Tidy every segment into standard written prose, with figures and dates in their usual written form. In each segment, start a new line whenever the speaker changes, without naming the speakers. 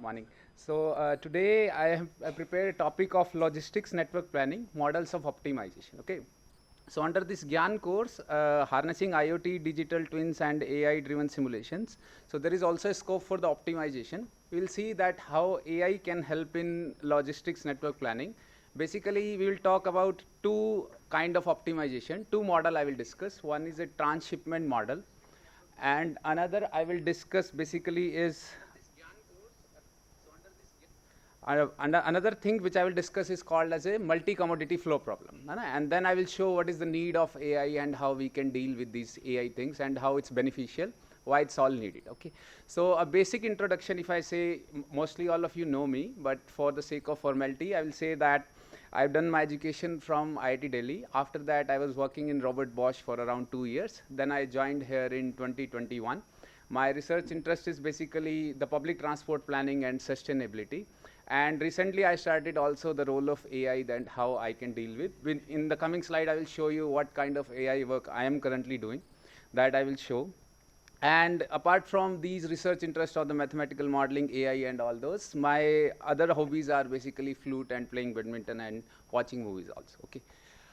Morning. So today I prepared a topic of logistics network planning, models of optimization. Okay. So under this GYAN course, harnessing IoT, digital twins, and AI-driven simulations. So there is also a scope for the optimization. We will see that how AI can help in logistics network planning. Basically, we will talk about two kind of optimization. Two model I will discuss. One is a transshipment model, and another I will discuss basically is another thing which I will discuss is called as a multi-commodity flow problem. And then I will show what is the need of AI and how we can deal with these AI things and how it's beneficial, why it's all needed. Okay. So a basic introduction, if I say, mostly all of you know me, but for the sake of formality, I will say that I've done my education from IIT Delhi. After that, I was working in Robert Bosch for around 2 years. Then I joined here in 2021. My research interest is basically the public transport planning and sustainability. And recently I started also the role of AI and how I can deal with. In the coming slide, I will show you what kind of AI work I am currently doing. That I will show. And apart from these research interests on the mathematical modeling, AI and all those, my other hobbies are basically flute and playing badminton and watching movies also. Okay.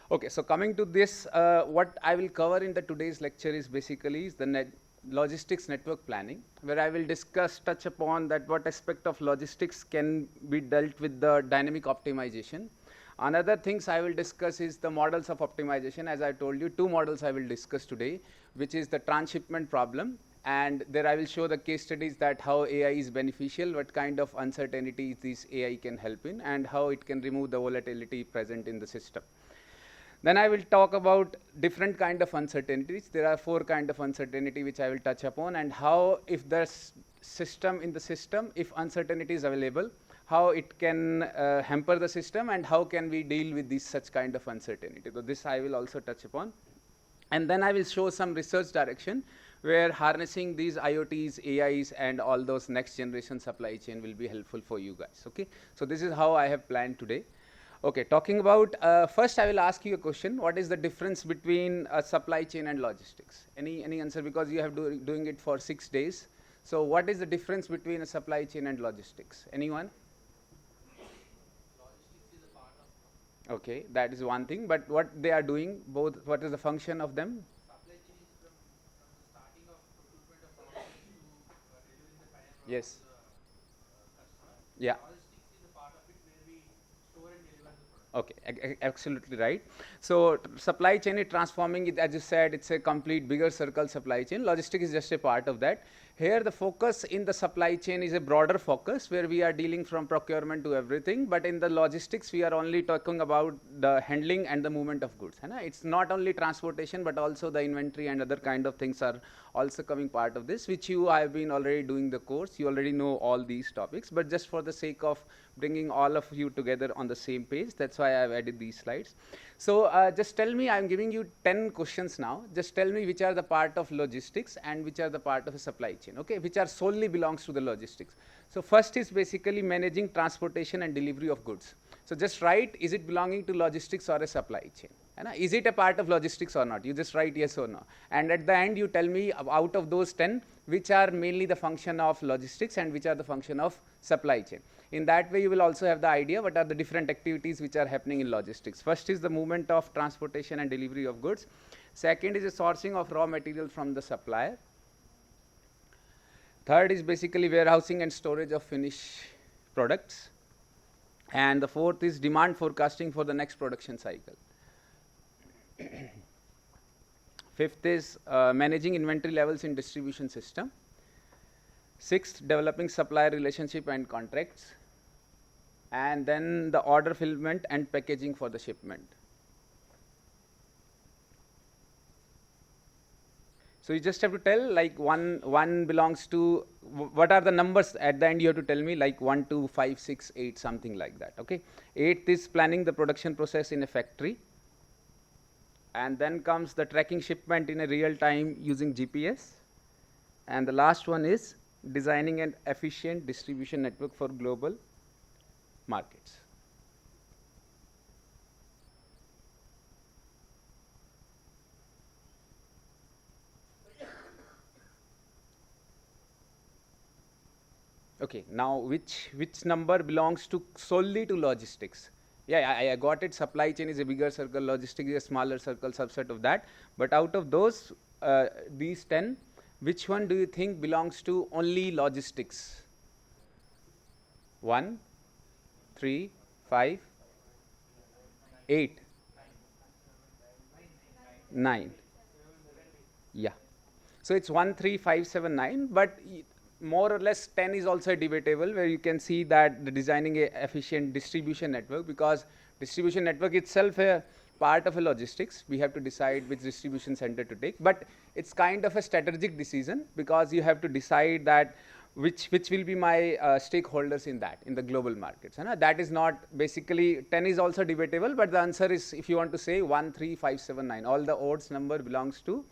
Okay, so coming to this, what I will cover in the today's lecture is basically the logistics network planning, where I will touch upon that what aspect of logistics can be dealt with the dynamic optimization. Another things I will discuss is the models of optimization. As I told you, two models I will discuss today, which is the transshipment problem, and there I will show the case studies that how AI is beneficial, what kind of uncertainties this AI can help in, and how it can remove the volatility present in the system. Then I will talk about different kind of uncertainties. There are four kind of uncertainty which I will touch upon, and how if the system in the system, if uncertainty is available, how it can hamper the system, and how can we deal with this such kind of uncertainty. So this I will also touch upon. And then I will show some research direction where harnessing these IoTs, AIs, and all those next generation supply chain will be helpful for you guys. Okay. So this is how I have planned today. Okay, talking about, first I will ask you a question. What is the difference between supply chain and logistics? Any answer? Because you have doing it for 6 days. So what is the difference between a supply chain and logistics? Anyone? Okay, that is one thing. But what they are doing, both, what is the function of them? Yes. Yeah. Okay, absolutely right. So supply chain is transforming it, as you said, it's a complete bigger circle supply chain. Logistics is just a part of that. Here the focus in the supply chain is a broader focus where we are dealing from procurement to everything, but in the logistics we are only talking about the handling and the movement of goods. It's not only transportation but also the inventory and other kind of things are also coming part of this, which you have been already doing the course. You already know all these topics, but just for the sake of bringing all of you together on the same page, that's why I've added these slides. So just tell me, I'm giving you 10 questions now. Just tell me which are the part of logistics and which are the part of a supply chain, okay, which are solely belongs to the logistics. So first is basically managing transportation and delivery of goods. So just write, is it belonging to logistics or a supply chain? Is it a part of logistics or not? You just write yes or no. And at the end, you tell me out of those 10, which are mainly the function of logistics and which are the function of supply chain. In that way, you will also have the idea what are the different activities which are happening in logistics. First is the movement of transportation and delivery of goods. Second is the sourcing of raw material from the supplier. Third is basically warehousing and storage of finished products. And the fourth is demand forecasting for the next production cycle. Fifth is managing inventory levels in distribution system. Sixth, developing supplier relationship and contracts. And then the order fulfillment and packaging for the shipment. So you just have to tell like one belongs to, what are the numbers at the end you have to tell me, like 1, 2, 5, 6, 8, something like that. Okay. Eighth is planning the production process in a factory. And then comes the tracking shipment in a real time using GPS. And the last one is designing an efficient distribution network for global markets. Okay, now which number belongs to solely to logistics? Yeah, I got it. Supply chain is a bigger circle, logistics is a smaller circle, subset of that. But out of those, these 10, which one do you think belongs to only logistics? 1, 3, 5, 8, 9. Yeah. So it's 1, 3, 5, 7, 9, but more or less 10 is also debatable, where you can see that the designing a efficient distribution network, because distribution network itself a part of a logistics. We have to decide which distribution center to take, but it's kind of a strategic decision, because you have to decide that which will be my stakeholders in the global markets. That is not basically 10 is also debatable, but the answer is, if you want to say 1, 3, 5, 7, 9, all the odds number belongs to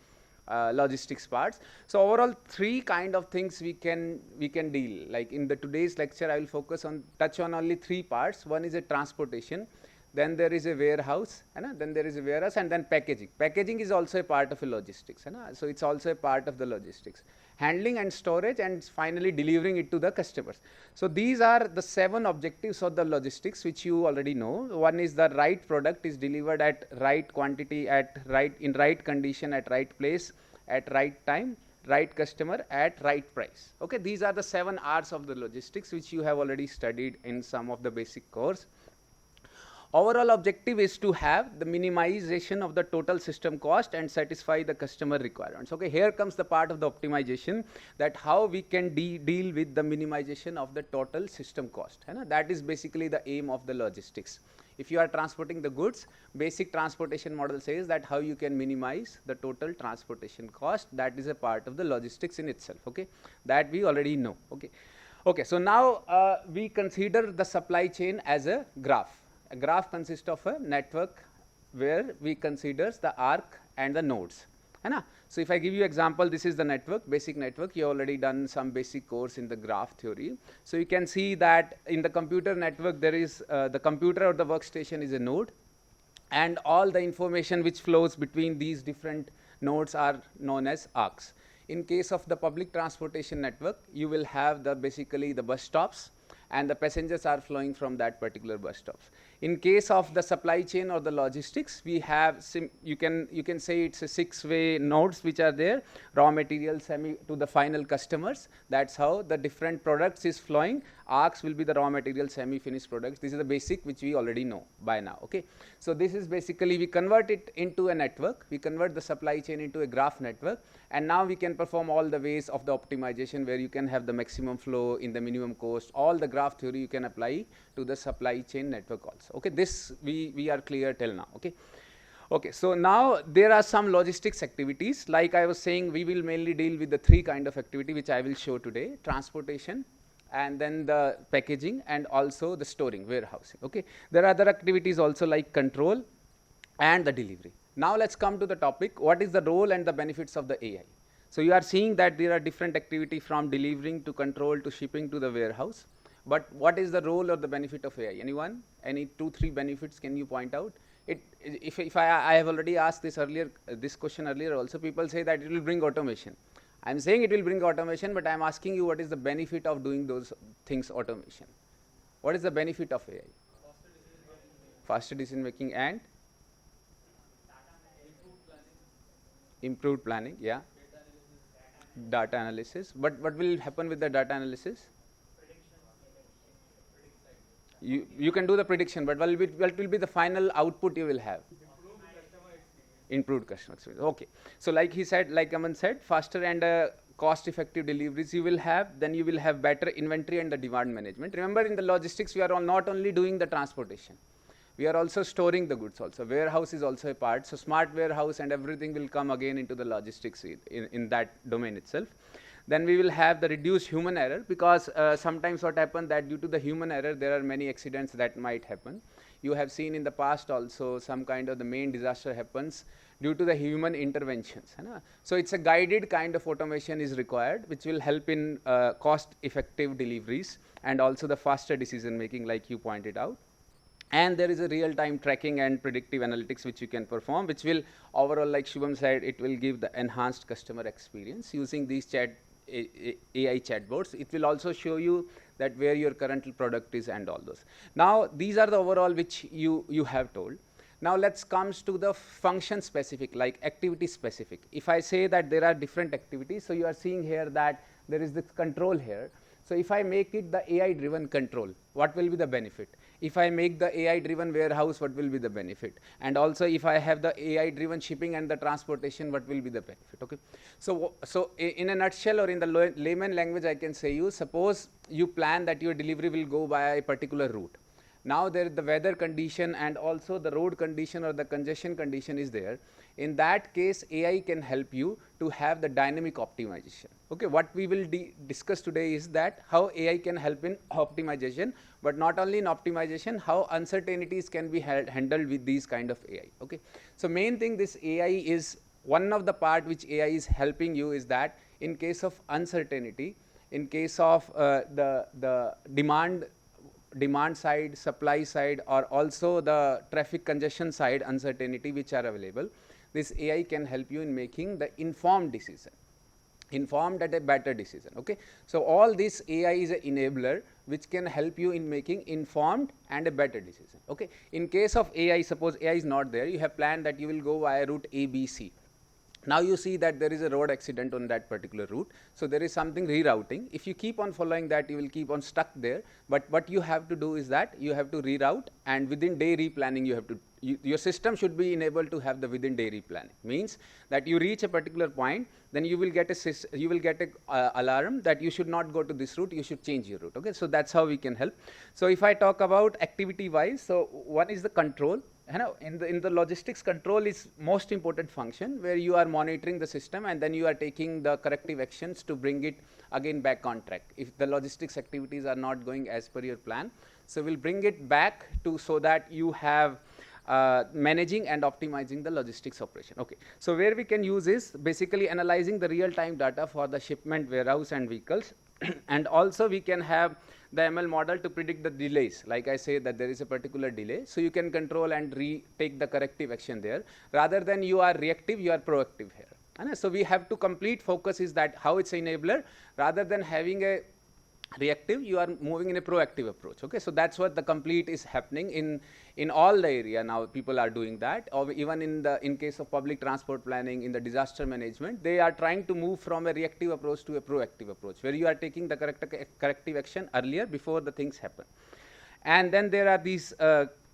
logistics parts. So overall, three kind of things we can deal. Like in the today's lecture, I will touch on only three parts. One is a transportation, then there is a warehouse, then there is a warehouse, and then packaging. Packaging is also a part of a logistics, so it's also a part of the logistics. Handling and storage, and finally delivering it to the customers. So these are the 7 objectives of the logistics, which you already know. One is the right product is delivered at right quantity, in right condition, at right place, at right time, right customer, at right price. Okay, these are the 7 R's of the logistics, which you have already studied in some of the basic course. Overall objective is to have the minimization of the total system cost and satisfy the customer requirements. Okay, here comes the part of the optimization, that how we can deal with the minimization of the total system cost. That is basically the aim of the logistics. If you are transporting the goods, basic transportation model says that how you can minimize the total transportation cost. That is a part of the logistics in itself. Okay, that we already know. Okay, so now we consider the supply chain as a graph. A graph consists of a network where we consider the arc and the nodes. So if I give you example, this is the network, basic network. You already done some basic course in the graph theory. So you can see that in the computer network, there is the computer or the workstation is a node, and all the information which flows between these different nodes are known as arcs. In case of the public transportation network, you will have basically the bus stops, and the passengers are flowing from that particular bus stops. In case of the supply chain or the logistics, we have you can say it's a 6-way nodes which are there, raw material semi to the final customers. That's how the different products is flowing. Arcs will be the raw material, semi-finished products. This is the basic which we already know by now. Okay, so this is basically, we convert it into a network. We convert the supply chain into a graph network, and now we can perform all the ways of the optimization, where you can have the maximum flow in the minimum cost. All the graph theory you can apply to the supply chain network also. Okay, this we are clear till now. Okay, so now there are some logistics activities. Like I was saying, we will mainly deal with the 3 kind of activity which I will show today: transportation, and then the packaging, and also the storing, warehousing. Okay, there are other activities also like control and the delivery. Now let's come to the topic, what is the role and the benefits of the AI? So you are seeing that there are different activity, from delivering to control to shipping to the warehouse. But what is the role or the benefit of AI? Anyone? Any 2-3 benefits can you point out? If I have already asked this earlier, this question earlier also, people say that it will bring automation. I'm saying it will bring automation, but I'm asking you, what is the benefit of doing those things automation? What is the benefit of AI? Faster decision making and improved planning, yeah. Data analysis. But what will happen with the data analysis? You can do the prediction, but what will be the final output you will have? Improved customer experience. Okay, so like he said, like Aman said, faster and cost effective deliveries you will have. Then you will have better inventory and the demand management. Remember, in the logistics, we are not only doing the transportation, we are also storing the goods also. Warehouse is also a part. So smart warehouse and everything will come again into the logistics in that domain itself. Then we will have the reduced human error, because sometimes what happens that due to the human error, there are many accidents that might happen. You have seen in the past also, some kind of the main disaster happens due to the human interventions. So it's a guided kind of automation is required, which will help in cost effective deliveries and also the faster decision making, like you pointed out. And there is a real-time tracking and predictive analytics which you can perform, which will overall, like Shubham said, it will give the enhanced customer experience using these AI chatbots. It will also show you that where your current product is and all those. Now, these are the overall which you have told. Now let's comes to the function specific, like activity specific. If I say that there are different activities, so you are seeing here that there is this control here. So if I make it the AI driven control, what will be the benefit? If I make the AI driven warehouse, what will be the benefit? And also if I have the AI driven shipping and the transportation, what will be the benefit? Okay. So in a nutshell, or in the layman language, I can say you, suppose you plan that your delivery will go by a particular route. Now there the weather condition and also the road condition or the congestion condition is there. In that case, AI can help you to have the dynamic optimization. Okay, what we will discuss today is that how AI can help in optimization, but not only in optimization, how uncertainties can be handled with these kind of AI. Okay, so main thing, this AI is one of the part which AI is helping you is that in case of uncertainty, in case of the demand side, supply side, or also the traffic congestion side uncertainty which are available, this AI can help you in making the informed decision, informed at a better decision. Okay, so all this AI is an enabler which can help you in making informed and a better decision. Okay, in case of AI, suppose AI is not there, you have planned that you will go via route ABC. Now you see that there is a road accident on that particular route, so there is something rerouting. If you keep on following that, you will keep on stuck there. But what you have to do is that you have to reroute, and within day replanning you have to, your system should be enabled to have the within day replanning. Means that you reach a particular point, then you will get a alarm that you should not go to this route, you should change your route. Okay, so that's how we can help. So if I talk about activity wise, so one is the control. In the logistics, control is most important function, where you are monitoring the system and then you are taking the corrective actions to bring it again back on track. If the logistics activities are not going as per your plan, so we'll bring it back to, so that you have managing and optimizing the logistics operation. Okay, so where we can use is basically analyzing the real time data for the shipment, warehouse and vehicles. And also we can have the ML model to predict the delays. Like I say that there is a particular delay, so you can control and take the corrective action there. Rather than you are reactive, you are proactive here. And so we have to complete focus is that how it's enabler, rather than having a reactive, you are moving in a proactive approach. Okay, so that's what the complete is happening in all the area. Now people are doing that, or even in case of public transport planning, in the disaster management, they are trying to move from a reactive approach to a proactive approach, where you are taking the corrective action earlier before the things happen. And then there are these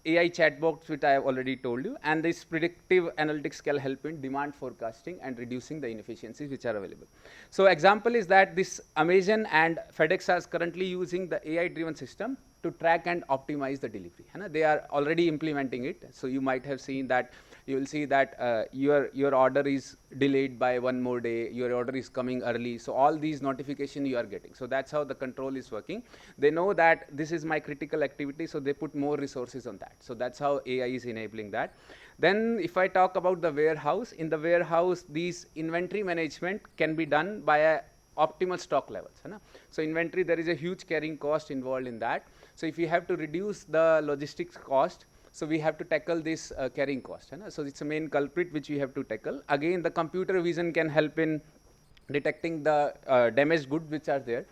AI chatbots, which I have already told you, and this predictive analytics can help in demand forecasting and reducing the inefficiencies which are available. So example is that this Amazon and FedEx are currently using the AI driven system to track and optimize the delivery. They are already implementing it. So you might have seen that, you will see that your order is delayed by one more day, your order is coming early. So all these notifications you are getting. So that's how the control is working. They know that this is my critical activity, so they put more resources on that. So that's how AI is enabling that. Then if I talk about the warehouse, in the warehouse, these inventory management can be done by a optimal stock levels. So inventory, there is a huge carrying cost involved in that. So if you have to reduce the logistics cost, so we have to tackle this carrying cost. So it's a main culprit which we have to tackle. Again, the computer vision can help in detecting the damaged goods which are there.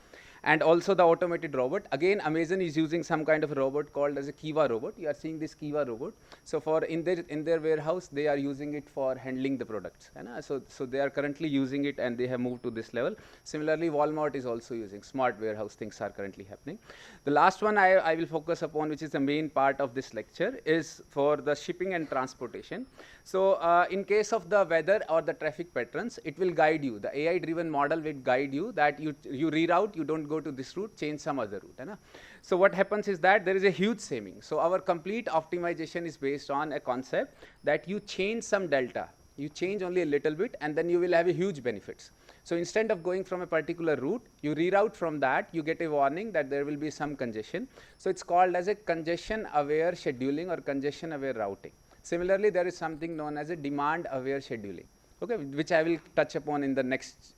And also the automated robot. Again, Amazon is using some kind of a robot called as a Kiva robot. You are seeing this Kiva robot. So for in their warehouse, they are using it for handling the products. So they are currently using it, and they have moved to this level. Similarly, Walmart is also using smart warehouse. Things are currently happening. The last one I will focus upon, which is the main part of this lecture, is for the shipping and transportation. So in case of the weather or the traffic patterns, it will guide you. The AI driven model will guide you that you reroute, you don't go to this route, change some other route. So what happens is that there is a huge saving. So our complete optimization is based on a concept that you change some delta. You change only a little bit, and then you will have a huge benefits. So instead of going from a particular route, you reroute from that, you get a warning that there will be some congestion. So it's called as a congestion aware scheduling or congestion aware routing. Similarly, there is something known as a demand aware scheduling, okay, which I will touch upon in the next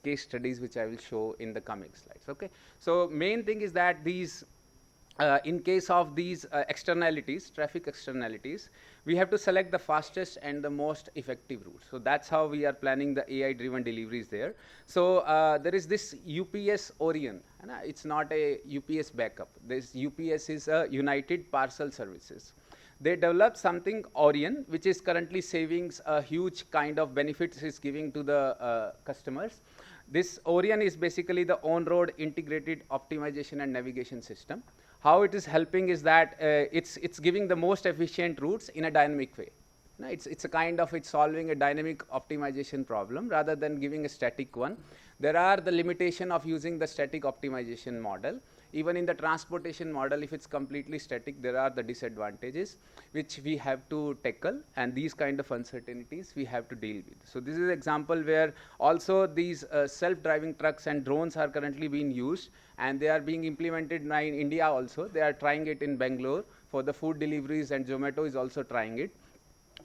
case studies, which I will show in the coming slides. Okay, so main thing is that these in case of these externalities, traffic externalities, we have to select the fastest and the most effective route. So that's how we are planning the AI-driven deliveries there. So there is this UPS Orion. It's not a UPS backup. This UPS is a United Parcel Services. They developed something Orion, which is currently saving a huge kind of benefits it's giving to the customers. This Orion is basically the on-road integrated optimization and navigation system. How it is helping is that it's giving the most efficient routes in a dynamic way. It's a kind of, it's solving a dynamic optimization problem rather than giving a static one. There are the limitation of using the static optimization model. Even in the transportation model, if it's completely static, there are the disadvantages which we have to tackle, and these kind of uncertainties we have to deal with. So this is an example where also these self-driving trucks and drones are currently being used, and they are being implemented now in India also. They are trying it in Bangalore for the food deliveries, and Zomato is also trying it.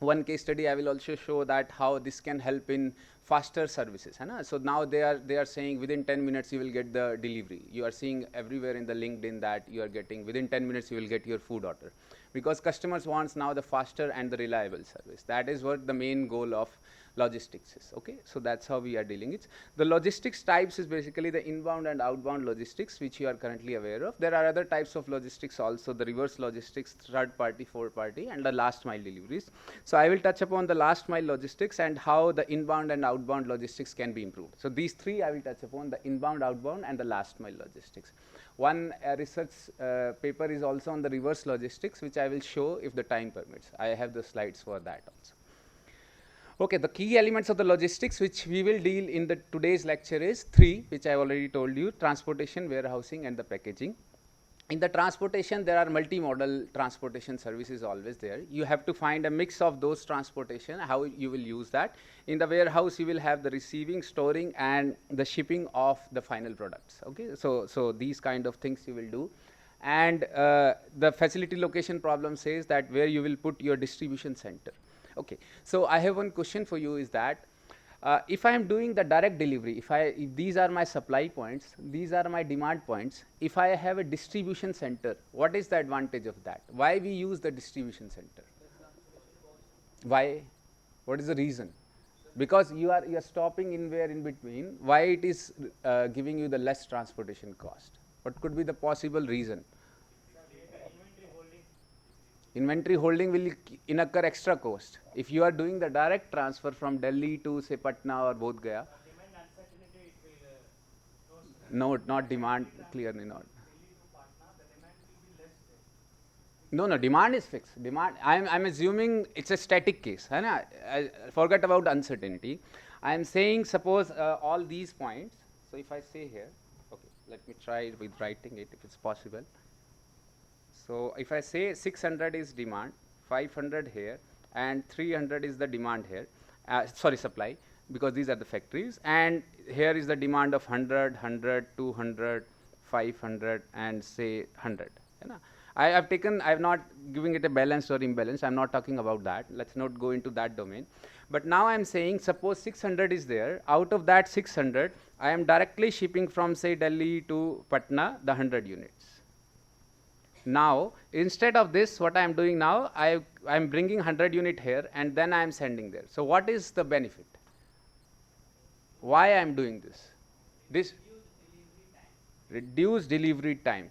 One case study I will also show that how this can help in faster services. So now they are saying within 10 minutes you will get the delivery. You are seeing everywhere in the LinkedIn that you are getting within 10 minutes you will get your food order, because customers wants now the faster and the reliable service. That is what the main goal of logistics is. Okay, so that's how we are dealing it. The logistics types is basically the inbound and outbound logistics, which you are currently aware of. There are other types of logistics also, the reverse logistics, third party, fourth party, and the last mile deliveries. So I will touch upon the last mile logistics and how the inbound and outbound logistics can be improved. So these three I will touch upon: the inbound, outbound, and the last mile logistics. One research paper is also on the reverse logistics, which I will show if the time permits. I have the slides for that also. Okay, the key elements of the logistics which we will deal in the today's lecture is three, which I already told you: transportation, warehousing, and the packaging. In the transportation, there are multimodal transportation services always there. You have to find a mix of those transportation, how you will use that. In the warehouse, you will have the receiving, storing, and the shipping of the final products. Okay, so these kind of things you will do. And the facility location problem says that where you will put your distribution center. Okay, so I have one question for you, is that if I am doing the direct delivery, if these are my supply points, these are my demand points, if I have a distribution center, what is the advantage of that? Why we use the distribution center? Why? What is the reason? Because you are stopping in between. Why it is giving you the less transportation cost? What could be the possible reason? Inventory holding will incur extra cost. If you are doing the direct transfer from Delhi to say Patna or Bodh Gaya, no, not demand, clearly not. No, demand is fixed. Demand, I'm assuming it's a static case. I forget about uncertainty. I am saying suppose all these points. So if I say here, okay, let me try with writing it if it's possible. So if I say 600 is demand, 500 here, and 300 is the demand here, supply, because these are the factories, and here is the demand of 100, 100, 200, 500, and say 100. I have not giving it a balanced or imbalanced. I'm not talking about that. Let's not go into that domain. But now I'm saying, suppose 600 is there. Out of that 600, I am directly shipping from say Delhi to Patna the 100 units. Now, instead of this, what I am doing now, I am bringing 100 unit here, and then I am sending there. So what is the benefit? Why I am doing this? This reduce delivery time.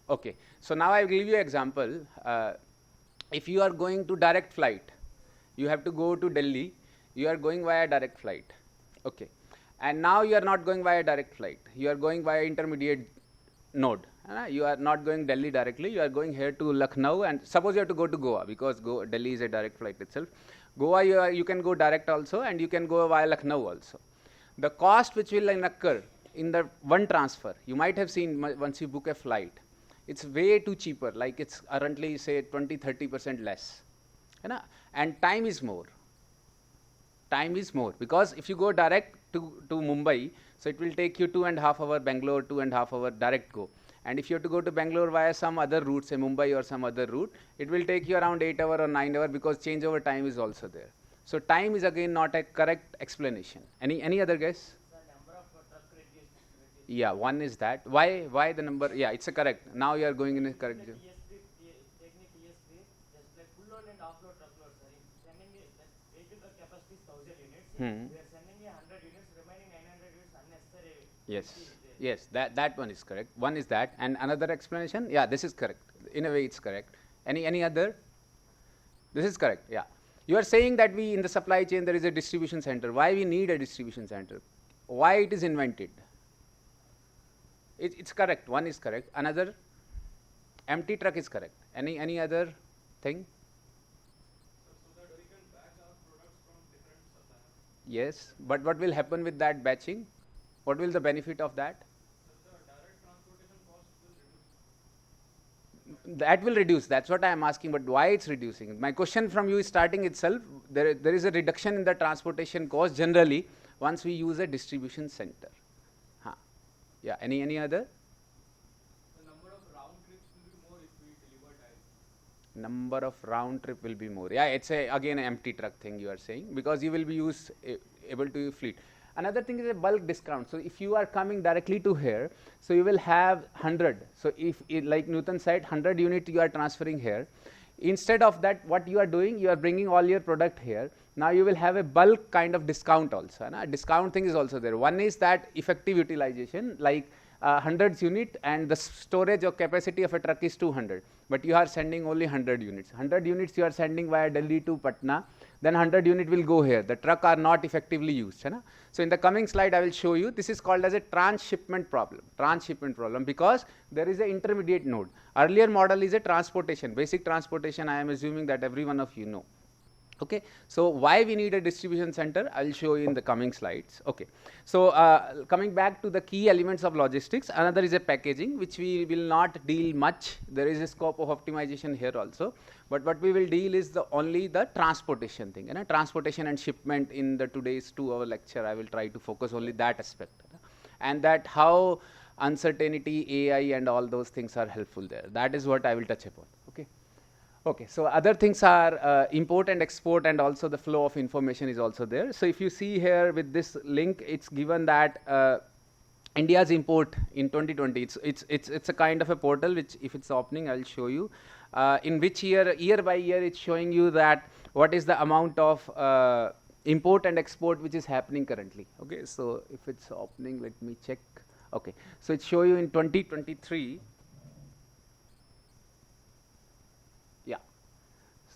Okay. So now I will give you an example. If you are going to direct flight, you have to go to Delhi. You are going via direct flight. Okay. And now you are not going via direct flight. You are going via intermediate node. You are not going Delhi directly. You are going here to Lucknow, and suppose you have to go to Goa, because Delhi is a direct flight itself. Goa, you can go direct also, and you can go via Lucknow also. The cost which will occur in the one transfer, you might have seen once you book a flight, it's way too cheaper. Like it's currently say 20-30% less, and time is more. Time is more, because if you go direct to Mumbai, so it will take you 2.5 hours, Bangalore 2.5 hours direct go. And if you have to go to Bangalore via some other route, say Mumbai or some other route, it will take you around 8 hours or 9 hours, because changeover time is also there. So time is again not a correct explanation. Any other guess? Yeah, one is that. Why the number? Yeah, it's a correct. Now you are going in a correct.
Technique ES3, just like full load and off load truckload, sir. If sending a, that vehicle truck capacity is 1000 units,
Hmm.
we are sending a 100 units, remaining 900 units unnecessary.
Yes.
Empty is there.
Yes, that one is correct. One is that, and another explanation. Yeah, this is correct. In a way, it's correct. Any other? This is correct. Yeah. You are saying that we in the supply chain there is a distribution center. Why we need a distribution center? Why it is invented? It's correct. One is correct. Another empty truck is correct. Any other thing? Yes, but what will happen with that batching? What will the benefit of that? That will reduce. That's what I am asking. But why it's reducing? My question from you is starting itself. There is a reduction in the transportation cost generally once we use a distribution center. Huh. Yeah. Any other? Number of round trip will be more. Yeah, it's a again an empty truck thing you are saying because you will be able to fleet. Another thing is a bulk discount. So if you are coming directly to here, so you will have 100. So if like Newton said, 100 unit you are transferring here. Instead of that, what you are doing, you are bringing all your product here. Now you will have a bulk kind of discount also. Na? Discount thing is also there. One is that effective utilization, like 100 unit and the storage or capacity of a truck is 200, but you are sending only 100 units. 100 units you are sending via Delhi to Patna, then 100 unit will go here. The truck are not effectively used. Hai na? So in the coming slide I will show you. This is called as a transshipment problem. Transshipment problem because there is an intermediate node. Earlier model is a transportation, basic transportation. I am assuming that every one of you know. Okay, so why we need a distribution center, I'll show you in the coming slides. Okay, so coming back to the key elements of logistics, another is a packaging, which we will not deal much. There is a scope of optimization here also, but what we will deal is only the transportation thing. And transportation and shipment in the today's 2-hour lecture, I will try to focus only that aspect, and that how uncertainty, AI, and all those things are helpful there. That is what I will touch upon. Okay. Okay, so other things are import and export, and also the flow of information is also there. So if you see here with this link, it's given that India's import in 2020. It's a kind of a portal which, if it's opening, I'll show you. In which year by year, it's showing you that what is the amount of import and export which is happening currently. Okay, so if it's opening, let me check. Okay, so it show you in 2023. Yeah.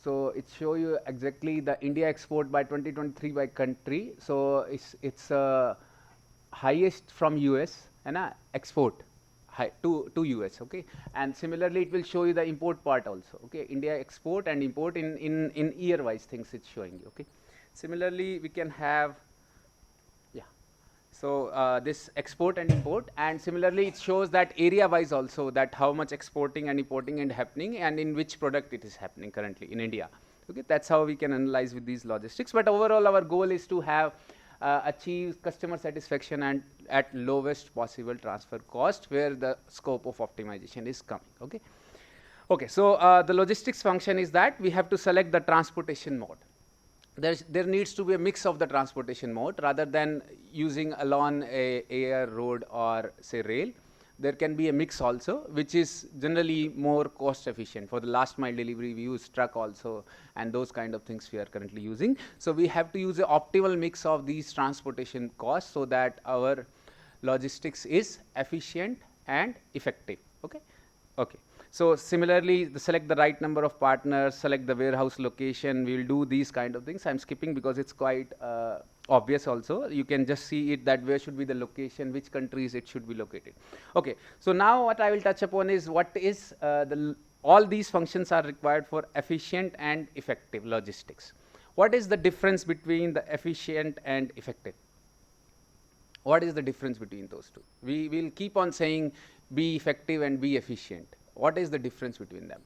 So it show you exactly the India export by 2023 by country. So it's highest from US and export to US. Okay, and similarly it will show you the import part also. Okay, India export and import in year wise things it's showing you. Okay, similarly we can have, yeah. So this export and import, and similarly it shows that area wise also that how much exporting and importing and happening, and in which product it is happening currently in India. Okay, that's how we can analyze with these logistics. But overall, our goal is to have achieve customer satisfaction and at lowest possible transfer cost, where the scope of optimization is coming. Okay. Okay, so the logistics function is that we have to select the transportation mode. There needs to be a mix of the transportation mode rather than using along a air, road, or say rail. There can be a mix also, which is generally more cost efficient. For the last mile delivery, we use truck also, and those kind of things we are currently using. So we have to use an optimal mix of these transportation costs so that our logistics is efficient and effective. Okay. Okay. So similarly, select the right number of partners, select the warehouse location. We will do these kind of things. I'm skipping because it's quite obvious also. You can just see it that where should be the location, which countries it should be located. Okay. So now what I will touch upon is what is all these functions are required for efficient and effective logistics. What is the difference between the efficient and effective? What is the difference between those two? We will keep on saying be effective and be efficient. What is the difference between them?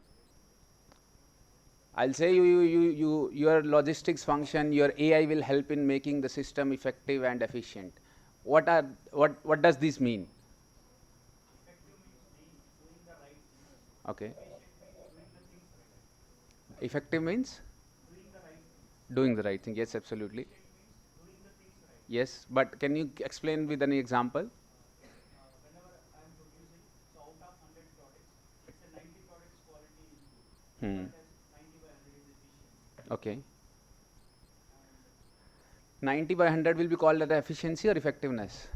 I'll say your logistics function, your AI will help in making the system effective and efficient. What does this mean? Okay. Effective means doing the right thing. Yes, absolutely. Yes, but can you explain with any example? Hmm.
that as 90 by 100 is efficient.
Okay. 90 by 100 will be called as efficiency or effectiveness?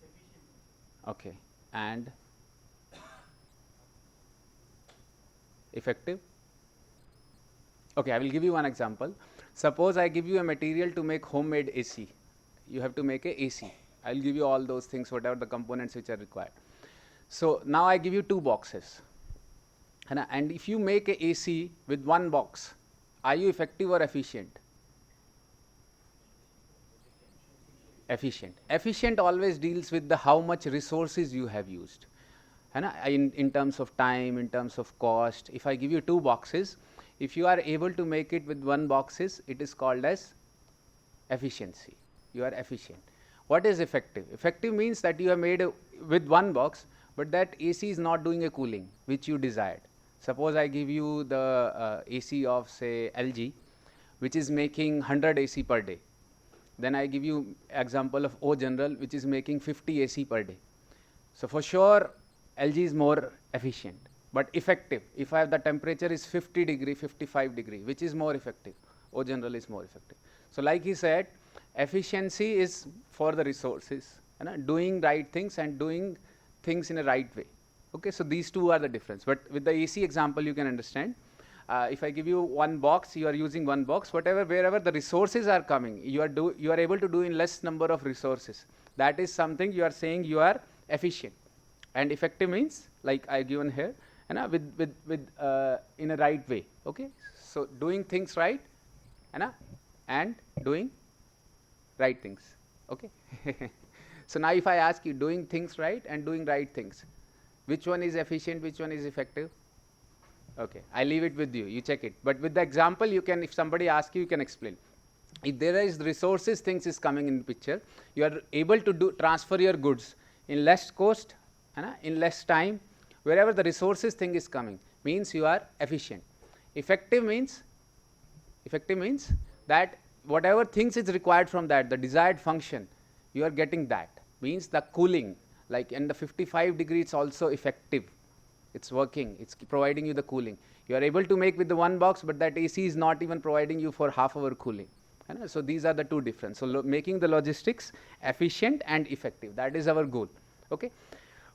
It's efficient.
Okay. And effective? Okay, I will give you one example. Suppose I give you a material to make homemade AC. You have to make a AC. I will give you all those things, whatever the components which are required. So now I give you 2 boxes. And if you make a AC with 1 box, are you effective or efficient? Efficient. Efficient always deals with the how much resources you have used. In terms of time, in terms of cost. If I give you 2 boxes, if you are able to make it with 1 boxes, it is called as efficiency. You are efficient. What is effective? Effective means that you have made with 1 box, but that AC is not doing a cooling which you desired. Suppose I give you the AC of say LG, which is making 100 AC per day. Then I give you example of O General, which is making 50 AC per day. So for sure, LG is more efficient, but effective. If I have the temperature is 50 degree, 55 degree, which is more effective? O General is more effective. So like he said, efficiency is for the resources, doing right things and doing things in a right way. Okay, so these two are the difference. But with the AC example, you can understand. If I give you 1 box, you are using 1 box. Wherever the resources are coming, you are able to do in less number of resources. That is something you are saying you are efficient. And effective means like I given here, with in a right way. Okay, so doing things right, and doing right things. Okay. So now if I ask you doing things right and doing right things, which one is efficient, which one is effective? Okay, I leave it with you. You check it. But with the example, you can, if somebody asks you, you can explain. If there is resources, things is coming in the picture, you are able to do transfer your goods in less cost, in less time. Wherever the resources thing is coming, means you are efficient. Effective means that whatever things is required from that, the desired function, you are getting that. Means the cooling, like in the 55 degree, it's also effective. It's working. It's providing you the cooling. You are able to make with the 1 box, but that AC is not even providing you for half hour cooling. So these are the two difference. So making the logistics efficient and effective. That is our goal. Okay.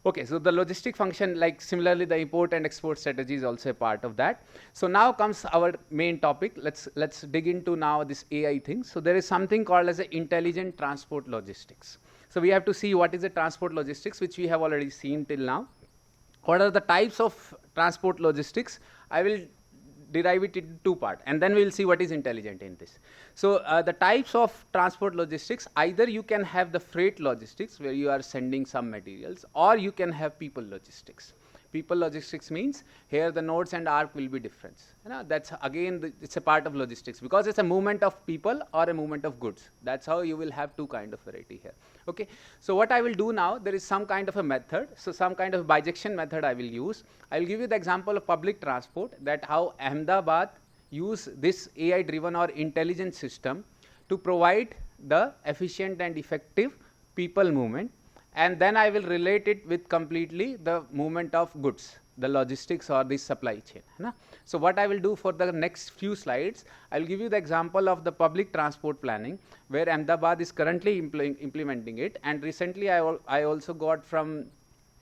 Okay, so the logistic function, like similarly the import and export strategy is also a part of that. So now comes our main topic. Let's dig into now this AI thing. So there is something called as a intelligent transport logistics. So we have to see what is the transport logistics, which we have already seen till now. What are the types of transport logistics? I will derive it into 2 parts, and then we will see what is intelligent in this. So the types of transport logistics, either you can have the freight logistics where you are sending some materials, or you can have people logistics. People logistics means here the nodes and arc will be different. That's again it's a part of logistics because it's a movement of people or a movement of goods. That's how you will have 2 kind of variety here. Okay. So what I will do now, there is some kind of a method. So some kind of bijection method I will use. I will give you the example of public transport, that how Ahmedabad use this AI driven or intelligent system to provide the efficient and effective people movement, and then I will relate it with completely the movement of goods, the logistics or the supply chain. So what I will do for the next few slides, I will give you the example of the public transport planning where Ahmedabad is currently implementing it, and recently I also got from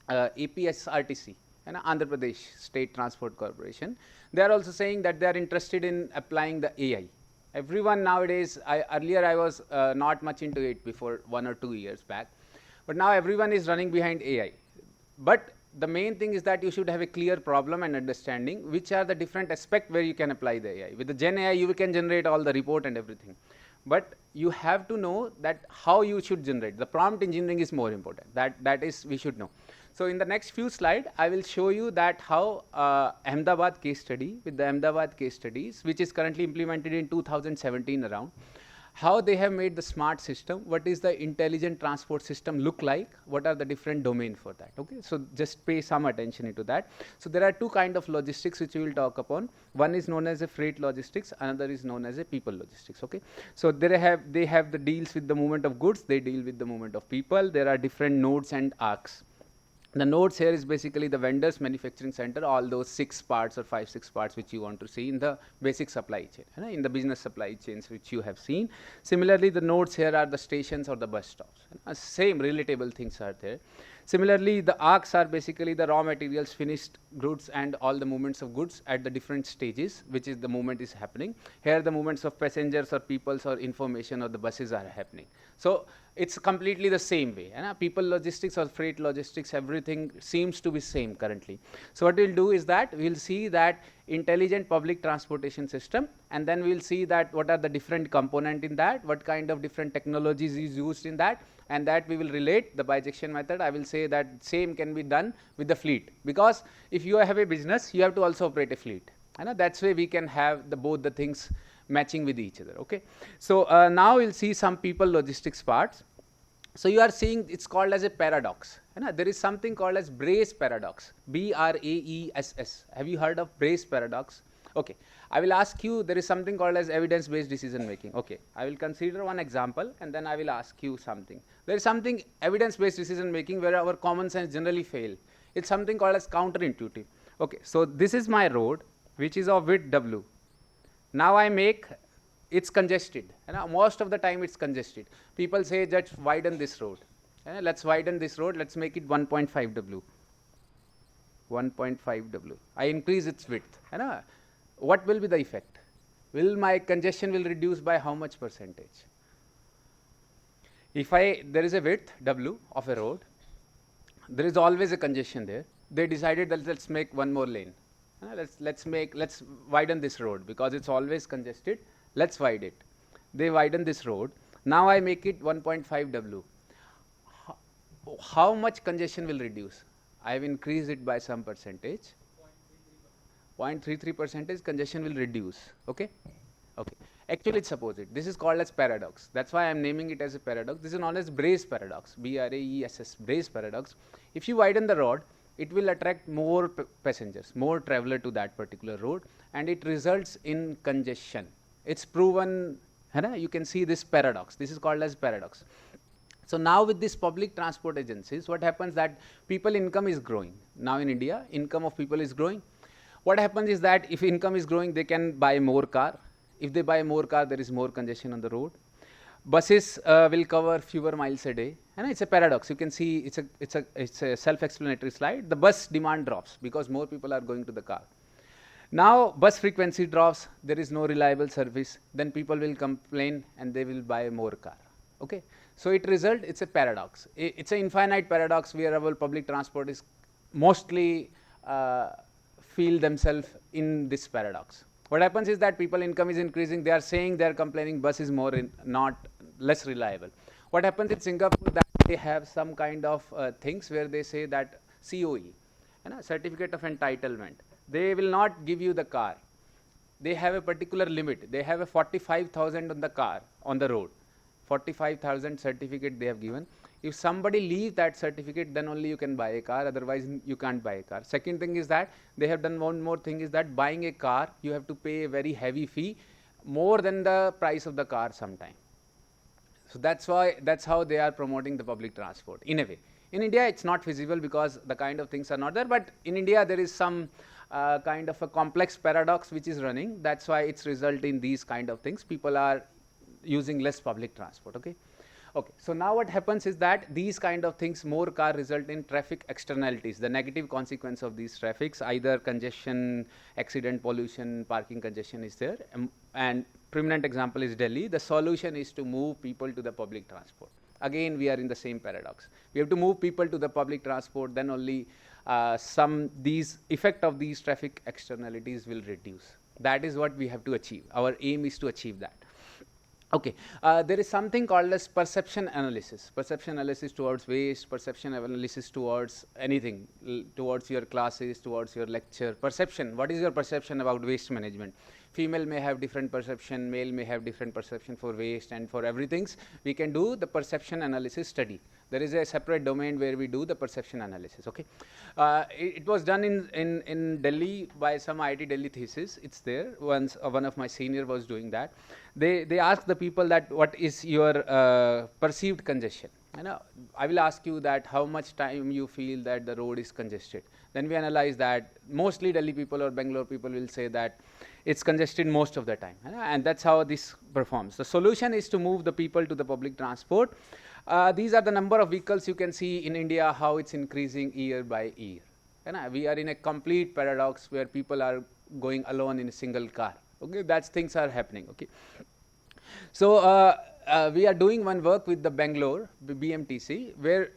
APSRTC, Andhra Pradesh State Transport Corporation. They are also saying that they are interested in applying the AI. Everyone nowadays, earlier I was not much into it before 1 or 2 years back, but now everyone is running behind AI. But the main thing is that you should have a clear problem and understanding which are the different aspects where you can apply the AI. With the Gen AI, you can generate all the report and everything. But you have to know that how you should generate. The prompt engineering is more important. That is, we should know. So in the next few slides, I will show you that how Ahmedabad case study, with the Ahmedabad case studies, which is currently implemented in 2017 around, how they have made the smart system, what is the intelligent transport system look like, what are the different domain for that. Okay, so just pay some attention into that. So there are 2 kind of logistics which we will talk upon. One is known as a freight logistics, another is known as a people logistics. Okay, so they have the deals with the movement of goods, they deal with the movement of people. There are different nodes and arcs. The nodes here is basically the vendor's manufacturing center, all those 6 parts or 5, 6 parts which you want to see in the basic supply chain, in the business supply chains which you have seen. Similarly, the nodes here are the stations or the bus stops. Same relatable things are there. Similarly, the arcs are basically the raw materials, finished goods, and all the movements of goods at the different stages, which is the movement is happening. Here, the movements of passengers or peoples or information or the buses are happening. So it's completely the same way. People logistics or freight logistics, everything seems to be same currently. So what we'll do is that we'll see that intelligent public transportation system, and then we'll see that what are the different component in that, what kind of different technologies is used in that, and that we will relate the bijection method. I will say that same can be done with the fleet, because if you have a business, you have to also operate a fleet. That's why we can have the both the things matching with each other. Okay, so now we'll see some people logistics parts. So you are seeing it's called as a paradox. There is something called as Brace paradox, BRAESS. Have you heard of Brace paradox? Okay, I will ask you, there is something called as evidence-based decision making. Okay, I will consider one example and then I will ask you something. There is something evidence-based decision making where our common sense generally fail. It's something called as counterintuitive. Okay, so this is my road which is of width W. Now I make it's congested. Most of the time it's congested. People say just widen this road. Let's widen this road. Let's make it 1.5 W. 1.5 W. I increase its width. What will be the effect? Will my congestion will reduce by how much percentage? If there is a width W of a road, there is always a congestion there. They decided that let's make one more lane. Let's widen this road because it's always congested. Let's widen it. They widen this road. Now I make it 1.5 W. How much congestion will reduce? I have increased it by some percentage. 0.33 percentage congestion will reduce. Okay. Okay. Actually, it's opposite. This is called as paradox. That's why I'm naming it as a paradox. This is known as Brace paradox. BRAESS, Brace paradox. If you widen the road, it will attract more passengers, more traveler to that particular road, and it results in congestion. It's proven. You can see this paradox. This is called as paradox. So now with this public transport agencies, what happens that people income is growing. Now in India, income of people is growing. What happens is that if income is growing, they can buy more car. If they buy more car, there is more congestion on the road. Buses will cover fewer miles a day. It's a paradox. You can see it's a self-explanatory slide. The bus demand drops because more people are going to the car. Now bus frequency drops, there is no reliable service, then people will complain and they will buy more car. Okay, so it's a paradox. It's an infinite paradox where our public transport is mostly feel themselves in this paradox. What happens is that people income is increasing, they are saying they are complaining bus is not less reliable. What happens in Singapore that they have some kind of things where they say that COE, certificate of entitlement. They will not give you the car. They have a particular limit. They have a 45,000 on the car, on the road. 45,000 certificate they have given. If somebody leaves that certificate, then only you can buy a car. Otherwise, you can't buy a car. Second thing is that they have done one more thing is that buying a car, you have to pay a very heavy fee, more than the price of the car sometime. So that's how they are promoting the public transport in a way. In India, it's not feasible because the kind of things are not there. But in India, there is some kind of a complex paradox which is running. That's why it's resulting in these kind of things. People are using less public transport. Okay. Okay. So now what happens is that these kind of things, more car result in traffic externalities. The negative consequence of these traffics, either congestion, accident, pollution, parking congestion is there. And prominent example is Delhi. The solution is to move people to the public transport. Again, we are in the same paradox. We have to move people to the public transport, then only these effect of these traffic externalities will reduce. That is what we have to achieve. Our aim is to achieve that. Okay, there is something called as perception analysis. Perception analysis towards waste, perception analysis towards anything, towards your classes, towards your lecture. Perception, what is your perception about waste management? Female may have different perception, male may have different perception for waste and for everything. We can do the perception analysis study. There is a separate domain where we do the perception analysis. Okay, it was done in Delhi by some IIT Delhi thesis. It's there. Once one of my senior was doing that. They asked the people that what is your perceived congestion. You know, I will ask you that how much time you feel that the road is congested. Then we analyze that mostly Delhi people or Bangalore people will say that it's congested most of the time. And that's how this performs. The solution is to move the people to the public transport. These are the number of vehicles you can see in India, how it's increasing year by year. We are in a complete paradox where people are going alone in a single car. Okay, that's things are happening. Okay. So we are doing one work with the Bangalore BMTC where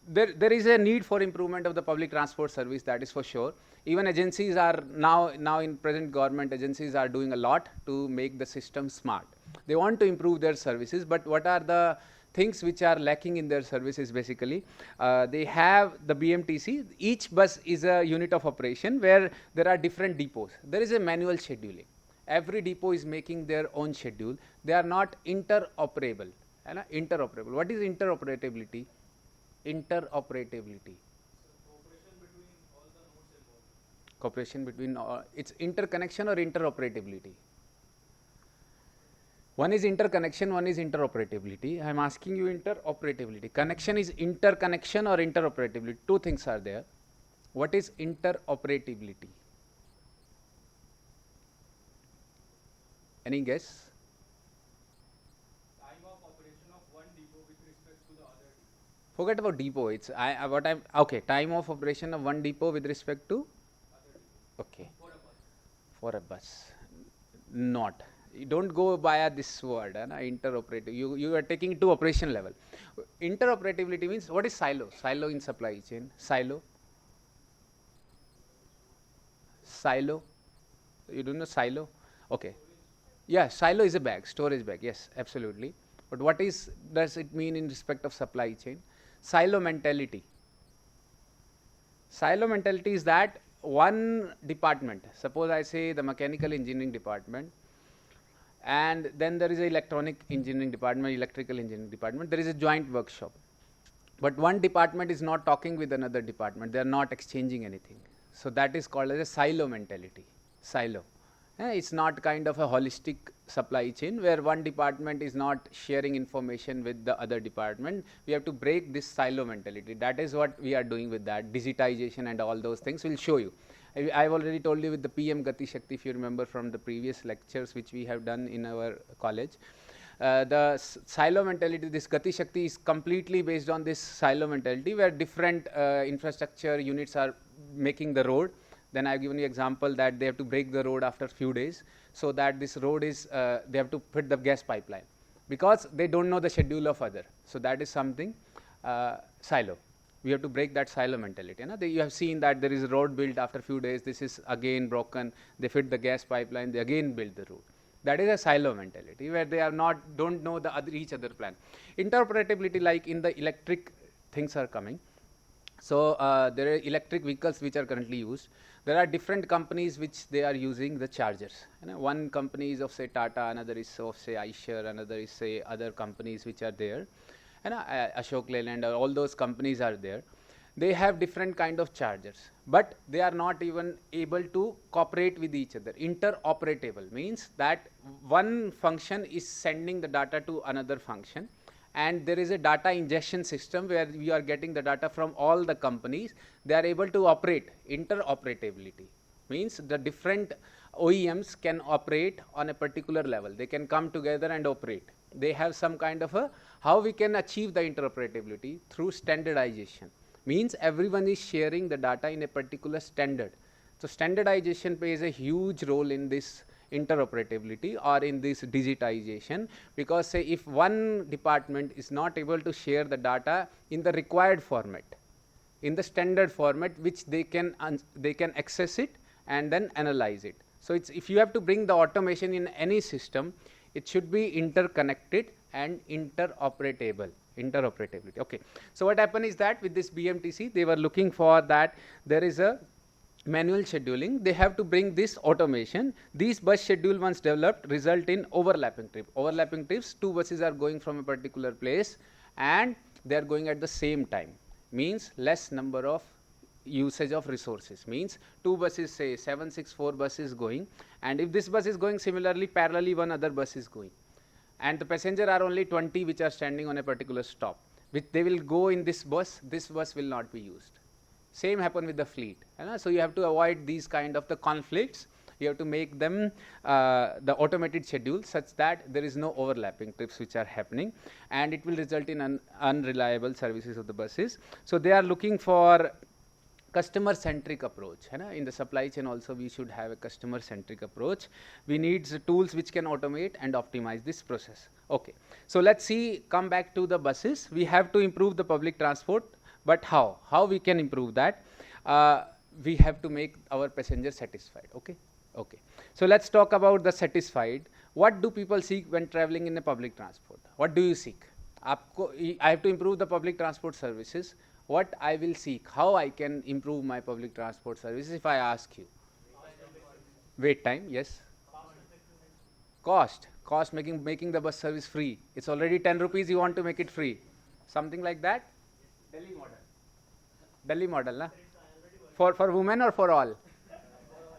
there is a need for improvement of the public transport service, that is for sure. Even agencies are now in present government agencies are doing a lot to make the system smart. They want to improve their services, but what are the things which are lacking in their services basically? They have the BMTC. Each bus is a unit of operation where there are different depots. There is a manual scheduling. Every depot is making their own schedule. They are not interoperable. Interoperable. What is interoperability? Interoperability. Cooperation between it's interconnection or interoperability. One is interconnection, one is interoperability. I am asking you interoperability. Connection is interconnection or interoperability. Two things are there. What is interoperability? Any guess?
Time of operation of one depot with respect to the other depot.
Forget about depot. It's what I'm okay. Time of operation of one depot with respect to
Other depot.
okay
For a bus.
for a bus. Not. You don't go via this word. Interoperative. You are taking it to operation level. Interoperability means what is silo? Silo in supply chain. Silo. Silo. You don't know silo? Okay. Yeah, silo is a bag, storage bag. Yes, absolutely. But what does it mean in respect of supply chain? Silo mentality. Silo mentality is that one department, suppose I say the mechanical engineering department, and then there is a electronic engineering department, electrical engineering department, there is a joint workshop. But one department is not talking with another department, they are not exchanging anything. So that is called as a silo mentality. Silo. It's not kind of a holistic supply chain where one department is not sharing information with the other department. We have to break this silo mentality. That is what we are doing with that. Digitization and all those things will show you. I've already told you with the PM Gati Shakti, if you remember from the previous lectures which we have done in our college. The silo mentality, this Gati Shakti is completely based on this silo mentality where different infrastructure units are making the road. Then I've given you example that they have to break the road after few days, so that this road is, they have to put the gas pipeline because they don't know the schedule of other. So that is something silo. We have to break that silo mentality. You have seen that there is a road built after few days, this is again broken, they fit the gas pipeline, they again build the road. That is a silo mentality where they are don't know each other plan. Interoperability, like in the electric things are coming. So there are electric vehicles which are currently used. There are different companies which they are using the chargers. One company is of say Tata, another is of say Eicher, another is say other companies which are there. Ashok Leyland, all those companies are there. They have different kind of chargers, but they are not even able to cooperate with each other. Interoperable means that one function is sending the data to another function, and there is a data ingestion system where we are getting the data from all the companies. They are able to operate. Interoperability means the different OEMs can operate on a particular level. They can come together and operate. They have some kind of how we can achieve the interoperability through standardization. Means everyone is sharing the data in a particular standard. So standardization plays a huge role in this interoperability or in this digitization, because say if one department is not able to share the data in the required format, in the standard format which they can access it and then analyze it. So it's, if you have to bring the automation in any system, it should be interconnected and interoperability. Okay. So what happened is that with this BMTC, they were looking for that there is a manual scheduling. They have to bring this automation. These bus schedule once developed result in overlapping trip. Overlapping trips, two buses are going from a particular place and they are going at the same time. Means less number of usage of resources. Means two buses, say 764 buses going, and if this bus is going similarly parallelly one other bus is going, and the passenger are only 20 which are standing on a particular stop. which they will go in this bus will not be used. Same happen with the fleet. So you have to avoid these kind of the conflicts. You have to make them the automated schedule such that there is no overlapping trips which are happening, and it will result in unreliable services of the buses. So they are looking for customer centric approach. In the supply chain also we should have a customer centric approach. We need tools which can automate and optimize this process. Okay, so let's see, come back to the buses. We have to improve the public transport, but how we can improve that? We have to make our passengers satisfied. Okay, so let's talk about the satisfied. What do people seek when traveling in a public transport? What do you seek? I have to improve the public transport services. What I will seek, how I can improve my public transport services? If I ask you, wait time, yes. Cost, making the bus service free. It's already 10 rupees, you want to make it free, something like that. Delhi model, na? For women or for all?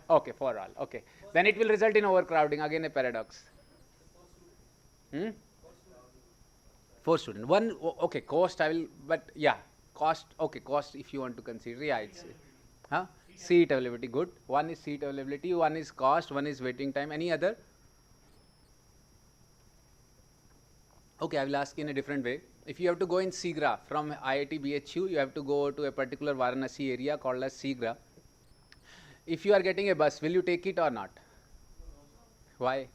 Okay, for all. Okay, then it will result in overcrowding, again a paradox. For student, okay, cost I will, but yeah, cost, okay, cost if you want to consider, yeah, it's seat availability, good. One is seat availability, one is cost, one is waiting time. Any other? Okay, I will ask in a different way. If you have to go in Sigra from IIT BHU, you have to go to a particular Varanasi area called as Sigra. If you are getting a bus, will you take it or not? Why?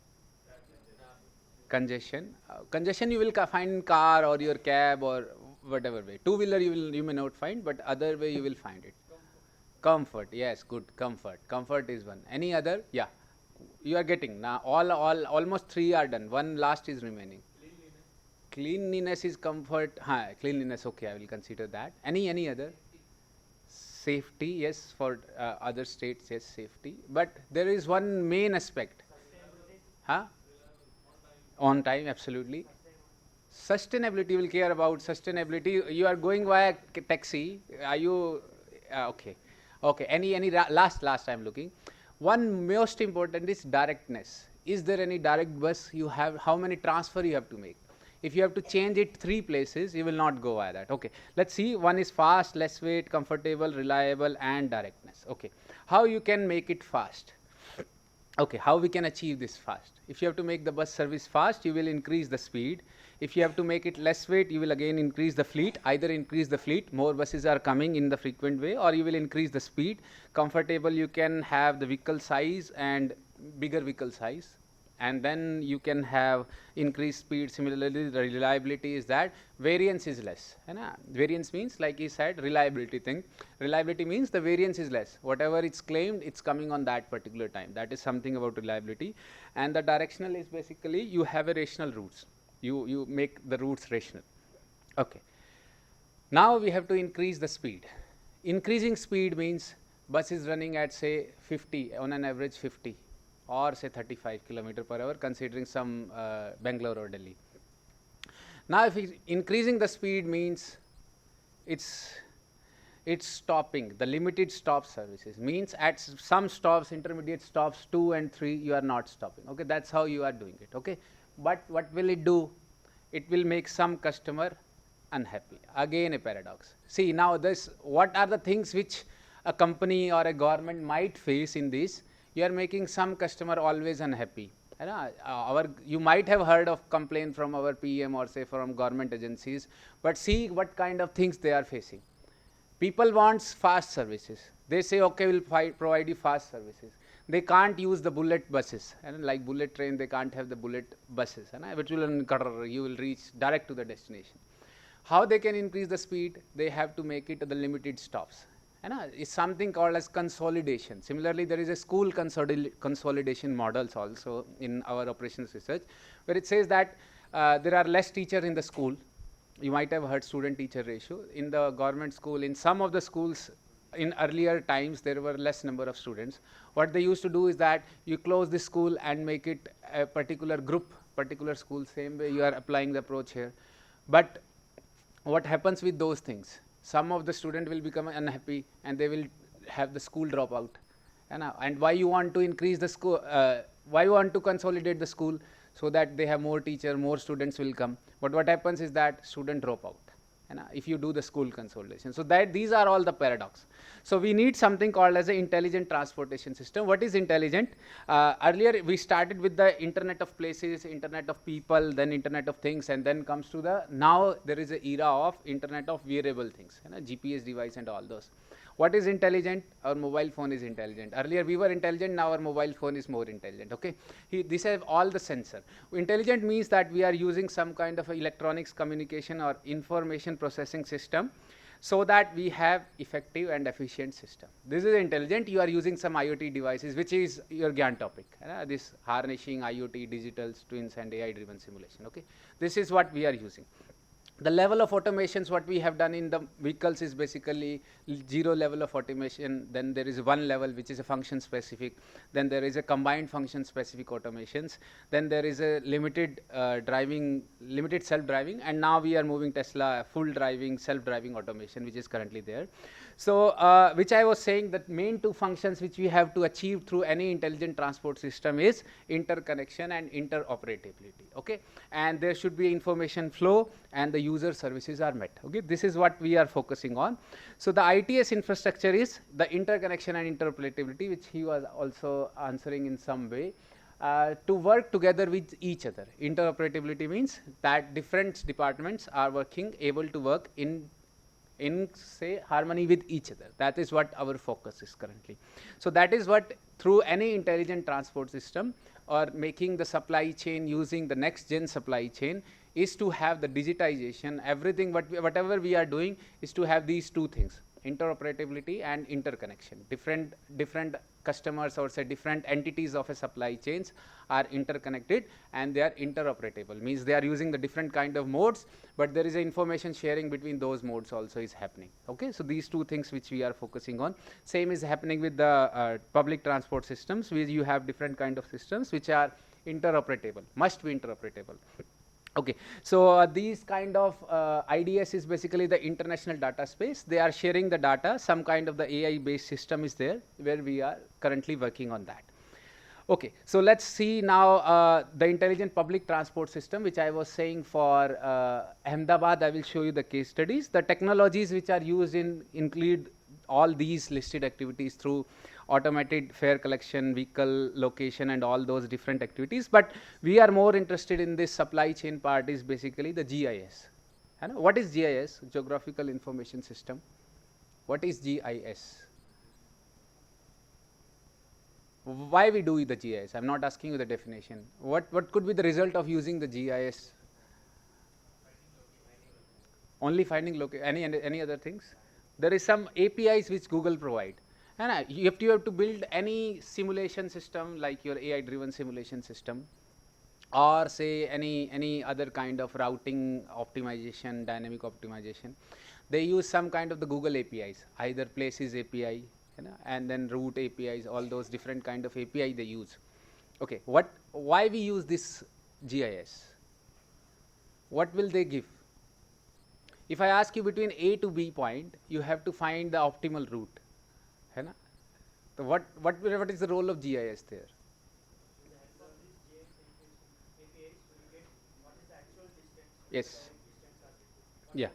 Congestion. Congestion you will find in car or your cab or whatever way. Two-wheeler you may not find, but other way you will find it. Comfort, yes, good. Comfort is one. Any other? Yeah, you are getting now. Almost three are done. One last is remaining. Cleanliness is comfort. Cleanliness. Okay, I will consider that. Any other? Safety, yes. For other states, yes, safety. But there is one main aspect. On time, absolutely. Sustainability will care about sustainability. You are going via taxi. Are you okay? Okay. Any last I am looking. One most important is directness. Is there any direct bus you have? How many transfer you have to make? If you have to change it 3 places, you will not go via that. Okay. Let's see. One is fast, less weight, comfortable, reliable, and directness. Okay. How you can make it fast? Okay, how we can achieve this fast? If you have to make the bus service fast, you will increase the speed. If you have to make it less weight, you will again increase the fleet. Either increase the fleet, more buses are coming in the frequent way, or you will increase the speed. Comfortable, you can have the vehicle size and bigger vehicle size, and then you can have increased speed. Similarly, the reliability is that variance is less. Variance means, like he said, reliability thing. Reliability means the variance is less. Whatever it's claimed, it's coming on that particular time. That is something about reliability. And the directional is basically you have a rational routes. You make the routes rational. Okay. Now we have to increase the speed. Increasing speed means bus is running at say 50, on an average 50. Or say 35 km per hour, considering some Bangalore or Delhi. Now, if increasing the speed means it's stopping, the limited stop services means at some stops, intermediate stops 2 and 3, you are not stopping. Okay, that's how you are doing it. Okay, but what will it do? It will make some customer unhappy. Again, a paradox. See, now what are the things which a company or a government might face in this? You are making some customer always unhappy. You might have heard of complaint from our PM or say from government agencies, but see what kind of things they are facing. People want fast services. They say, okay, we'll provide you fast services. They can't use the bullet buses. Like bullet train, they can't have the bullet buses. Which you will reach direct to the destination. How they can increase the speed? They have to make it to the limited stops. It's something called as consolidation. Similarly, there is a school consolidation models also in our operations research, where it says that there are less teachers in the school. You might have heard student-teacher ratio. In the government school, in some of the schools, in earlier times, there were less number of students. What they used to do is that you close the school and make it a particular group, particular school, same way you are applying the approach here. But what happens with those things? Some of the student will become unhappy and they will have the school drop out. And why you want to increase the school, why you want to consolidate the school? So that they have more teacher, more students will come. But what happens is that student drop out. if you do the school consolidation. So that these are all the paradox. So we need something called as an intelligent transportation system. What is intelligent? Earlier we started with the internet of places, internet of people, then internet of things, and then comes to the, now there is an era of internet of wearable things, GPS device and all those. What is intelligent? Our mobile phone is intelligent. Earlier we were intelligent, now our mobile phone is more intelligent. Okay, these have all the sensor. Intelligent means that we are using some kind of electronics communication or information processing system, so that we have effective and efficient system. This is intelligent. You are using some IoT devices, which is your GAN topic. This harnessing IoT, digital twins, and AI driven simulation. Okay, this is what we are using. The level of automations what we have done in the vehicles is basically 0 level of automation. Then there is 1 level which is a function specific. Then there is a combined function specific automations. Then there is a limited limited self-driving, and now we are moving Tesla full driving, self-driving automation, which is currently there. So which I was saying that main 2 functions which we have to achieve through any intelligent transport system is interconnection and interoperability. Okay, and there should be information flow and the user services are met. Okay, this is what we are focusing on. So the ITS infrastructure is the interconnection and interoperability, which he was also answering in some way. To work together with each other. Interoperability means that different departments are working, able to work in say harmony with each other. That is what our focus is currently. So that is what, through any intelligent transport system or making the supply chain using the next gen supply chain, is to have the digitization. Everything whatever we are doing is to have these 2 things, interoperability and interconnection. Different customers, or say different entities of a supply chains are interconnected and they are interoperable, means they are using the different kind of modes, but there is a information sharing between those modes also is happening. Okay, so these 2 things which we are focusing on. Same is happening with the public transport systems, where you have different kind of systems which are interoperable, must be interoperable. Okay, so these kind of IDS is basically the international data space. They are sharing the data. Some kind of the AI based system is there, where we are currently working on that. Okay, so let's see now the intelligent public transport system, which I was saying for Ahmedabad. I will show you the case studies. The technologies which are used include all these listed activities through automated fare collection, vehicle location, and all those different activities. But we are more interested in this supply chain part, is basically the GIS. What is GIS? Geographical Information System. What is GIS? Why we do the GIS? I'm not asking you the definition. What could be the result of using the GIS? Only finding any other things? There is some APIs which Google provide. And you have to build any simulation system, like your AI driven simulation system, or say any other kind of routing optimization, dynamic optimization. They use some kind of the Google APIs, either Places API, and then Route APIs, all those different kind of API they use. Okay, why we use this GIS? What will they give? If I ask you between A to B point, you have to find the optimal route. So what is the role of GIS there? Yes. Yeah.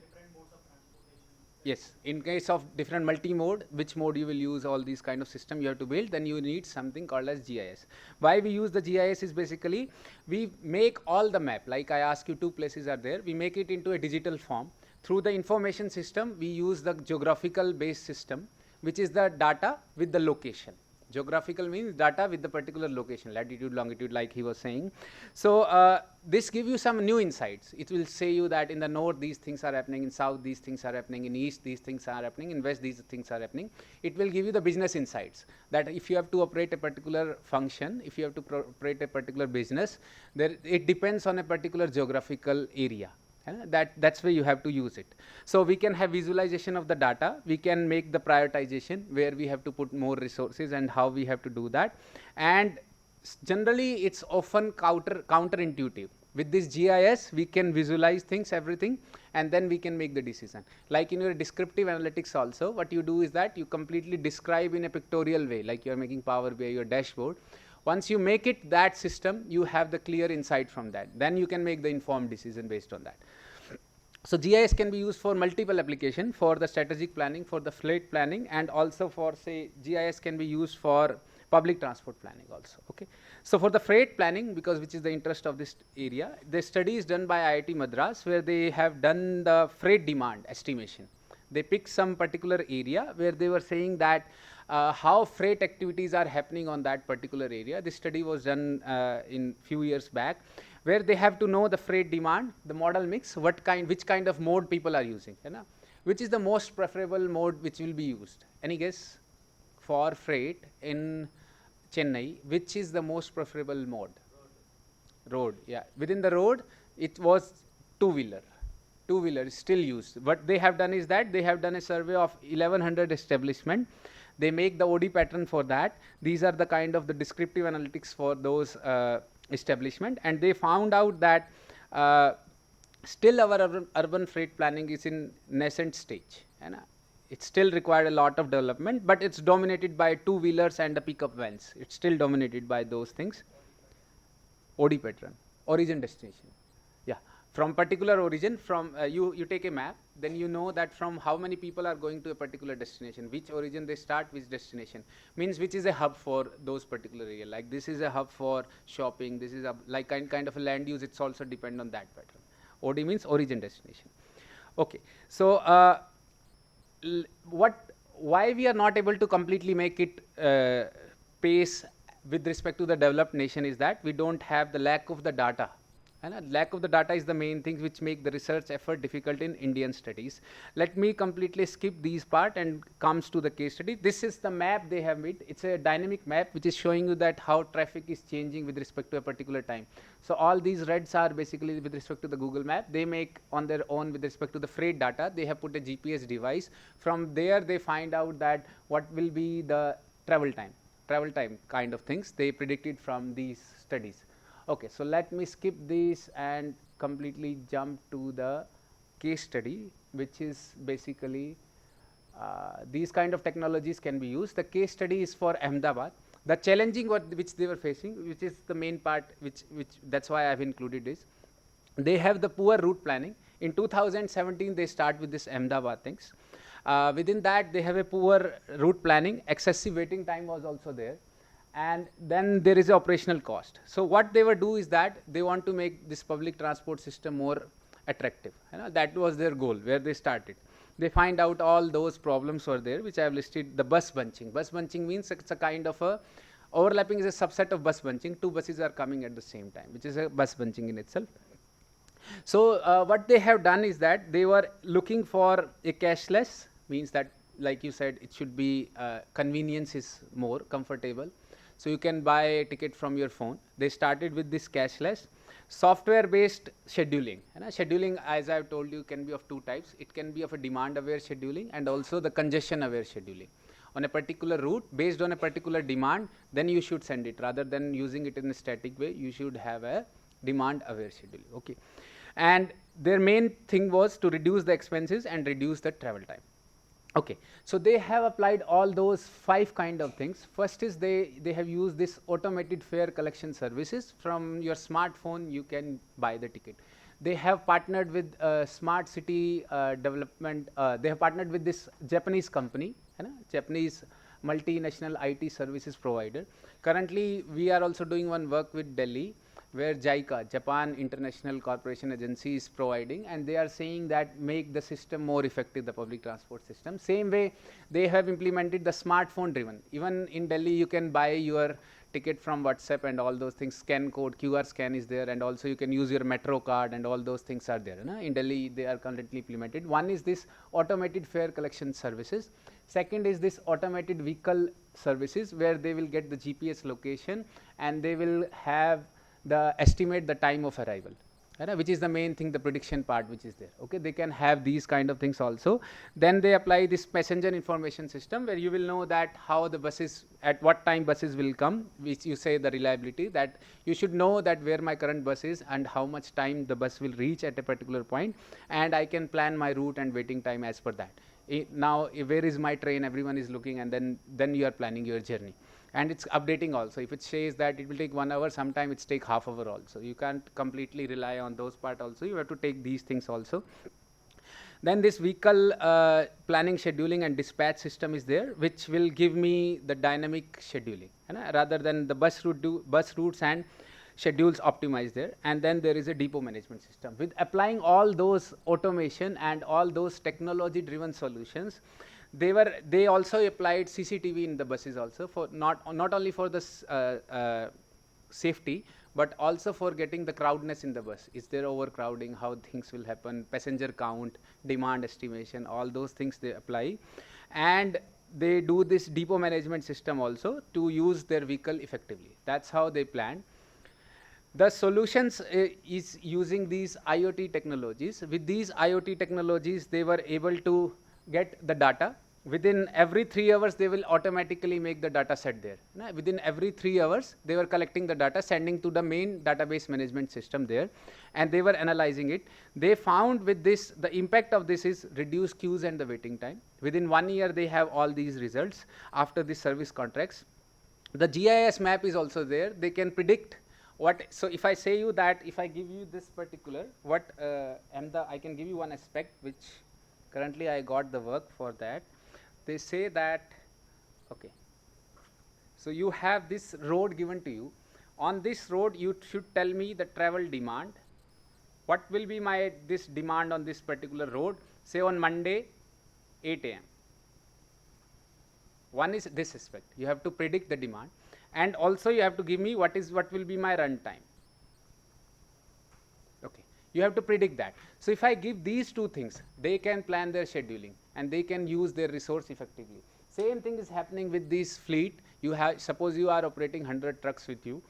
Yes. In case of different multi-mode, which mode you will use, all these kind of system you have to build, then you need something called as GIS. Why we use the GIS is basically, we make all the map, like I ask you 2 places are there, we make it into a digital form. Through the information system, we use the geographical based system, which is the data with the location. Geographical means data with the particular location, latitude, longitude, like he was saying. So this gives you some new insights. It will say you that in the north these things are happening, in south these things are happening, in east these things are happening, in west these things are happening. It will give you the business insights, that if you have to operate a particular function, if you have to operate a particular business, it depends on a particular geographical area. That's where you have to use it. So we can have visualization of the data. We can make the prioritization where we have to put more resources and how we have to do that. And generally, it's often counterintuitive. With this GIS, we can visualize things, everything, and then we can make the decision. Like in your descriptive analytics also, what you do is that you completely describe in a pictorial way, like you're making Power BI, your dashboard. Once you make it that system, you have the clear insight from that. Then you can make the informed decision based on that. So GIS can be used for multiple application, for the strategic planning, for the fleet planning, and also for, say, GIS can be used for public transport planning also. Okay. So for the freight planning, because which is the interest of this area, the study is done by IIT Madras, where they have done the freight demand estimation. They picked some particular area where they were saying that how freight activities are happening on that particular area. This study was done in few years back, where they have to know the freight demand, the model mix, which kind of mode people are using, you know? Which is the most preferable mode which will be used. Any guess for freight in Chennai? Which is the most preferable mode? Road, yeah. Within the road, it was two-wheeler. Two-wheeler is still used. What they have done is that they have done a survey of 1100 establishment. They make the OD pattern for that. These are the kind of the descriptive analytics for those establishment, and they found out that still our urban freight planning is in nascent stage. And it still required a lot of development, but it's dominated by two-wheelers and the pickup vans. It's still dominated by those things. OD pattern, origin destination. Yeah, from particular origin, from you take a map, then you know that from how many people are going to a particular destination, which origin they start, which destination, means which is a hub for those particular area. Like this is a hub for shopping, this is a like kind of a land use, it's also depend on that pattern. OD means origin destination. Okay, so why we are not able to completely make it pace with respect to the developed nation is that we don't have the lack of the data. And lack of the data is the main thing which make the research effort difficult in Indian studies. Let me completely skip these part and comes to the case study. This is the map they have made. It's a dynamic map which is showing you that how traffic is changing with respect to a particular time. So all these reds are basically with respect to the Google map. They make on their own with respect to the freight data. They have put a GPS device. From there they find out that what will be the travel time kind of things they predicted from these studies. Okay, so let me skip this and completely jump to the case study, which is basically these kind of technologies can be used. The case study is for Ahmedabad. The challenging which they were facing, which is the main part, which that's why I've included this. They have the poor route planning. In 2017, they start with this Ahmedabad things. Within that, they have a poor route planning. Excessive waiting time was also there. And then there is operational cost. So what they would do is that they want to make this public transport system more attractive. You know, that was their goal where they started. They find out all those problems were there, which I have listed. The bus bunching. Bus bunching means it's a kind of a overlapping is a subset of bus bunching. Two buses are coming at the same time, which is a bus bunching in itself. So what they have done is that they were looking for a cashless, means that like you said, it should be convenience is more comfortable. So you can buy a ticket from your phone. They started with this cashless, software-based scheduling. And scheduling, as I've told you, can be of two types. It can be of a demand-aware scheduling and also the congestion-aware scheduling. On a particular route, based on a particular demand, then you should send it. Rather than using it in a static way, you should have a demand-aware scheduling. Okay, and their main thing was to reduce the expenses and reduce the travel time. Okay, so they have applied all those 5 kind of things. First is they have used this automated fare collection services. From your smartphone, you can buy the ticket. They have partnered with smart city development. They have partnered with this Japanese company, Japanese multinational IT services provider. Currently, we are also doing one work with Delhi, where JICA, Japan International Corporation Agency, is providing, and they are saying that make the system more effective, the public transport system. Same way, they have implemented the smartphone driven. Even in Delhi, you can buy your ticket from WhatsApp and all those things, scan code, QR scan is there, and also you can use your metro card and all those things are there. In Delhi, they are currently implemented. One is this automated fare collection services. Second is this automated vehicle services, where they will get the GPS location and they will have estimate the time of arrival, which is the main thing, the prediction part which is there. Okay, they can have these kind of things also. Then they apply this passenger information system, where you will know that how the buses, at what time buses will come, which you say the reliability, that you should know that where my current bus is and how much time the bus will reach at a particular point, and I can plan my route and waiting time as per that. Now where is my train, everyone is looking, and then you are planning your journey. And it's updating also. If it says that it will take 1 hour, sometime it's take half hour also. You can't completely rely on those part also. You have to take these things also. Then this vehicle planning, scheduling, and dispatch system is there, which will give me the dynamic scheduling, rather than the bus routes and schedules optimized there. And then there is a depot management system. With applying all those automation and all those technology-driven solutions, they also applied CCTV in the buses also, for not only for the safety, but also for getting the crowdness in the bus. Is there overcrowding? How things will happen? Passenger count, demand estimation, all those things they apply. And they do this depot management system also to use their vehicle effectively. That's how they plan. The solutions is using these IoT technologies. With these IoT technologies, they were able to get the data. Within every 3 hours, they will automatically make the data set there. Within every 3 hours, they were collecting the data, sending to the main database management system there, and they were analyzing it. They found with this, the impact of this is reduced queues and the waiting time. Within 1 year, they have all these results after the service contracts. The GIS map is also there. They can predict what. So if I say you that, if I give you this particular, what I can give you one aspect which currently I got the work for that. They say that, okay, so you have this road given to you. On this road, you should tell me the travel demand. What will be my this demand on this particular road? Say on Monday, 8 a.m. One is this aspect. You have to predict the demand, and also you have to give me what will be my run time. Okay, you have to predict that. So if I give these two things, they can plan their scheduling and they can use their resource effectively. Same thing is happening with this fleet. You have, suppose you are operating 100 trucks with you.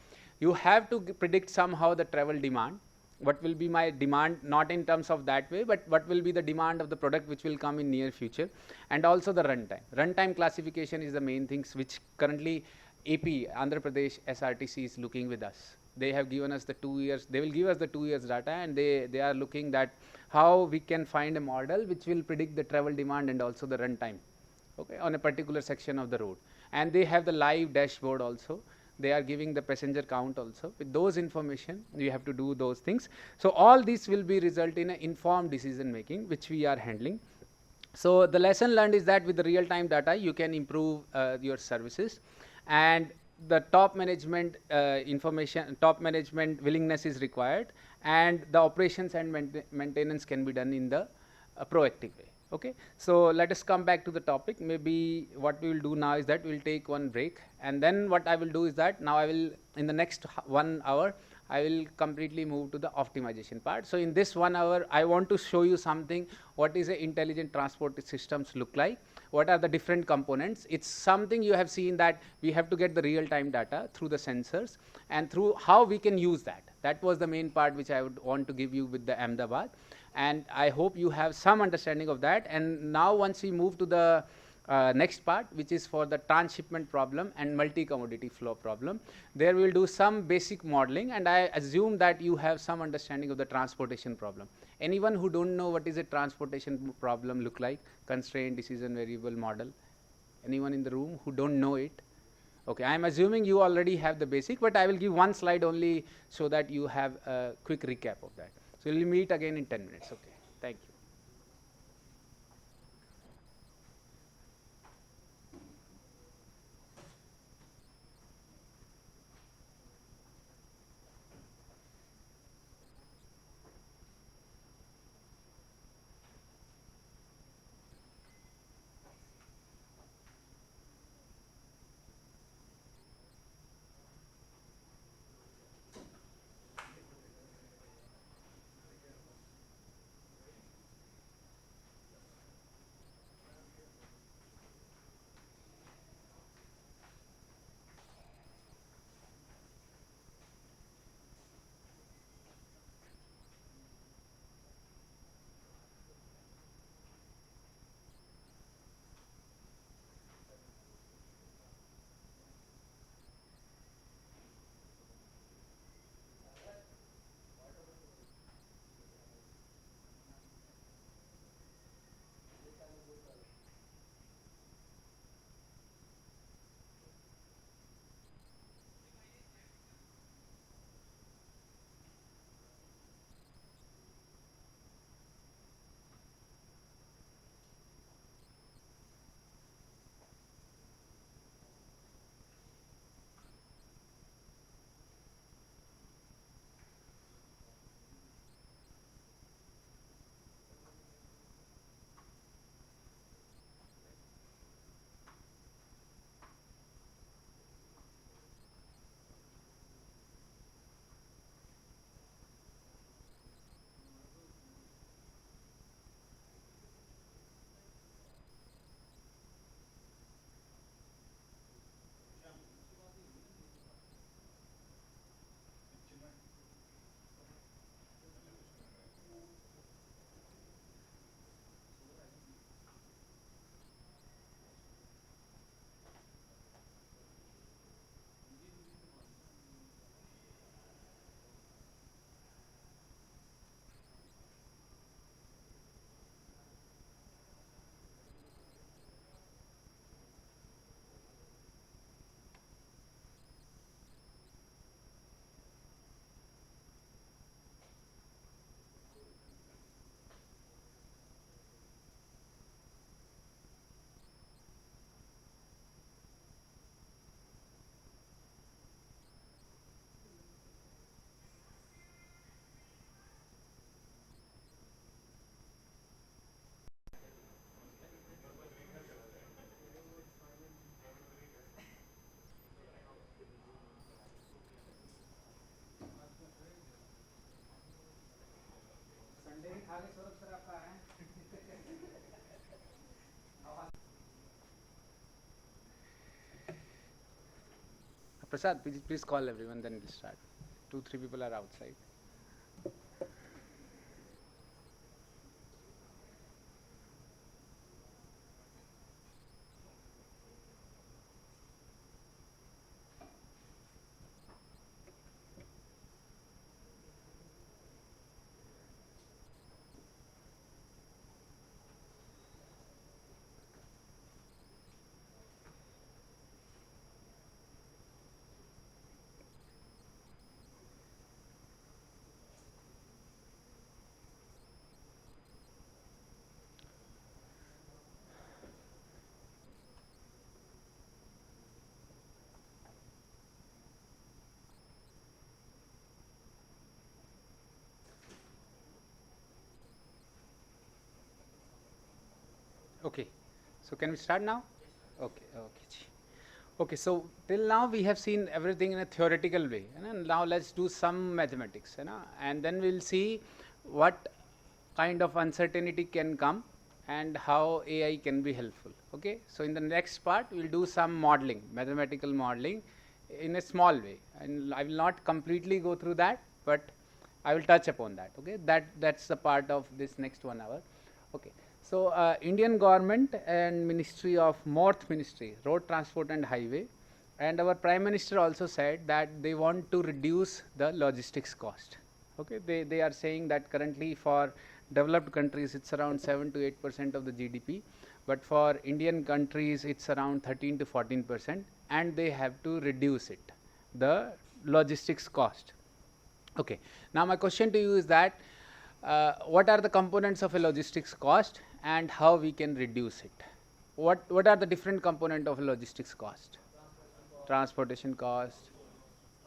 You have to predict somehow the travel demand. What will be my demand, not in terms of that way, but what will be the demand of the product which will come in near future, and also the runtime. Runtime classification is the main things which currently AP, Andhra Pradesh SRTC is looking with us. They have given us the 2 years, they will give us the 2 years data, and they are looking that how we can find a model which will predict the travel demand and also the runtime, okay, on a particular section of the road. And they have the live dashboard also. They are giving the passenger count also. With those information, you have to do those things. So all this will be result in an informed decision making, which we are handling. So the lesson learned is that with the real-time data, you can improve your services, and the top management top management willingness is required, and the operations and maintenance can be done in the proactive way. Okay, so let us come back to the topic. Maybe what we will do now is that we will take one break, and then what I will do is that now I will, in the next 1 hour, I will completely move to the optimization part. So in this 1 hour, I want to show you something, what is a intelligent transport systems look like, what are the different components. It's something you have seen that we have to get the real-time data through the sensors and through how we can use that. That was the main part which I would want to give you with the Ahmedabad, and I hope you have some understanding of that. And now once we move to the next part, which is for the transshipment problem and multi-commodity flow problem, there we will do some basic modeling, and I assume that you have some understanding of the transportation problem. Anyone who don't know what is a transportation problem look like, constraint, decision variable model? Anyone in the room who don't know it? Okay, I am assuming you already have the basic, but I will give one slide only so that you have a quick recap of that. So we will meet again in 10 minutes. Okay, thank you. Prasad, please call everyone, then we'll start. 2-3 people are outside. Okay, so can we start now? Okay, okay. Okay, so till now we have seen everything in a theoretical way, and now let's do some mathematics, and then we'll see what kind of uncertainty can come and how AI can be helpful. Okay, so in the next part we'll do some modeling, mathematical modeling, in a small way, and I will not completely go through that, but I will touch upon that. Okay, that's the part of this next 1 hour. Okay, so Indian government and Ministry of Ministry, Road Transport and Highway, and our Prime Minister also said that they want to reduce the logistics cost. Okay, they are saying that currently for developed countries it's around 7 to 8% of the GDP, but for Indian countries it's around 13 to 14%, and they have to reduce it, the logistics cost. Okay, now my question to you is that what are the components of a logistics cost and how we can reduce it? What are the different component of a logistics cost? Transportation cost,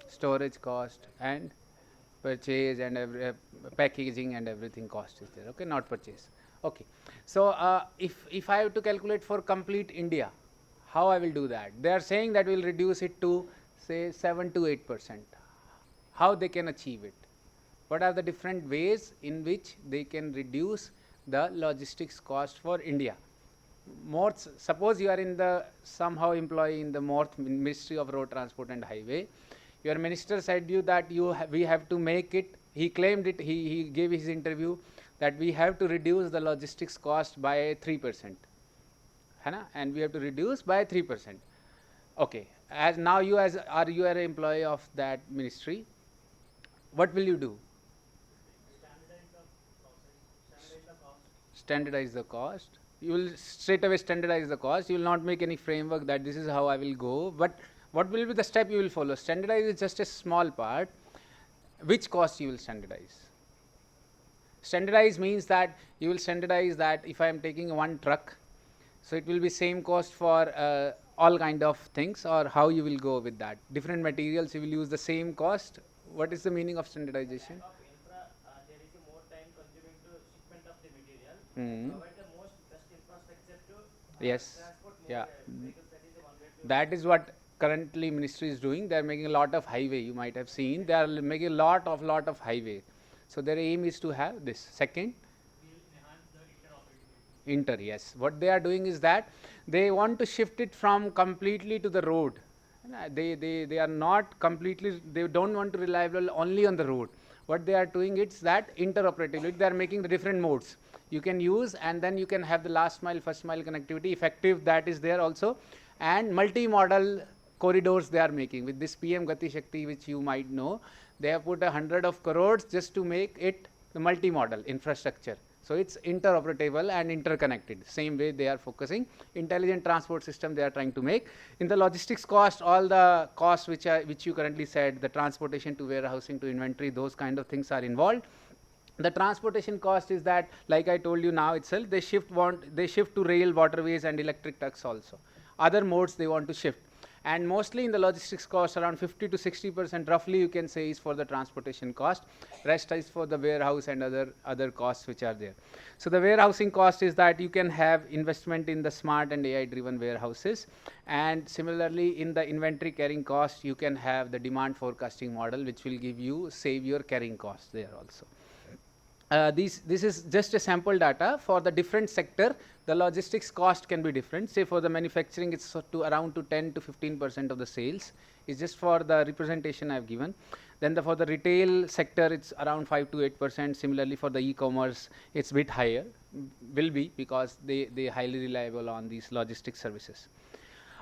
storage cost, and purchase and packaging and everything cost is there. Okay, not purchase. Okay, so if I have to calculate for complete India, how I will do that? They are saying that we will reduce it to say 7 to 8%. How they can achieve it? What are the different ways in which they can reduce the logistics cost for India? Suppose you are in the somehow employee in the Ministry of Road Transport and Highway. Your minister said you that we have to make it. He claimed it. He gave his interview that we have to reduce the logistics cost by 3%, and we have to reduce by 3%. Okay, as now you are an employee of that ministry. What will you do? Standardize the cost. You will straight away standardize the cost. You will not make any framework that this is how I will go. But what will be the step you will follow? Standardize is just a small part. Which cost you will standardize? Standardize means that you will standardize that if I am taking one truck, so it will be same cost for all kind of things, or how you will go with that? Different materials you will use the same cost. What is the meaning of standardization?
Of infra, there is a more time consuming to shipment of the material.
Mm.
Provide the most best infrastructure to
Yes.
transport more
Yeah.
vehicles. That is the one way to.
That is what currently ministry is doing. They are making a lot of highway. You might have seen they are making a lot of highway. So their aim is to have this. Second, yes. What they are doing is that they want to shift it from completely to the road. They are not completely. They don't want to rely only on the road. What they are doing is that interoperability. They are making the different modes you can use, and then you can have the last mile, first mile connectivity effective. That is there also, and multi-modal corridors they are making with this PM Gati Shakti, which you might know. They have put 100 of crores just to make it the multi-modal infrastructure. So it's interoperable and interconnected. Same way they are focusing. Intelligent transport system they are trying to make. In the logistics cost, all the costs which you currently said, the transportation to warehousing to inventory, those kind of things are involved. The transportation cost is that, like I told you now itself, they shift to rail, waterways, and electric trucks also. Other modes they want to shift. And mostly in the logistics cost, around 50 to 60% roughly you can say is for the transportation cost. Rest is for the warehouse and other costs which are there. So the warehousing cost is that you can have investment in the smart and AI driven warehouses, and similarly in the inventory carrying cost you can have the demand forecasting model, which will save your carrying costs there also. this is just a sample data for the different sector. The logistics cost can be different. Say for the manufacturing, it's to around to 10 to 15% of the sales. It's just for the representation I've given. Then for the retail sector, it's around 5 to 8%. Similarly, for the e-commerce, it's a bit higher, will be, because they highly reliable on these logistics services.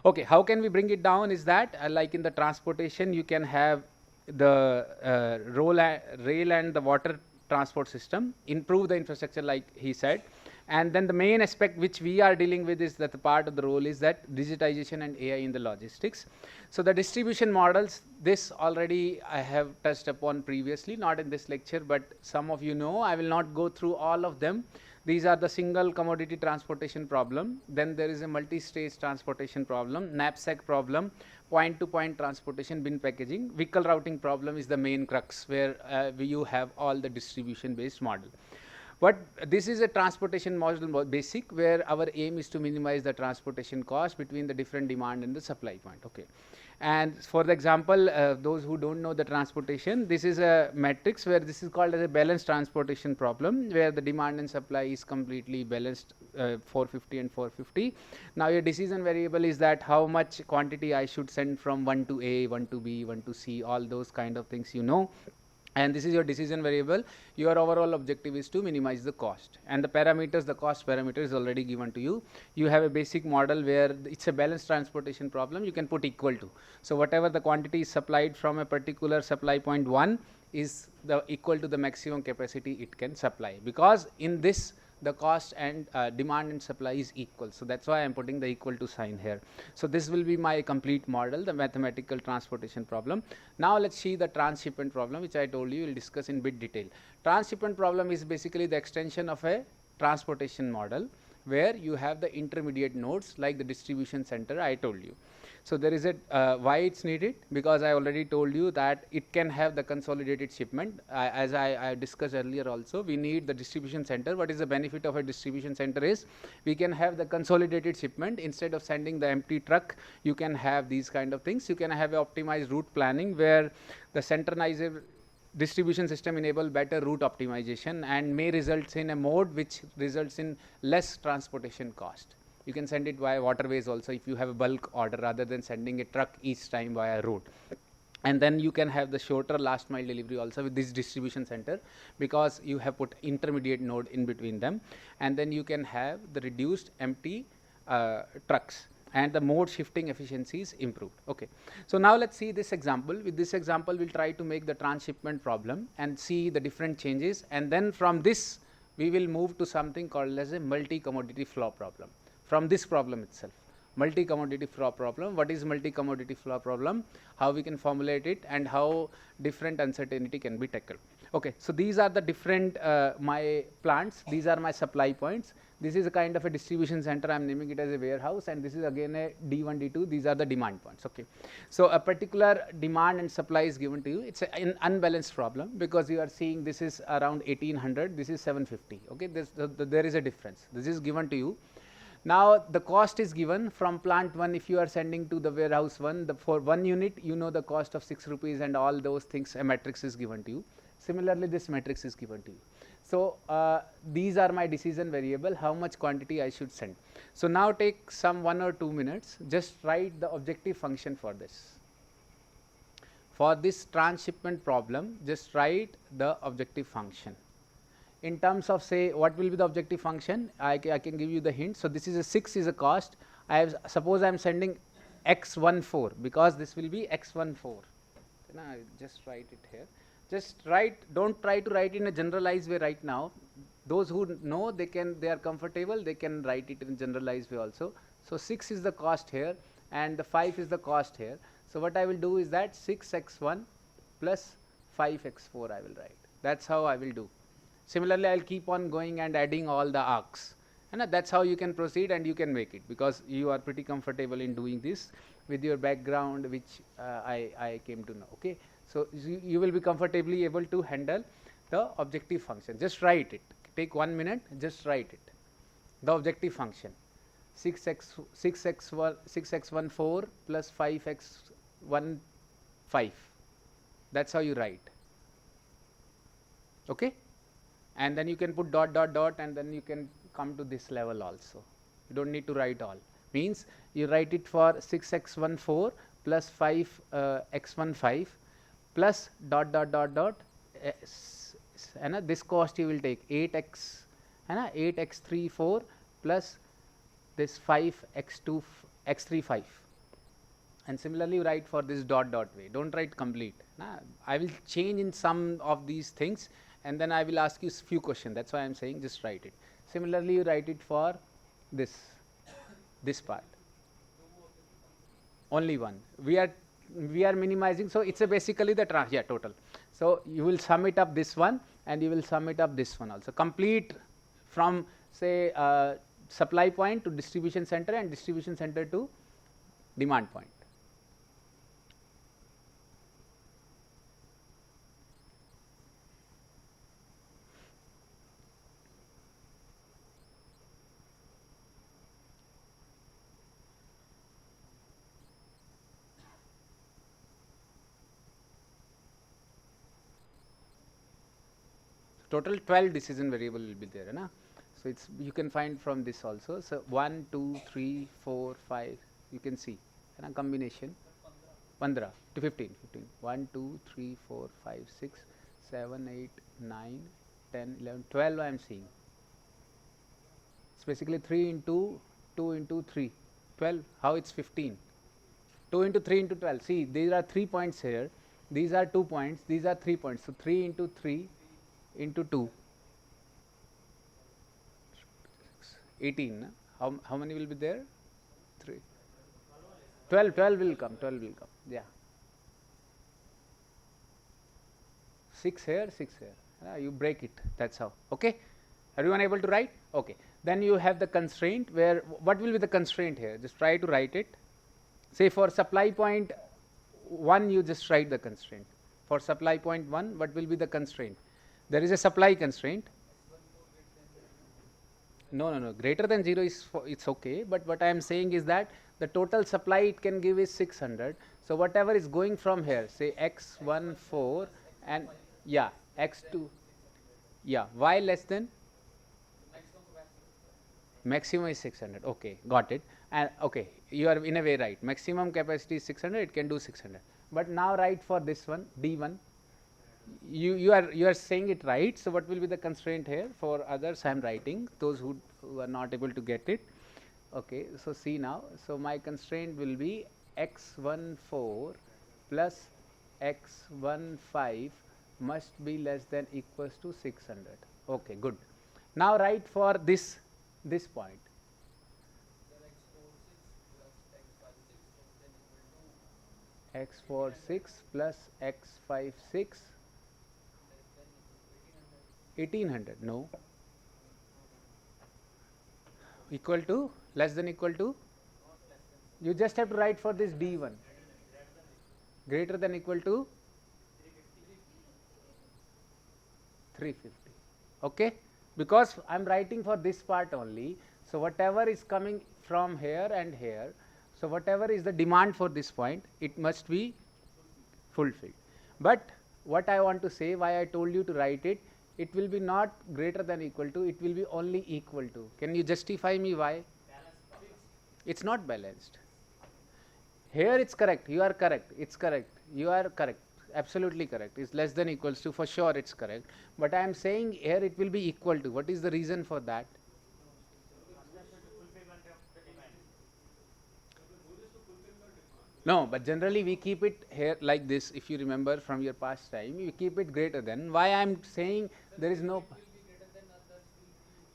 Okay, how can we bring it down is that like in the transportation, you can have the rail and the water transport system, improve the infrastructure like he said. And then the main aspect which we are dealing with is that the part of the role is that digitization and AI in the logistics. So the distribution models, this already I have touched upon previously, not in this lecture, but some of you know. I will not go through all of them. These are the single commodity transportation problem. Then there is a multi-stage transportation problem, knapsack problem, point-to-point transportation, bin packaging. Vehicle routing problem is the main crux where you have all the distribution-based model. But this is a transportation model basic where our aim is to minimize the transportation cost between the different demand and the supply point. Okay. And for the example, those who don't know the transportation, this is a matrix where this is called as a balanced transportation problem where the demand and supply is completely balanced, 450 and 450. Now your decision variable is that how much quantity I should send from 1 to A, 1 to B, 1 to C, all those kind of things you know. And this is your decision variable. Your overall objective is to minimize the cost, and the parameters, the cost parameter is already given to you. You have a basic model where it's a balanced transportation problem, you can put equal to. So whatever the quantity is supplied from a particular supply point 1 is the equal to the maximum capacity it can supply, because in this the cost and demand and supply is equal. So that's why I'm putting the equal to sign here. So this will be my complete model, the mathematical transportation problem. Now let's see the transshipment problem, which I told you we'll discuss in bit detail. Transshipment problem is basically the extension of a transportation model where you have the intermediate nodes like the distribution center I told you. So there is a why it's needed, because I already told you that it can have the consolidated shipment. As I discussed earlier also, we need the distribution center. What is the benefit of a distribution center is we can have the consolidated shipment. Instead of sending the empty truck, you can have these kind of things. You can have a optimized route planning where the centralized distribution system enable better route optimization and may results in a mode which results in less transportation cost. You can send it via waterways also if you have a bulk order rather than sending a truck each time via road. And then you can have the shorter last mile delivery also with this distribution center, because you have put intermediate node in between them. And then you can have the reduced empty trucks, and the mode shifting efficiency is improved. Okay. So now let's see this example. With this example, we'll try to make the transshipment problem and see the different changes. And then from this, we will move to something called as a multi-commodity flow problem. From this problem itself, multi-commodity flow problem. What is multi-commodity flow problem? How we can formulate it, and how different uncertainty can be tackled. Okay, so these are the different my plants. These are my supply points. This is a kind of a distribution center. I'm naming it as a warehouse, and this is again a D1, D2. These are the demand points. Okay, so a particular demand and supply is given to you. It's an unbalanced problem because you are seeing this is around 1800. This is 750. Okay, there is a difference. This is given to you. Now the cost is given from plant 1. If you are sending to the warehouse 1, for 1 unit, you know the cost of 6 rupees and all those things. A matrix is given to you. Similarly, this matrix is given to you. So these are my decision variable, how much quantity I should send. So now take some 1 or 2 minutes, just write the objective function for this. For this transshipment problem, just write the objective function. In terms of, say, what will be the objective function, I can give you the hint. So this is a 6 is a cost. Suppose I am sending x14, because this will be x14. Now I just write it here. Just write, don't try to write in a generalized way right now. Those who know, they are comfortable, they can write it in a generalized way also. So 6 is the cost here and the 5 is the cost here. So what I will do is that 6x1 plus 5x4 I will write. That's how I will do. Similarly, I will keep on going and adding all the arcs. And that's how you can proceed and you can make it, because you are pretty comfortable in doing this with your background, which I came to know. Okay. So you will be comfortably able to handle the objective function. Just write it. Take 1 minute, just write it. The objective function. 6x14 plus 5x15. That's how you write. Okay. and then you can put dot dot dot, and then you can come to this level also. You don't need to write all. Means you write it for 6x14 plus 5x15 plus dot dot dot dot, and this cost you will take 8x, and 8x34 plus this 5x2 x35, and similarly write for this dot dot way. Don't write complete. I will change in some of these things, and then I will ask you few questions. That's why I'm saying just write it. Similarly, you write it for this part. Only one. We are minimizing. So it's a basically the total. So you will sum it up this one, and you will sum it up this one also. Complete from say supply point to distribution center, and distribution center to demand point. Total 12 decision variable will be there, na? So it's, you can find from this also. So 1, 2, 3, 4, 5, you can see, na, combination 15 to 15. 1, 2, 3, 4, 5, 6, 7, 8, 9, 10, 11, 12 I am seeing. It's basically 3 into 2 into 3, 12. How it's 15? 2 into 3 into 12. See, these are 3 points here. These are 2 points. These are 3 points. So 3 into 3 into 2, 18. Na? How many will be there? 3. 12 will come. 12 will come. Yeah. 6 here, 6 here. You break it. That's how. Okay. Everyone able to write? Okay. Then you have the constraint where, what will be the constraint here? Just try to write it. Say for supply point 1, you just write the constraint. For supply point 1, what will be the constraint? There is a supply constraint. No. Greater than 0 is it's okay. But what I am saying is that the total supply it can give is 600. So whatever is going from here, say x14 and yeah x2, yeah, y less than maximum is 600. Okay, got it. And okay, you are in a way right. Maximum capacity is 600. It can do 600. But now write for this one D1. You are saying it right. So what will be the constraint here? For others I am writing, those who are not able to get it. Okay, so see now. So my constraint will be x14 plus x15 must be less than equals to 600. Okay, good. Now write for this point. X46 plus x56 1800. No. Equal to, less than equal to, you just have to write for this D1. Greater than equal to 350. Okay, because I am writing for this part only. So whatever is coming from here and here, so whatever is the demand for this point, it must be fulfilled. But what I want to say, why I told you to write it, it will be not greater than equal to, it will be only equal to. Can you justify me why? It's not balanced. Here it's correct, you are correct, it's correct, you are correct, absolutely correct. It's less than equals to, for sure it's correct. But I am saying here it will be equal to. What is the reason for that? No, but generally we keep it here like this. If you remember from your past time, you keep it greater than. Why I am saying there is no.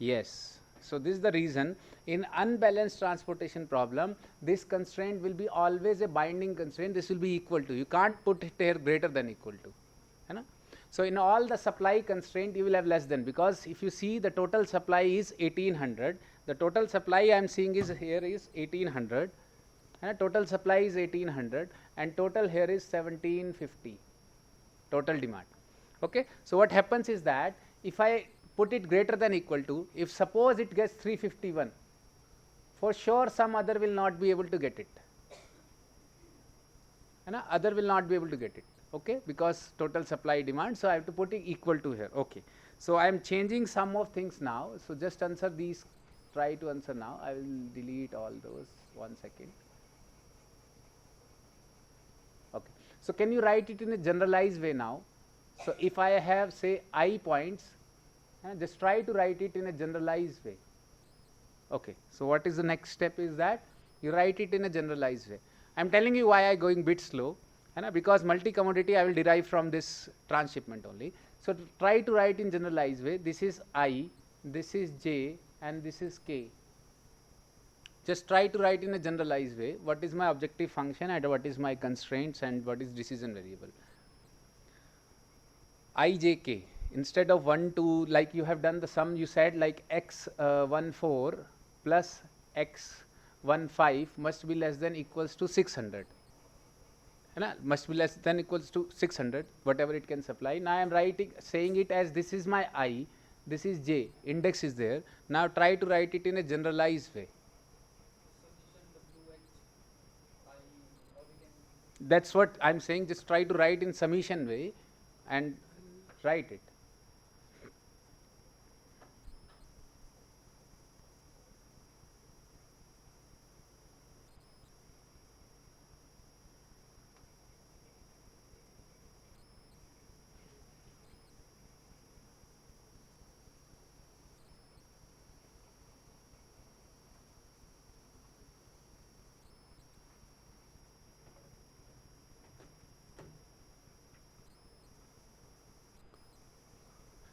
Yes. So this is the reason. In unbalanced transportation problem, this constraint will be always a binding constraint. This will be equal to. You can't put it here greater than equal to. You know? So in all the supply constraint, you will have less than, because if you see the total supply is 1800. The total supply I am seeing is here is 1800. Total supply is 1800 and total here is 1750 total demand. Okay, so what happens is that if I put it greater than equal to, if suppose it gets 351, for sure some other will not be able to get it, and other will not be able to get it. Okay, because total supply demand, so I have to put it equal to here. Okay, So I am changing some of things now. So just answer these, try to answer now. I will delete all those, 1 second. Okay. So can you write it in a generalized way now? So if I have say I points, just try to write it in a generalized way. Okay. So what is the next step is that you write it in a generalized way. I am telling you why I going bit slow, because multi-commodity I will derive from this transshipment only. So try to write in generalized way. This is I, this is J, and this is K. Just try to write in a generalized way. What is my objective function and what is my constraints and what is decision variable. I, J, K. Instead of 1, 2, like you have done the sum, you said like x 1, 4 plus x 1, 5 must be less than equals to 600. Must be less than equals to 600, whatever it can supply. Now I am writing, saying it as this is my I, this is J, index is there. Now try to write it in a generalized way. That's what I am saying, just try to write in summation way and write it.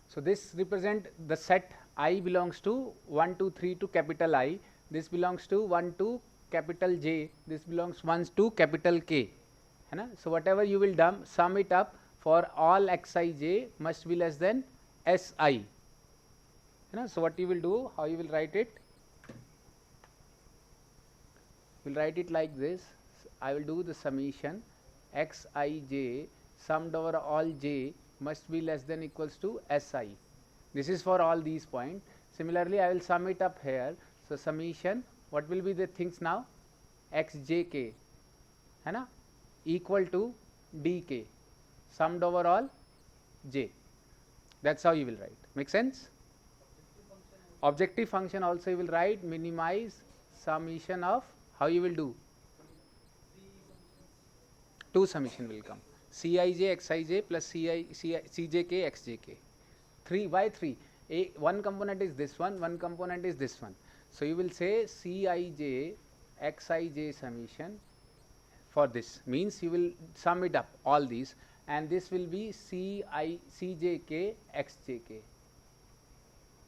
So this represent the set I belongs to 1, 2, 3 to capital I. This belongs to 1 to capital J. This belongs 1 to capital K. So whatever you will sum it up for all xij must be less than Si. So what you will do, how you will write it? You will write it like this. I will do the summation xij summed over all j must be less than equals to Si. This is for all these points. Similarly, I will sum it up here. So summation, what will be the things now? Xjk equal to dk summed over all j. That's how you will write. Make sense? Objective function also you will write minimize summation of, how you will do? Two summation will come. Cij xij plus cjk xjk. 3 by 3. One component is this one component is this one. So you will say Cij xij summation for this, means you will sum it up all these, and this will be Cjk xjk.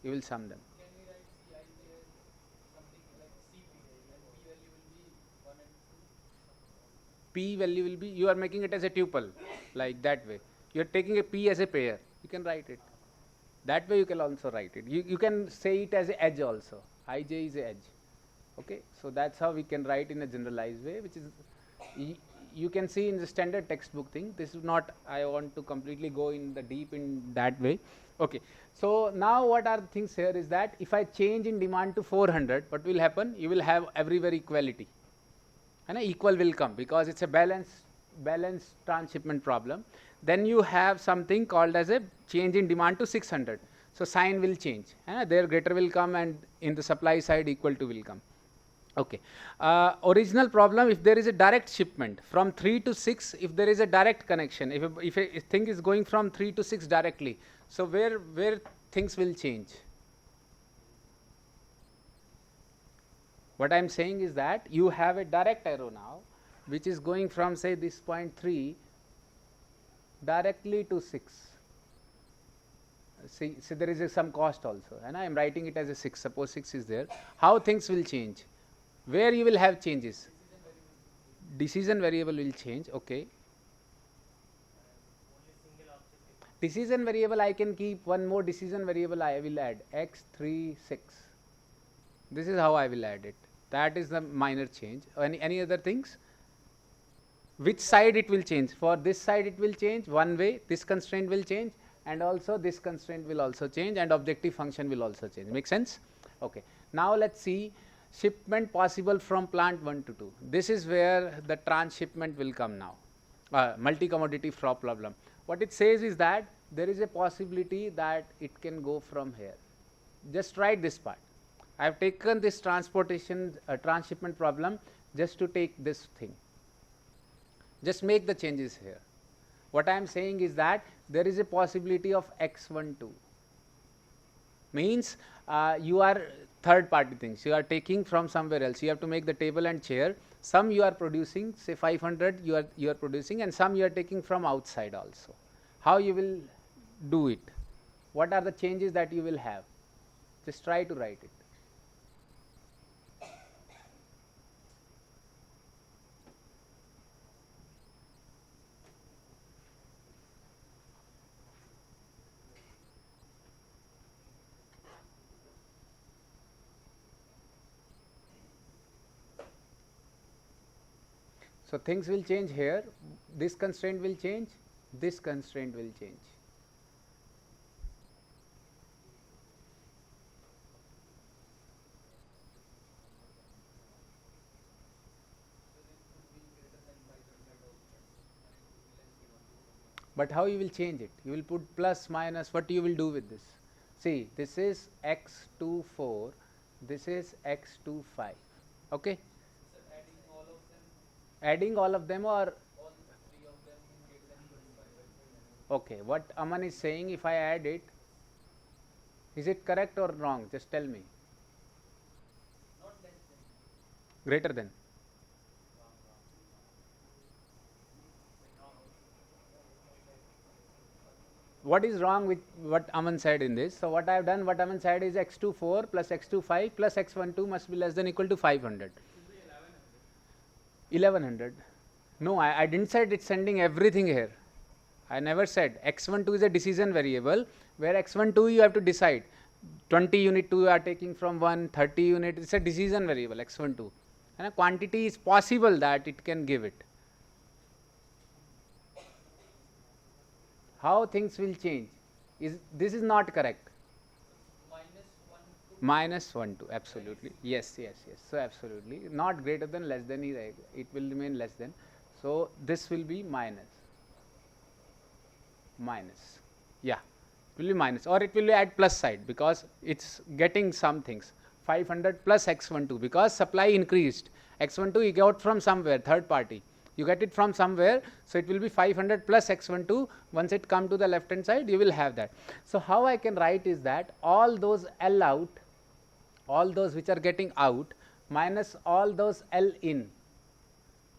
You will sum them.
Can we write Cij something like Cp and P value will be 1 and 2?
P value will be, you are making it as a tuple, like that way. You are taking a P as a pair. You can write it. That way you can also write it. You can say it as a edge also. Ij is a edge. Okay. So that's how we can write in a generalized way, which is you can see in the standard textbook thing. This is not, I want to completely go in the deep in that way. Okay. So now what are the things here is that if I change in demand to 400, what will happen? You will have everywhere equality. And equal will come because it's a balanced transshipment problem. Then you have something called as a change in demand to 600. So sign will change. There greater will come and in the supply side equal to will come. Okay. Original problem, if there is a direct shipment from 3 to 6, if there is a direct connection, if a thing is going from 3 to 6 directly, so where things will change? What I am saying is that you have a direct arrow now, which is going from say this point 3 directly to 6. See there is some cost also, and I am writing it as a 6. Suppose 6 is there. How things will change? Where you will have changes? Decision variable will change. Okay.
Only single objective.
Decision variable I can keep one more decision variable I will add x3 6. This is how I will add it. That is the minor change. Any other things? Which side it will change? For this side it will change one way, this constraint will change, and also this constraint will also change, and objective function will also change. Make sense? Okay. Now let's see shipment possible from plant 1 to 2. This is where the transshipment will come now. Multi-commodity flow problem. What it says is that there is a possibility that it can go from here. Just write this part. I have taken this transshipment problem just to take this thing. Just make the changes here. What I am saying is that there is a possibility of x12. Means you are third party things. You are taking from somewhere else. You have to make the table and chair. Some you are producing, say 500 you are producing, and some you are taking from outside also. How you will do it? What are the changes that you will have? Just try to write it. So things will change here. This constraint will change. This constraint will change. But how you will change it? You will put plus, minus. What you will do with this? See, this is x24. This is x25. Okay. Adding all of them or okay, what Aman is saying, if I add it, is it correct or wrong? Just tell me. Greater than. What is wrong with what Aman said in this? So what I have done, what Aman said is x24 plus x25 plus x12 must be less than equal to 500. 1100. No, I didn't say it's sending everything here. I never said. X12 is a decision variable where x12 you have to decide. 20 unit 2 you are taking from 1, 30 unit, it's a decision variable x12. And a quantity is possible that it can give it. How things will change? This is not correct. Minus 1 2, absolutely. Yes, yes, yes. So absolutely. Not greater than, less than, it will remain less than. So this will be minus. Minus. Yeah. It will be minus, or it will be at plus side because it's getting some things. 500 plus x12 because supply increased. X12 you got from somewhere, third party. You get it from somewhere, so it will be 500 plus x12. Once it come to the left hand side, you will have that. So how I can write is that all those L out, all those which are getting out minus all those L in,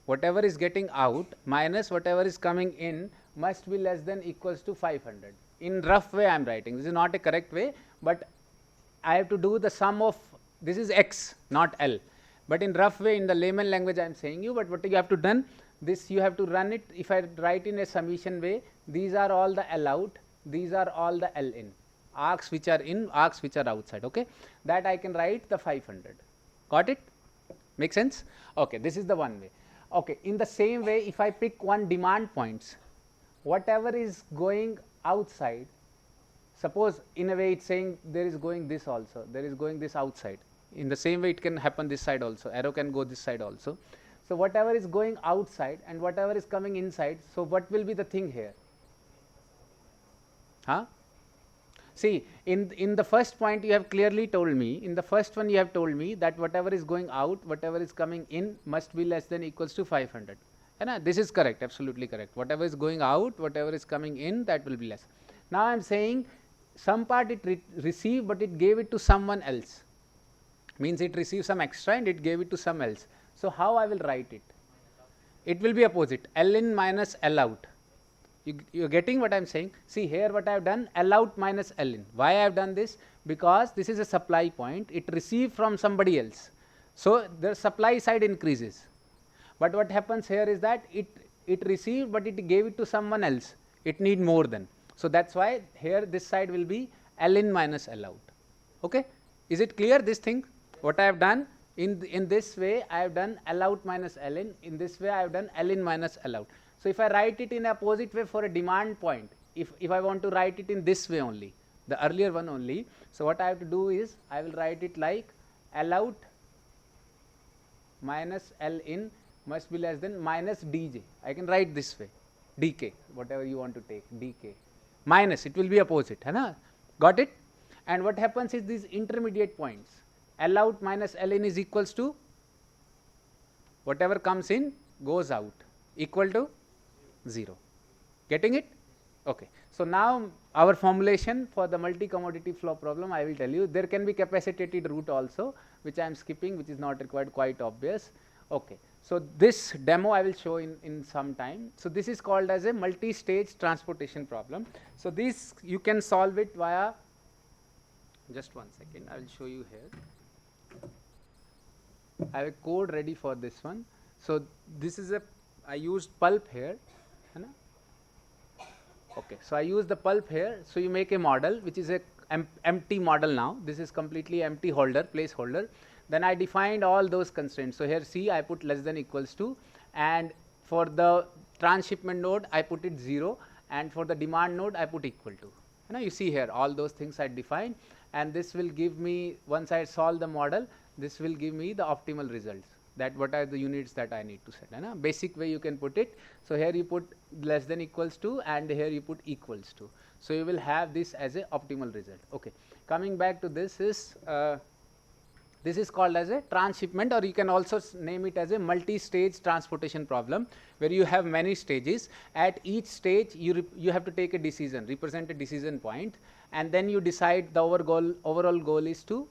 whatever is getting out minus whatever is coming in must be less than equals to 500. In rough way I am writing. This is not a correct way, but I have to do the sum of, this is x, not L. But in rough way, in the layman language I am saying you, but what you have to done, this you have to run it, if I write in a summation way, these are all the L out, these are all the L in, arcs which are in, arcs which are outside, okay. That I can write the 500. Got it? Make sense? Okay, this is the one way. Okay, in the same way, if I pick one demand points, whatever is going outside, suppose in a way it's saying there is going this also, there is going this outside. In the same way it can happen this side also, arrow can go this side also. So whatever is going outside and whatever is coming inside, so what will be the thing here? Huh? See, in the first point you have clearly told me, in the first one you have told me that whatever is going out, whatever is coming in must be less than equals to 500. And this is correct, absolutely correct. Whatever is going out, whatever is coming in, that will be less. Now I am saying some part it received, but it gave it to someone else. Means it received some extra and it gave it to some else. So how I will write it? It will be opposite, L in minus L out. You are getting what I am saying? See here what I have done, L out minus L in. Why I have done this? Because this is a supply point, it received from somebody else. So the supply side increases. But what happens here is that it received, but it gave it to someone else. It need more than. So that's why here this side will be L in minus L out. Okay? Is it clear this thing? What I have done in this way, I have done L out minus L in. In this way, I have done L in minus L out. So if I write it in opposite way for a demand point, if I want to write it in this way only, the earlier one only, so what I have to do is I will write it like L out minus L in must be less than minus dj. I can write this way, dk, whatever you want to take, dk. minus, it will be opposite, है ना? Got it? And what happens is these intermediate points, L out minus L in is equals to whatever comes in goes out, equal to 0. Getting it? Okay. So now our formulation for the multi-commodity flow problem, I will tell you. There can be capacitated route also, which I am skipping, which is not required, quite obvious. Okay. So this demo I will show in some time. So this is called as a multi-stage transportation problem. So this you can solve it via, just one second, I will show you here. I have a code ready for this one. So this is a, I used pulp here. Okay, so I use the pulp here. So you make a model which is a empty model now. This is completely empty holder, placeholder. Then I defined all those constraints. So here see, I put less than equals to, and for the transshipment node I put it 0, and for the demand node I put equal to. You see here all those things I defined, and this will give me, once I solve the model, this will give me the optimal results. That what are the units that I need to set. Basic way you can put it. So here you put less than equals to, and here you put equals to. So you will have this as a optimal result. Okay. Coming back to this is called as a transshipment, or you can also name it as a multi-stage transportation problem, where you have many stages. At each stage you have to take a decision, represent a decision point, and then you decide the overall goal is to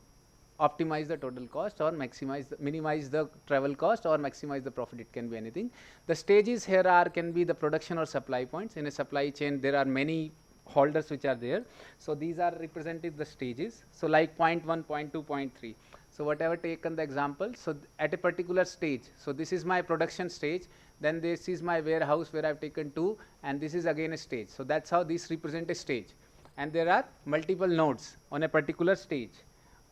optimize the total cost, or minimize the travel cost, or maximize the profit. It can be anything. The stages here can be the production or supply points. In a supply chain there are many holders which are there. So these are represented the stages. So like point 1, point 2, point 3. So whatever taken the example, so at a particular stage, so this is my production stage, then this is my warehouse where I have taken 2, and this is again a stage. So that's how these represent a stage. And there are multiple nodes on a particular stage.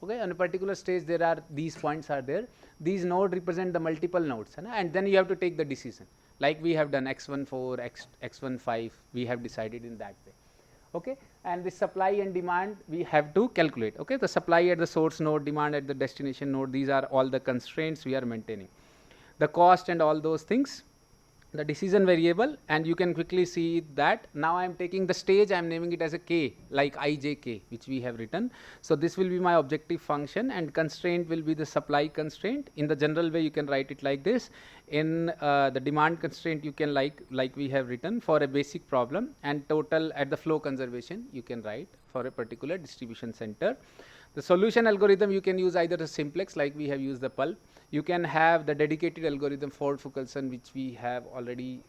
Okay, on a particular stage there are these points are there. These nodes represent the multiple nodes, and then you have to take the decision. Like we have done x14, x15, we have decided in that way. Okay, and the supply and demand we have to calculate. Okay, the supply at the source node, demand at the destination node, these are all the constraints we are maintaining. The cost and all those things, the decision variable, and you can quickly see that now I am taking the stage, I am naming it as a k, like ijk, which we have written. So this will be my objective function, and constraint will be the supply constraint. In the general way you can write it like this. In the demand constraint you can like we have written for a basic problem, and total at the flow conservation you can write for a particular distribution center. The solution algorithm you can use either a simplex, like we have used the pulp. You can have the dedicated algorithm Ford-Fukelson, which we have already,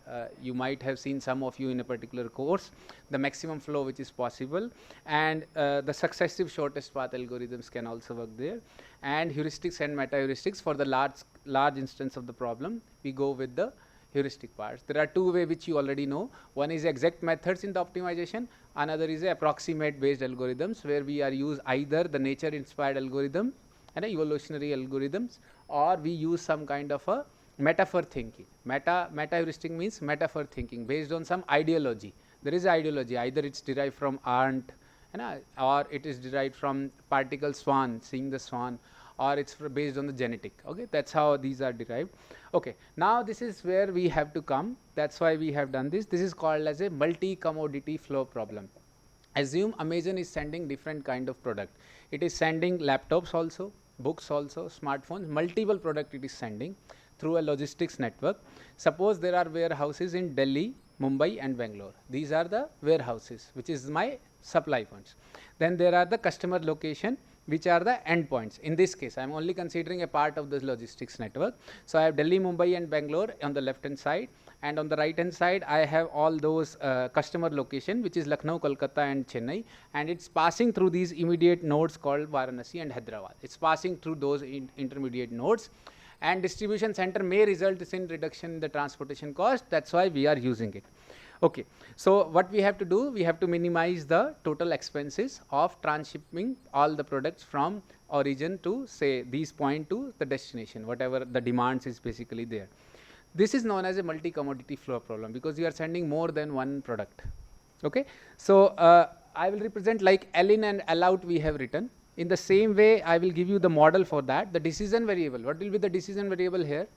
you might have seen some of you in a particular course, the maximum flow which is possible, and the successive shortest path algorithms can also work there, and heuristics and meta heuristics. For the large instance of the problem, we go with the heuristic parts. There are two ways which you already know. One is exact methods in the optimization, another is approximate based algorithms, where we are use either the nature inspired algorithm and evolutionary algorithms, or we use some kind of a metaphor thinking. Meta heuristic means metaphor thinking based on some ideology. There is ideology, either it's derived from Arndt, or it is derived from particle swan, seeing the swan, or it's based on the genetic. Okay, that's how these are derived. Okay, now this is where we have to come. That's why we have done this. This is called as a multi-commodity flow problem. Assume Amazon is sending different kind of product. It is sending laptops also, books also, smartphones, multiple product it is sending through a logistics network. Suppose there are warehouses in Delhi, Mumbai and Bangalore. These are the warehouses, which is my supply points. Then there are the customer location, which are the endpoints. In this case, I am only considering a part of the logistics network. So I have Delhi, Mumbai and Bangalore on the left hand side, and on the right hand side I have all those customer location, which is Lucknow, Kolkata and Chennai, and it's passing through these immediate nodes called Varanasi and Hyderabad. It's passing through those intermediate nodes, and distribution center may result in reduction in the transportation cost. That's why we are using it. Okay, so what we have to do, we have to minimize the total expenses of transshipping all the products from origin to say these point to the destination, whatever the demands is basically there. This is known as a multi-commodity flow problem, because you are sending more than one product. Okay, so I will represent like L in and L out we have written. In the same way, I will give you the model for that. The decision variable, what will be the decision variable here?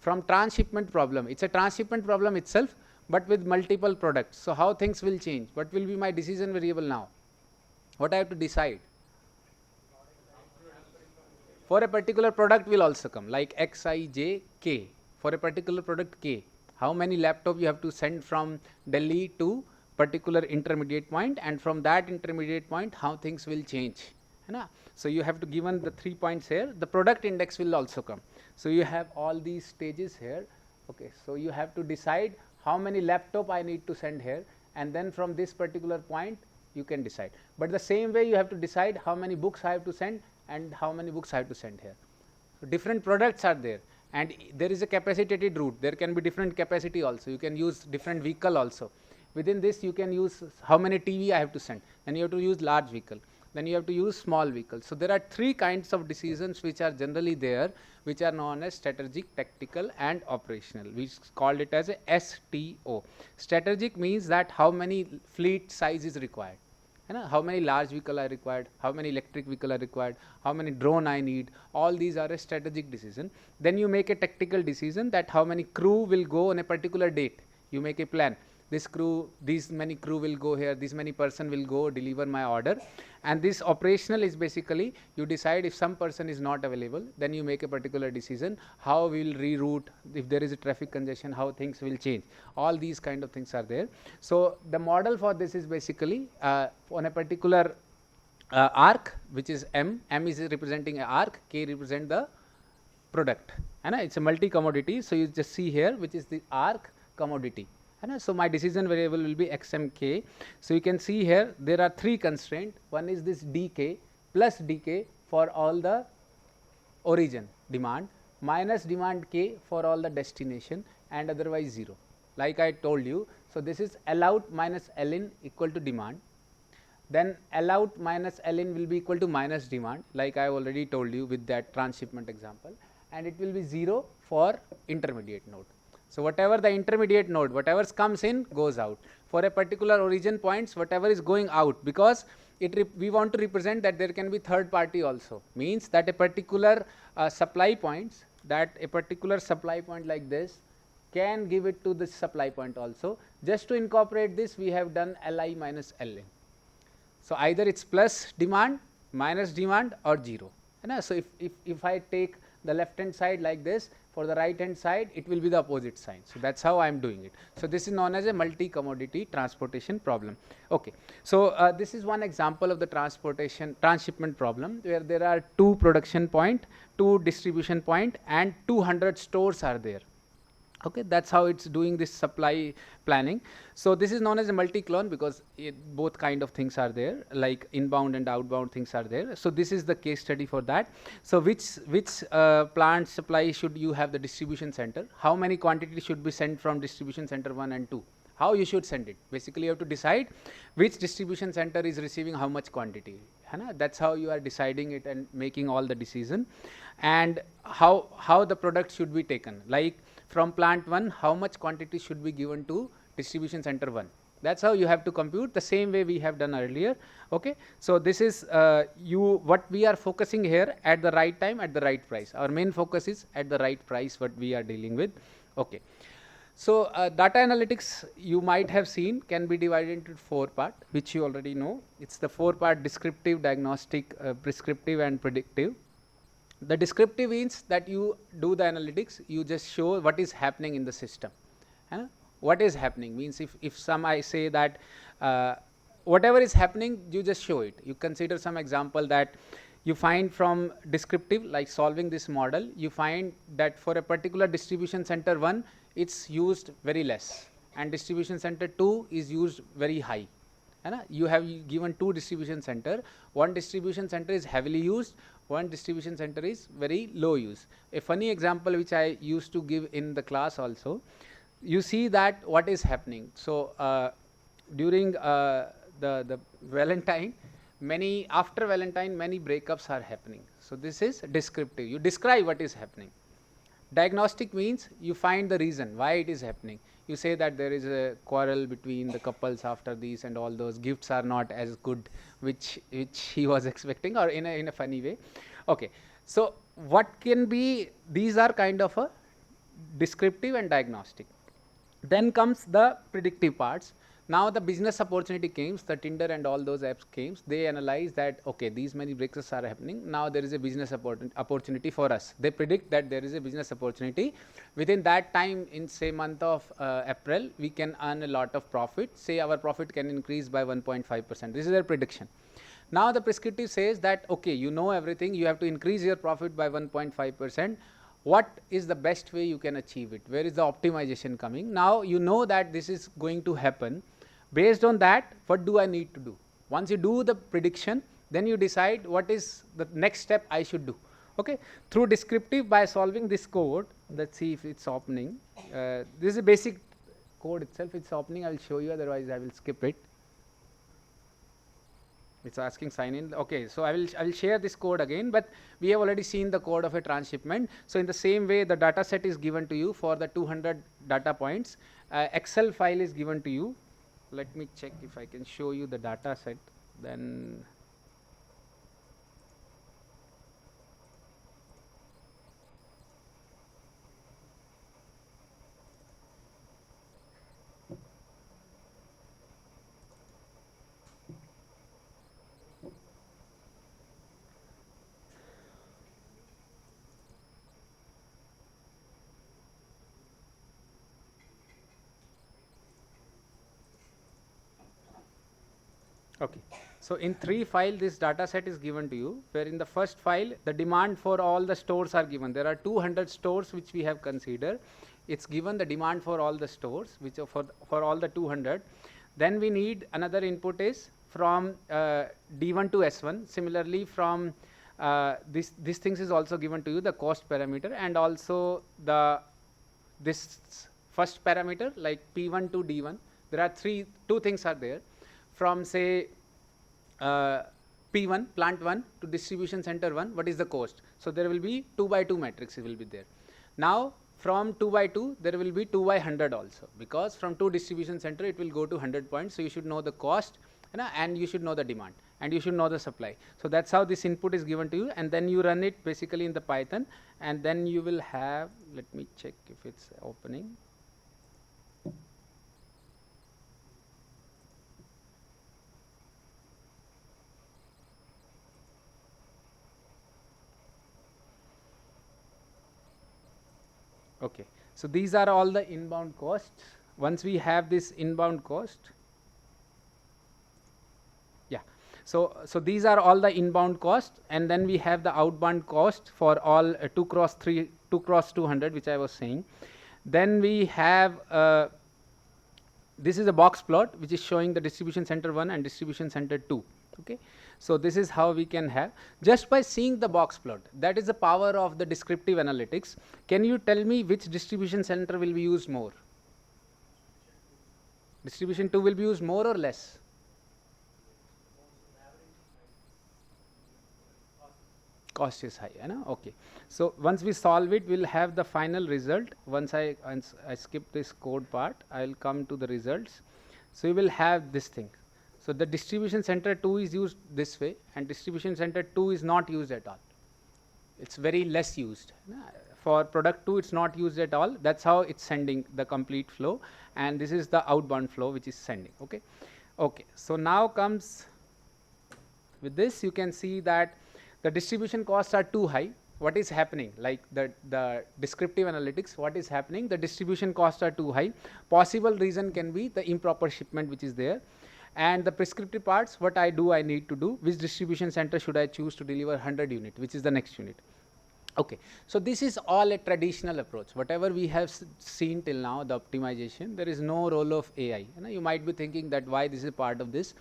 from transshipment problem. It's a transshipment problem itself, but with multiple products. So how things will change? What will be my decision variable now? What I have to decide? For a particular product will also come, like X, I, J, K. For a particular product K, how many laptop you have to send from Delhi to particular intermediate point, and from that intermediate point how things will change. So you have to given the 3 points here. The product index will also come. So you have all these stages here. Okay, so you have to decide how many laptop I need to send here, and then from this particular point you can decide. But the same way you have to decide how many books I have to send and how many books I have to send here. So different products are there, and there is a capacitated route. There can be different capacity also. You can use different vehicle also. Within this you can use how many TV I have to send. Then you have to use large vehicle. Then you have to use small vehicle. So there are 3 kinds of decisions which are generally there, which are known as strategic, tactical, and operational. We called it as a STO. Strategic means that how many fleet size is required. How many large vehicle are required, how many electric vehicle are required, how many drone I need. All these are a strategic decision. Then you make a tactical decision, that how many crew will go on a particular date. You make a plan. This crew, these many crew will go here, this many person will go deliver my order. And this operational is basically, you decide if some person is not available, then you make a particular decision, how we will reroute, if there is a traffic congestion, how things will change. All these kind of things are there. So the model for this is basically on a particular arc, which is M is representing an arc, K represent the product. It's a multi commodity. So you just see here, which is the arc commodity. So my decision variable will be XMK. So you can see here there are 3 constraints. One is this DK plus DK for all the origin demand, minus demand K for all the destination, and otherwise 0. Like I told you, so this is L out minus L in equal to demand. Then L out minus L in will be equal to minus demand, like I already told you with that transshipment example, and it will be 0 for intermediate node. So whatever the intermediate node, whatever comes in goes out. For a particular origin points, whatever is going out, because we want to represent that there can be third party also. Means that a particular supply points, that a particular supply point like this can give it to this supply point also. Just to incorporate this, we have done Li minus Ln. So either it's plus demand, minus demand, or 0. So if I take the left hand side like this, for the right hand side it will be the opposite sign. So that's how I am doing it. So this is known as a multi commodity transportation problem. Okay, so this is one example of the transshipment problem, where there are 2 production point, 2 distribution point, and 200 stores are there. Okay, that's how it's doing this supply planning. So this is known as a multi-clone, because both kind of things are there, like inbound and outbound things are there. So this is the case study for that. So which plant supply should you have the distribution center? How many quantity should be sent from distribution center 1 and 2? How you should send it? Basically you have to decide which distribution center is receiving how much quantity. That's how you are deciding it and making all the decision. And how the product should be taken, like from plant 1 how much quantity should be given to distribution center 1. That's how you have to compute, the same way we have done earlier. Okay, so this is what we are focusing here, at the right time at the right price. Our main focus is at the right price what we are dealing with. Okay, so data analytics, you might have seen, can be divided into 4 parts, which you already know. It's the 4 part: descriptive, diagnostic, prescriptive, and predictive. The descriptive means that you do the analytics, you just show what is happening in the system. What is happening means, if some I say that whatever is happening, you just show it. You consider some example that you find from descriptive, like solving this model, you find that for a particular distribution center 1, it's used very less, and distribution center 2 is used very high. You have given 2 distribution center. One distribution center is heavily used, one distribution center is very low use. A funny example which I used to give in the class also, you see that what is happening. So during the Valentine, after Valentine many breakups are happening. So this is descriptive, you describe what is happening. Diagnostic means you find the reason why it is happening. You say that there is a quarrel between the couples after these, and all those gifts are not as good which he was expecting, or in a funny way. Okay, so what can be, these are kind of a descriptive and diagnostic. Then comes the predictive parts. Now the business opportunity comes, the Tinder and all those apps comes, they analyze that, okay, these many breaks are happening, now there is a business opportunity for us. They predict that there is a business opportunity. Within that time, in say month of April, we can earn a lot of profit. Say our profit can increase by 1.5%. This is their prediction. Now the prescriptive says that, okay, you know everything, you have to increase your profit by 1.5%. What is the best way you can achieve it? Where is the optimization coming? Now you know that this is going to happen. Based on that, what do I need to do? Once you do the prediction, then you decide what is the next step I should do. Okay, through descriptive, by solving this code, let's see if it's opening. This is a basic code itself, it's opening, I will show you, otherwise I will skip it. It's asking sign in. Okay, so I will share this code again, but we have already seen the code of a transshipment. So in the same way, the data set is given to you for the 200 data points. Excel file is given to you. Let me check if I can show you the data set. Then okay, so in 3 file this data set is given to you, where in the first file the demand for all the stores are given. There are 200 stores which we have considered. It's given the demand for all the stores, which are for all the 200. Then we need another input is from D1 to S1. Similarly, from these things is also given to you, the cost parameter, and also the this first parameter like P1 to D1. There are two things are there. From say P1, plant 1 to distribution center 1, what is the cost? So there will be 2 by 2 matrix will be there. Now from 2 by 2 there will be 2 by 100 also, because from 2 distribution center it will go to 100 points. So you should know the cost, and you should know the demand, and you should know the supply. So that's how this input is given to you, and then you run it basically in the Python, and then you will have, let me check if it's opening. Okay, so these are all the inbound costs. Once we have this inbound cost, yeah, so these are all the inbound cost, and then we have the outbound cost for all 2 cross 3, 2 cross 200, which I was saying. Then we have this is a box plot which is showing the distribution center 1 and distribution center 2. Okay, so this is how we can have, just by seeing the box plot. That is the power of the descriptive analytics. Can you tell me which distribution center will be used more? Distribution 2 will be used more or less? Cost is high, okay. So once we solve it, we'll have the final result. Once I skip this code part, I'll come to the results. So you will have this thing. So the distribution center 2 is used this way, and distribution center 2 is not used at all. It's very less used. For product 2, it's not used at all. That's how it's sending the complete flow, and this is the outbound flow which is sending. Okay, okay. So now comes with this, you can see that the distribution costs are too high. What is happening? Like the descriptive analytics, what is happening? The distribution costs are too high. Possible reason can be the improper shipment which is there. And the prescriptive parts, what I need to do, which distribution center should I choose to deliver 100 unit, which is the next unit. Okay, so this is all a traditional approach. Whatever we have seen till now, the optimization, there is no role of AI. You might be thinking that why this is part of this.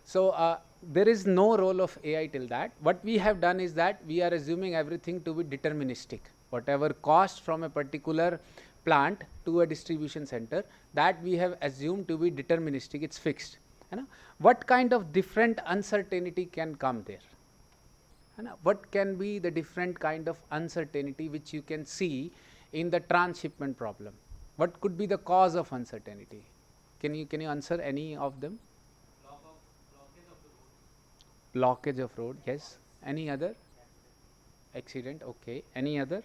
So there is no role of AI till that. What we have done is that we are assuming everything to be deterministic. Whatever cost from a particular plant to a distribution center, that we have assumed to be deterministic, it's fixed. What kind of different uncertainty can come there? What can be the different kind of uncertainty which you can see in the transshipment problem? What could be the cause of uncertainty? Can you answer any of them? Blockage of road, yes. Any other? Accident, okay. Any other?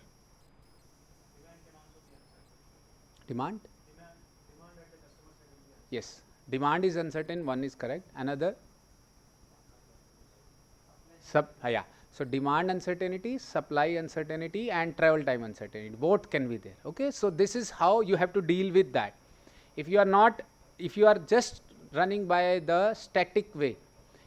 Demand?
Demand at the customer side will be uncertain.
Yes. Demand is uncertain, one is correct. Another? Yeah. So demand uncertainty, supply uncertainty, and travel time uncertainty. Both can be there. Okay. So this is how you have to deal with that. If you are not, if you are just running by the static way,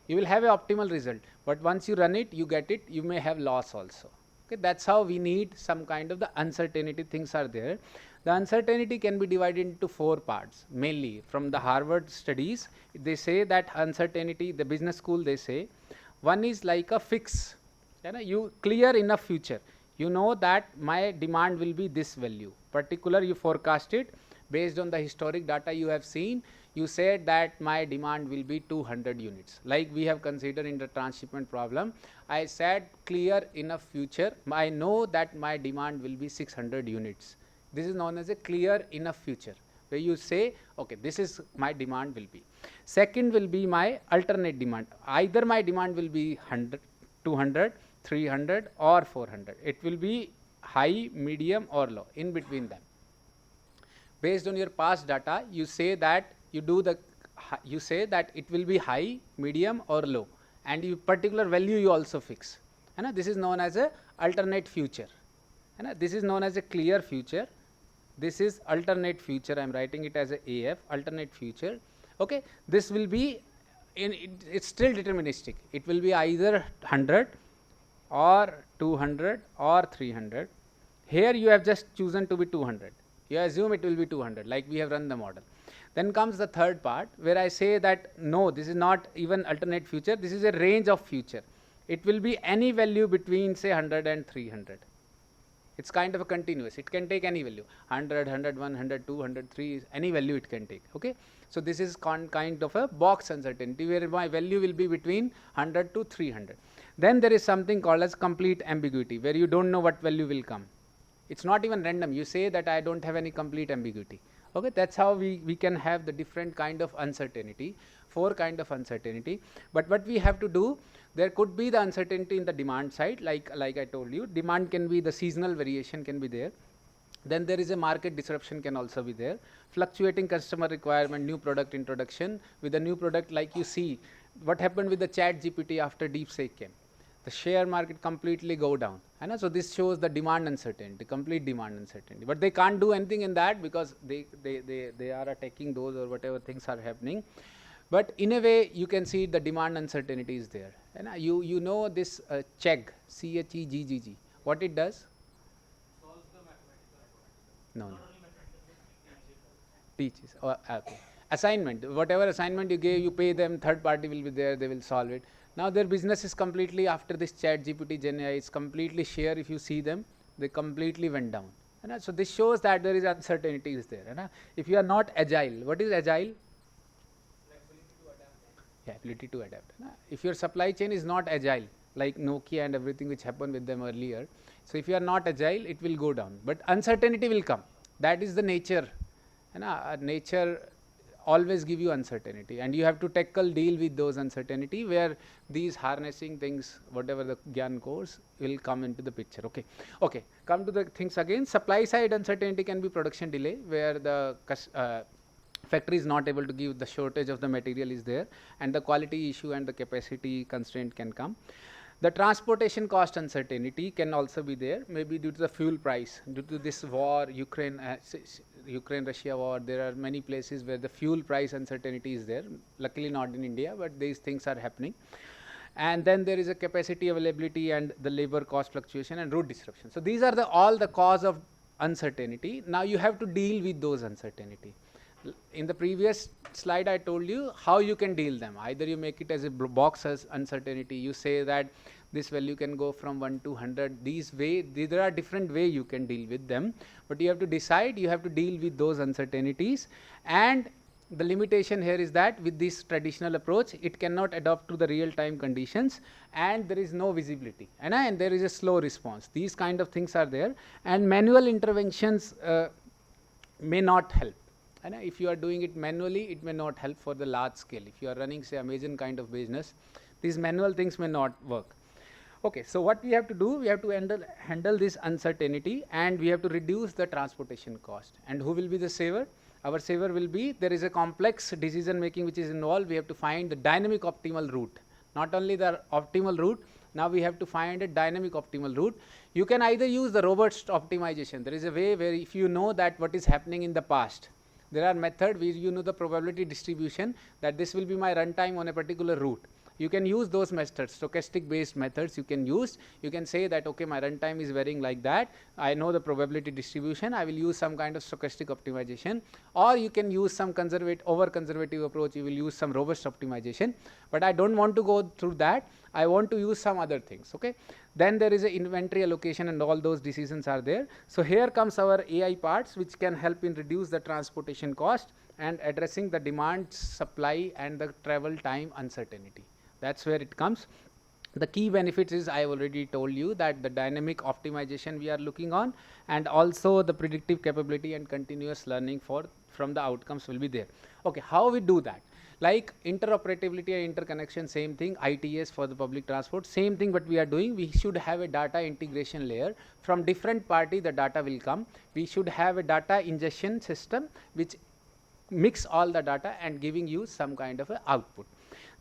you will have an optimal result. But once you run it, you get it, you may have loss also. Okay. That's how we need some kind of the uncertainty things are there. The uncertainty can be divided into 4 parts mainly. From the Harvard studies, they say that uncertainty, the business school, they say one is like a fix. You clear enough future. You know that my demand will be this value. Particular, you forecast it based on the historic data you have seen. You said that my demand will be 200 units. Like we have considered in the transshipment problem, I said clear enough future. I know that my demand will be 600 units. This is known as a clear enough future, where you say, okay, this is my demand will be. Second will be my alternate demand. Either my demand will be 100, 200, 300 or 400. It will be high, medium or low, in between them. Based on your past data, you say that you say that it will be high, medium or low, and you particular value you also fix. This is known as a alternate future. This is known as a clear future. This is alternate future. I am writing it as a AF, alternate future. Okay, this will be it's still deterministic. It will be either 100 or 200 or 300. Here you have just chosen to be 200. You assume it will be 200, like we have run the model. Then comes the third part, where I say that no, this is not even alternate future, this is a range of future. It will be any value between say 100 and 300. It's kind of a continuous. It can take any value, 100, 101, 102, 103, any value it can take. Okay. So this is kind of a box uncertainty, where my value will be between 100 to 300. Then there is something called as complete ambiguity, where you don't know what value will come. It's not even random. You say that I don't have any complete ambiguity. Okay, that's how we can have the different kind of uncertainty, 4 kind of uncertainty. But what we have to do, there could be the uncertainty in the demand side, like I told you, demand can be the seasonal variation can be there. Then there is a market disruption can also be there. Fluctuating customer requirement, new product introduction. With a new product, like you see, what happened with the Chat GPT after DeepSeek came. The share market completely go down. So this shows the demand uncertainty, complete demand uncertainty. But they can't do anything in that, because they are attacking those or whatever things are happening. But in a way, you can see the demand uncertainty is there. You know this CHEGG, CHEGGG, what it does?
Solves the mathematical.
No.
Not only mathematical,
Teaches. Okay. Assignment, whatever assignment you gave, you pay them, third party will be there, they will solve it. Now their business is completely, after this Chat GPT, Gen AI, is completely share. If you see them, they completely went down. So this shows that there is uncertainty is there. If you are not agile, what is agile?
flexibility to adapt.
Yeah, ability to adapt. If your supply chain is not agile, like Nokia and everything which happened with them earlier, so if you are not agile, it will go down. But uncertainty will come. That is the nature. Nature always give you uncertainty, and you have to deal with those uncertainty, where these harnessing things, whatever the Gyan course, will come into the picture. Okay, come to the things again. Supply side uncertainty can be production delay, where the factory is not able to give, the shortage of the material is there, and the quality issue and the capacity constraint can come. The transportation cost uncertainty can also be there, maybe due to the fuel price, due to this war, Ukraine-Russia war. There are many places where the fuel price uncertainty is there. Luckily not in India, but these things are happening. And then there is a capacity availability and the labor cost fluctuation and route disruption. So these are all the cause of uncertainty. Now you have to deal with those uncertainty. In the previous slide, I told you how you can deal them. Either you make it as a box as uncertainty. You say that this value can go from 1 to 100. There are different way you can deal with them. But you have to decide, you have to deal with those uncertainties. And the limitation here is that with this traditional approach, it cannot adapt to the real-time conditions, and there is no visibility. And there is a slow response. These kind of things are there. And manual interventions may not help. If you are doing it manually, it may not help for the large scale. If you are running, say, Amazon kind of business, these manual things may not work. Okay, so what we have to do, we have to handle this uncertainty, and we have to reduce the transportation cost. And who will be the saver? Our saver will be, there is a complex decision making which is involved. We have to find the dynamic optimal route. Not only the optimal route, now we have to find a dynamic optimal route. You can either use the robust optimization. There is a way where if you know that what is happening in the past, there are methods where you know the probability distribution that this will be my runtime on a particular route. You can use those methods, stochastic based methods you can use. You can say that, okay, my runtime is varying like that. I know the probability distribution. I will use some kind of stochastic optimization. Or you can use some over conservative approach. You will use some robust optimization. But I don't want to go through that. I want to use some other things. Okay. Then there is an inventory allocation and all those decisions are there. So here comes our AI parts which can help in reduce the transportation cost and addressing the demand, supply and the travel time uncertainty. That's where it comes. The key benefits is I have already told you that the dynamic optimization we are looking on, and also the predictive capability and continuous learning from the outcomes will be there. Okay, how we do that? Like interoperability and interconnection, same thing. ITS for the public transport, same thing. What we are doing, we should have a data integration layer. From different party the data will come. We should have a data ingestion system which mix all the data and giving you some kind of a output.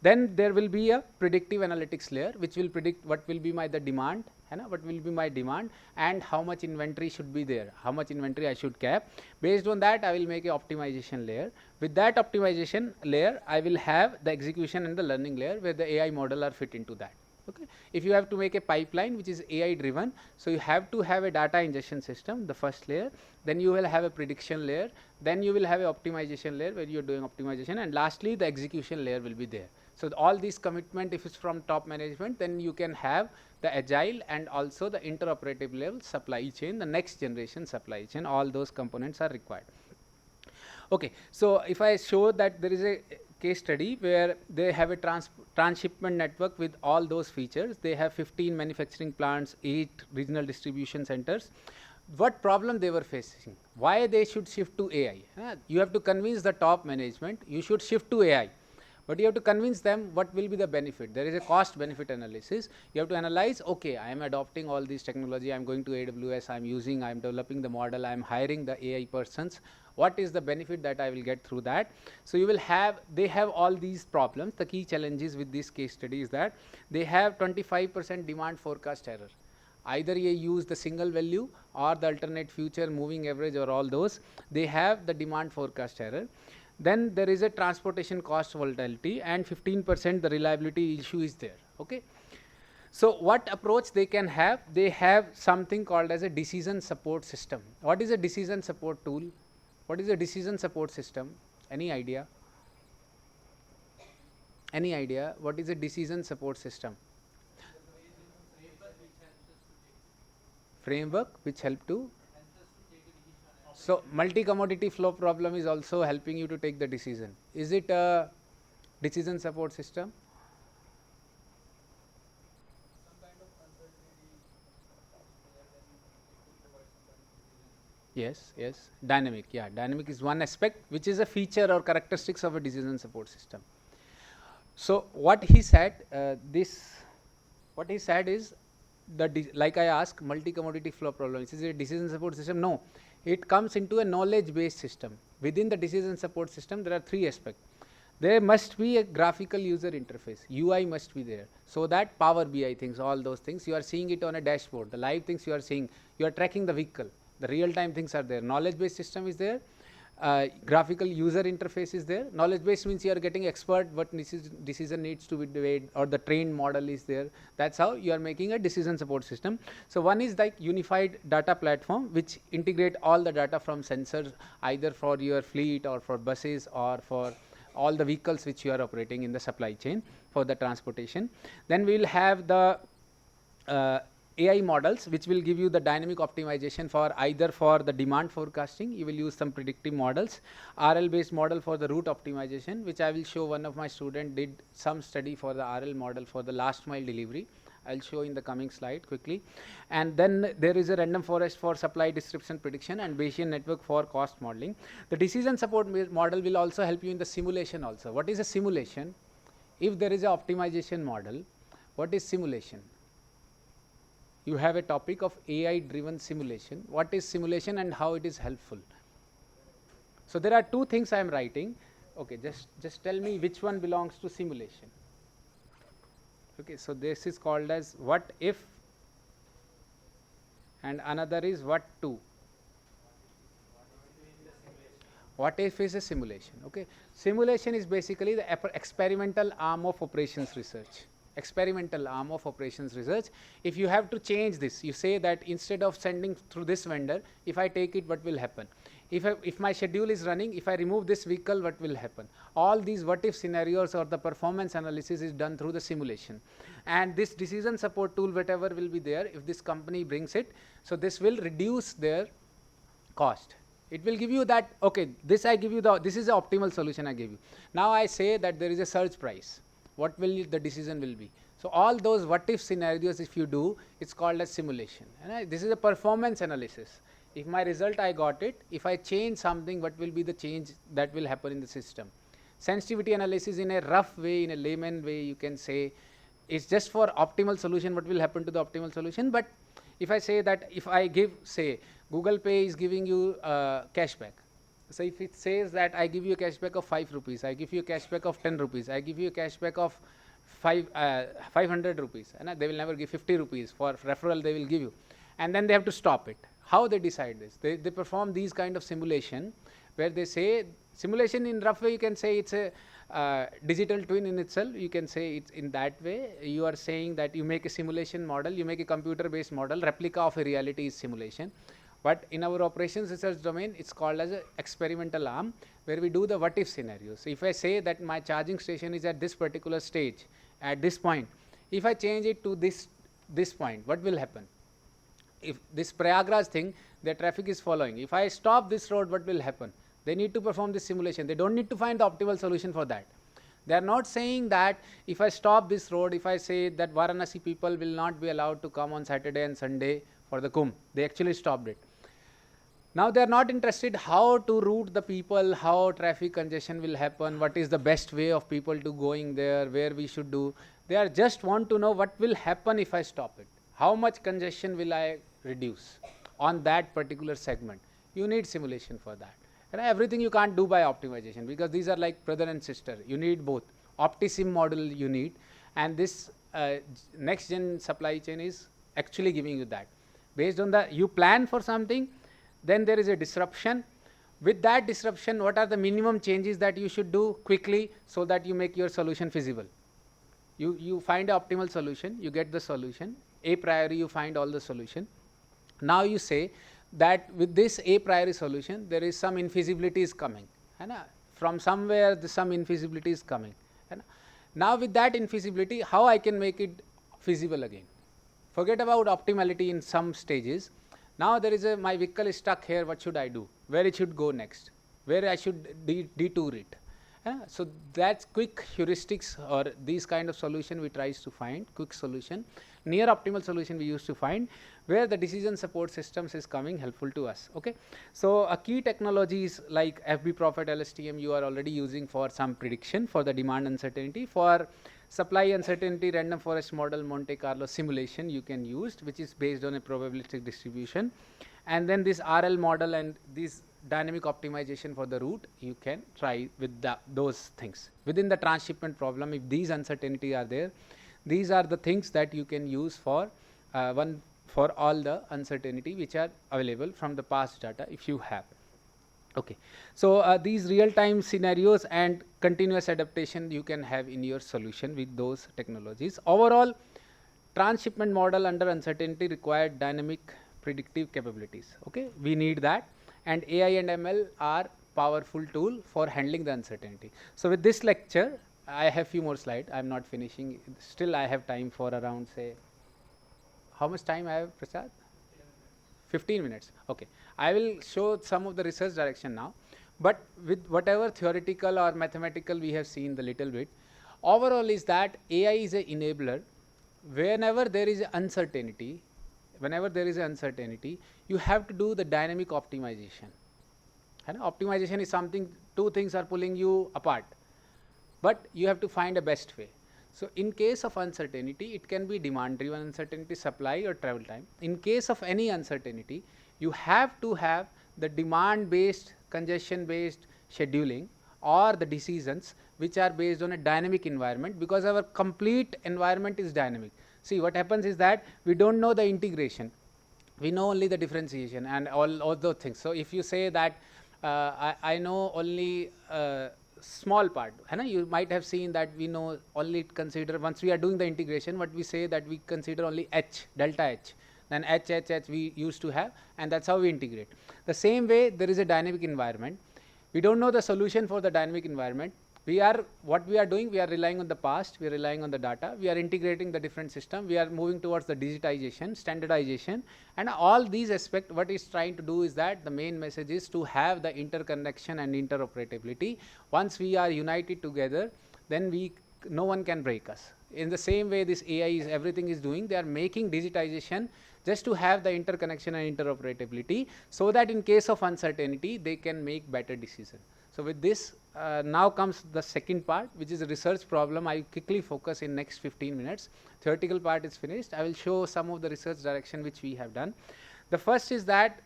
Then there will be a predictive analytics layer which will predict what will be the demand, what will be my demand and how much inventory should be there, how much inventory I should cap. Based on that, I will make a optimization layer. With that optimization layer, I will have the execution and the learning layer where the AI model are fit into that. Okay. If you have to make a pipeline which is AI driven, so you have to have a data ingestion system, the first layer, then you will have a prediction layer, then you will have a optimization layer where you are doing optimization, and lastly the execution layer will be there. So all these commitment, if it's from top management, then you can have the agile and also the interoperative level supply chain, the next generation supply chain, all those components are required. Okay, so if I show that there is a case study where they have a transshipment network with all those features. They have 15 manufacturing plants, 8 regional distribution centers. What problem they were facing? Why they should shift to AI? You have to convince the top management you should shift to AI. But you have to convince them what will be the benefit. There is a cost benefit analysis. You have to analyze, okay, I am adopting all these technology, I am going to AWS, I am developing the model, I am hiring the AI persons. What is the benefit that I will get through that? So you will have, they have all these problems. The key challenges with this case study is that they have 25% demand forecast error. Either you use the single value or the alternate future moving average or all those. They have the demand forecast error. Then there is a transportation cost volatility and 15% the reliability issue is there. Okay. So what approach they can have? They have something called as a decision support system. What is a decision support tool? What is a decision support system? Any idea? Any idea? What is a decision support system? Framework which help to. So multi-commodity flow problem is also helping you to take the decision. Is it a decision support system? Yes, yes. Dynamic, yeah. Dynamic is one aspect which is a feature or characteristics of a decision support system. So what he said, what he said is, like I asked, multi-commodity flow problem. Is it a decision support system? No. It comes into a knowledge-based system. Within the decision support system, there are 3 aspects. There must be a graphical user interface. UI must be there. So that Power BI things, all those things, you are seeing it on a dashboard. The live things you are seeing, you are tracking the vehicle. The real-time things are there. Knowledge-based system is there. Graphical user interface is there. Knowledge base means you are getting expert what decision needs to be made, or the trained model is there. That's how you are making a decision support system. So one is like unified data platform which integrate all the data from sensors, either for your fleet or for buses or for all the vehicles which you are operating in the supply chain for the transportation. Then we will have the AI models which will give you the dynamic optimization for either for the demand forecasting. You will use some predictive models, RL based model for the route optimization, which I will show. One of my student did some study for the RL model for the last mile delivery. I'll show in the coming slide quickly. And then there is a random forest for supply description prediction and Bayesian network for cost modeling. The decision support model will also help you in the simulation also. What is a simulation? If there is a optimization model, what is simulation? you have a topic of AI driven simulation. What is simulation and how it is helpful? So there are two things I am writing. Okay, just tell me which one belongs to simulation. Okay, so this is called as what if, and another is what to. What if is a simulation. Okay, simulation is basically the experimental arm of operations research. Experimental arm of operations research. If you have to change this, you say that instead of sending through this vendor, if I take it, what will happen? If my schedule is running, if I remove this vehicle, what will happen? All these what if scenarios or the performance analysis is done through the simulation. And this decision support tool, whatever will be there, if this company brings it, so this will reduce their cost. It will give you that, okay, this I give you this is the optimal solution I give you. Now I say that there is a surge price. What will the decision will be? So all those what if scenarios, if you do, it's called as simulation. And this is a performance analysis. If my result I got it, if I change something, what will be the change that will happen in the system? Sensitivity analysis in a rough way, in a layman way, you can say it's just for optimal solution, what will happen to the optimal solution. But if I say that, if I give, say, Google Pay is giving you cashback. So if it says that I give you a cashback of 5 rupees, I give you a cashback of 10 rupees, I give you a cashback of 500 rupees, and they will never give 50 rupees for referral, they will give you. And then they have to stop it. How they decide this? They perform these kind of simulation where they say, simulation in rough way, you can say it's a digital twin in itself. You can say it's in that way. You are saying that you make a simulation model, you make a computer based model, replica of a reality is simulation. But in our operations research domain, it's called as an experimental arm, where we do the what if scenarios. So if I say that my charging station is at this particular stage, at this point, if I change it to this point, what will happen? If this Prayagraj thing, the traffic is following. If I stop this road, what will happen? They need to perform this simulation. They don't need to find the optimal solution for that. They are not saying that if I stop this road, if I say that Varanasi people will not be allowed to come on Saturday and Sunday for the Kumbh, they actually stopped it. Now they are not interested how to route the people, how traffic congestion will happen, what is the best way of people to going there, where we should do. They are just want to know what will happen if I stop it. How much congestion will I reduce on that particular segment? You need simulation for that. And everything you can't do by optimization, because these are like brother and sister. You need both. OptiSim model you need, and this next gen supply chain is actually giving you that. Based on the, you plan for something, then there is a disruption. With that disruption, what are the minimum changes that you should do quickly so that you make your solution feasible? You find an optimal solution, you get the solution, a priori you find all the solution. Now you say that with this a priori solution, there is some infeasibility is coming. From somewhere some infeasibility is coming. Now with that infeasibility, how I can make it feasible again? Forget about optimality in some stages. Now there is my vehicle is stuck here, what should I do? Where it should go next? Where I should detour it? So that's quick heuristics, or these kind of solution we tries to find, quick solution. Near optimal solution we used to find, where the decision support systems is coming helpful to us. Okay, so key technologies like FB Prophet LSTM you are already using for some prediction for the demand uncertainty. For supply uncertainty, random forest model, Monte Carlo simulation you can use, which is based on a probabilistic distribution. And then this RL model and this dynamic optimization for the route you can try with those things. Within the transshipment problem, if these uncertainty are there, these are the things that you can use for for all the uncertainty which are available from the past data if you have. Okay, so these real-time scenarios and continuous adaptation you can have in your solution with those technologies. Overall, transshipment model under uncertainty required dynamic predictive capabilities. Okay, we need that, and AI and ML are powerful tool for handling the uncertainty. So with this lecture, I have few more slides. I am not finishing. Still, I have time for around, say, how much time I have, Prasad? 15 minutes. Okay, I will show some of the research direction now, but with whatever theoretical or mathematical we have seen the little bit, overall is that AI is an enabler. Whenever there is uncertainty, you have to do the dynamic optimization. And optimization is something, two things are pulling you apart, but you have to find a best way. So in case of uncertainty, it can be demand driven uncertainty, supply or travel time. In case of any uncertainty, you have to have the demand based, congestion based scheduling or the decisions which are based on a dynamic environment, because our complete environment is dynamic. See, what happens is that we don't know the integration, we know only the differentiation and all those things. So if you say that I know only small part, you might have seen that we know only consider, once we are doing the integration, what we say that we consider only h, delta h, then h we used to have, and that's how we integrate. The same way there is a dynamic environment, we don't know the solution for the dynamic environment. What we are doing, we are relying on the past, we are relying on the data, we are integrating the different system, we are moving towards the digitization, standardization, and all these aspects. What is trying to do is that the main message is to have the interconnection and interoperability. Once we are united together, then no one can break us. In the same way this AI is, everything is doing, they are making digitization just to have the interconnection and interoperability, so that in case of uncertainty they can make better decision. So with this, now comes the second part, which is a research problem. I quickly focus in next 15 minutes. Theoretical part is finished. I will show some of the research direction which we have done. The first is that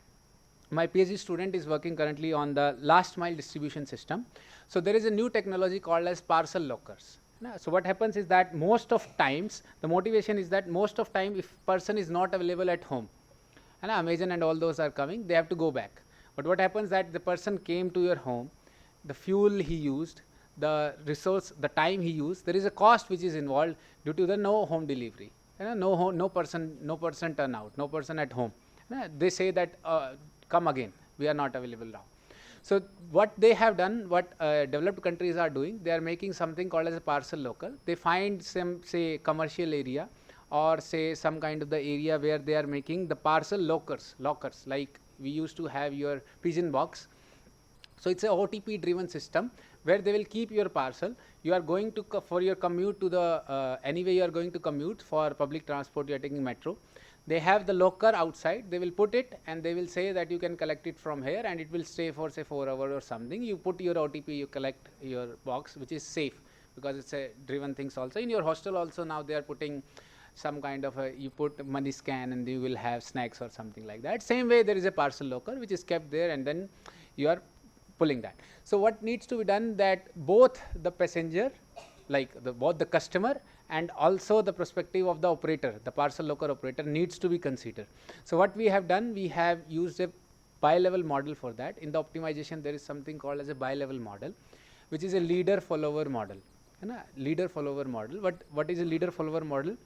my PhD student is working currently on the last mile distribution system. So there is a new technology called as parcel lockers. So what happens is that most of times, the motivation is that most of time if person is not available at home, and Amazon and all those are coming, they have to go back. But what happens that the person came to your home, the fuel he used, the resource, the time he used, there is a cost which is involved due to the no home delivery. No person turn out, no person at home. They say that come again, we are not available now. So what they have done, what developed countries are doing, they are making something called as a parcel locker. They find some, say, commercial area, or say some kind of the area where they are making the parcel lockers, like we used to have your pigeon box. So it's a OTP driven system where they will keep your parcel. You are going to for your commute to the anyway you are going to commute for public transport, you are taking metro. They have the locker outside, they will put it and they will say that you can collect it from here, and it will stay for say 4 hours or something. You put your OTP, you collect your box, which is safe because it's a driven things. Also in your hostel also now they are putting some kind of you put money scan and you will have snacks or something like that. Same way there is a parcel locker which is kept there, and then you are pulling that. So what needs to be done, that both the passenger, like both the customer and also the perspective of the operator, the parcel locker operator, needs to be considered. So what we have done, we have used a bi-level model for that. In the optimization there is something called as a bi-level model, which is a leader follower model. Leader follower model. What is a leader follower model?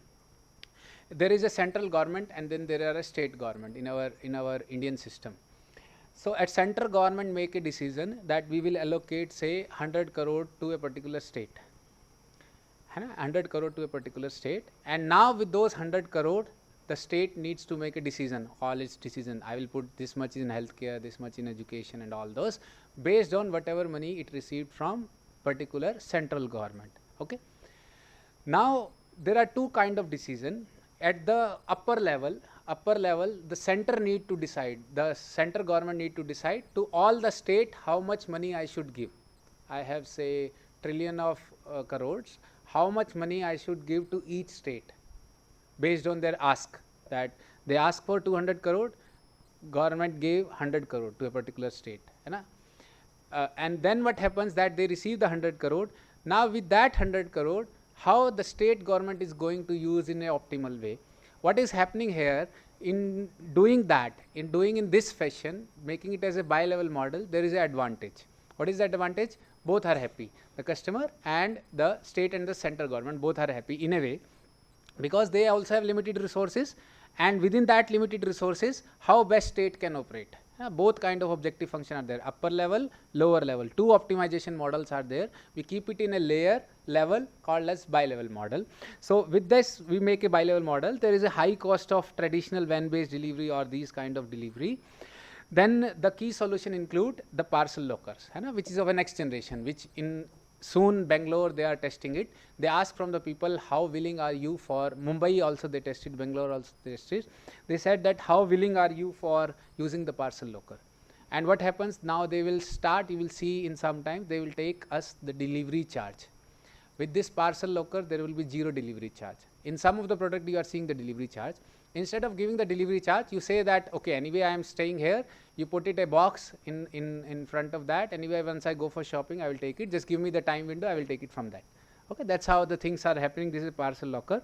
There is a central government and then there are a state government in our Indian system. So at central government make a decision that we will allocate say 100 crore to a particular state. 100 crore to a particular state, and now with those 100 crore the state needs to make a decision, all its decision. I will put this much in healthcare, this much in education and all those, based on whatever money it received from particular central government. Okay. Now there are two kind of decision. At the upper level, the center need to decide, the center government need to decide to all the state how much money I should give. I have say trillion of crores, how much money I should give to each state based on their ask. That they ask for 200 crore, government gave 100 crore to a particular state. And then what happens that they receive the 100 crore. Now with that 100 crore, how the state government is going to use in a optimal way. What is happening here in doing that, in doing in this fashion, making it as a bi-level model, there is an advantage. What is the advantage? Both are happy. The customer and the state and the central government both are happy in a way, because they also have limited resources, and within that limited resources, how best state can operate. Both kind of objective function are there, upper level, lower level. Two optimization models are there. We keep it in a layer level called as bi-level model. So with this we make a bi-level model. There is a high cost of traditional van-based delivery or these kind of delivery. Then the key solution include the parcel lockers, which is of a next generation, which in soon Bangalore they are testing it. They ask from the people how willing are you for, Mumbai also they tested, Bangalore also they tested. They said that how willing are you for using the parcel locker. And what happens now, they will start, you will see in some time they will take us the delivery charge. With this parcel locker, there will be 0 delivery charge. In some of the product, you are seeing the delivery charge. Instead of giving the delivery charge, you say that, okay, anyway, I am staying here. You put it a box in front of that. Anyway, once I go for shopping, I will take it. Just give me the time window. I will take it from that. Okay, that's how the things are happening. This is parcel locker.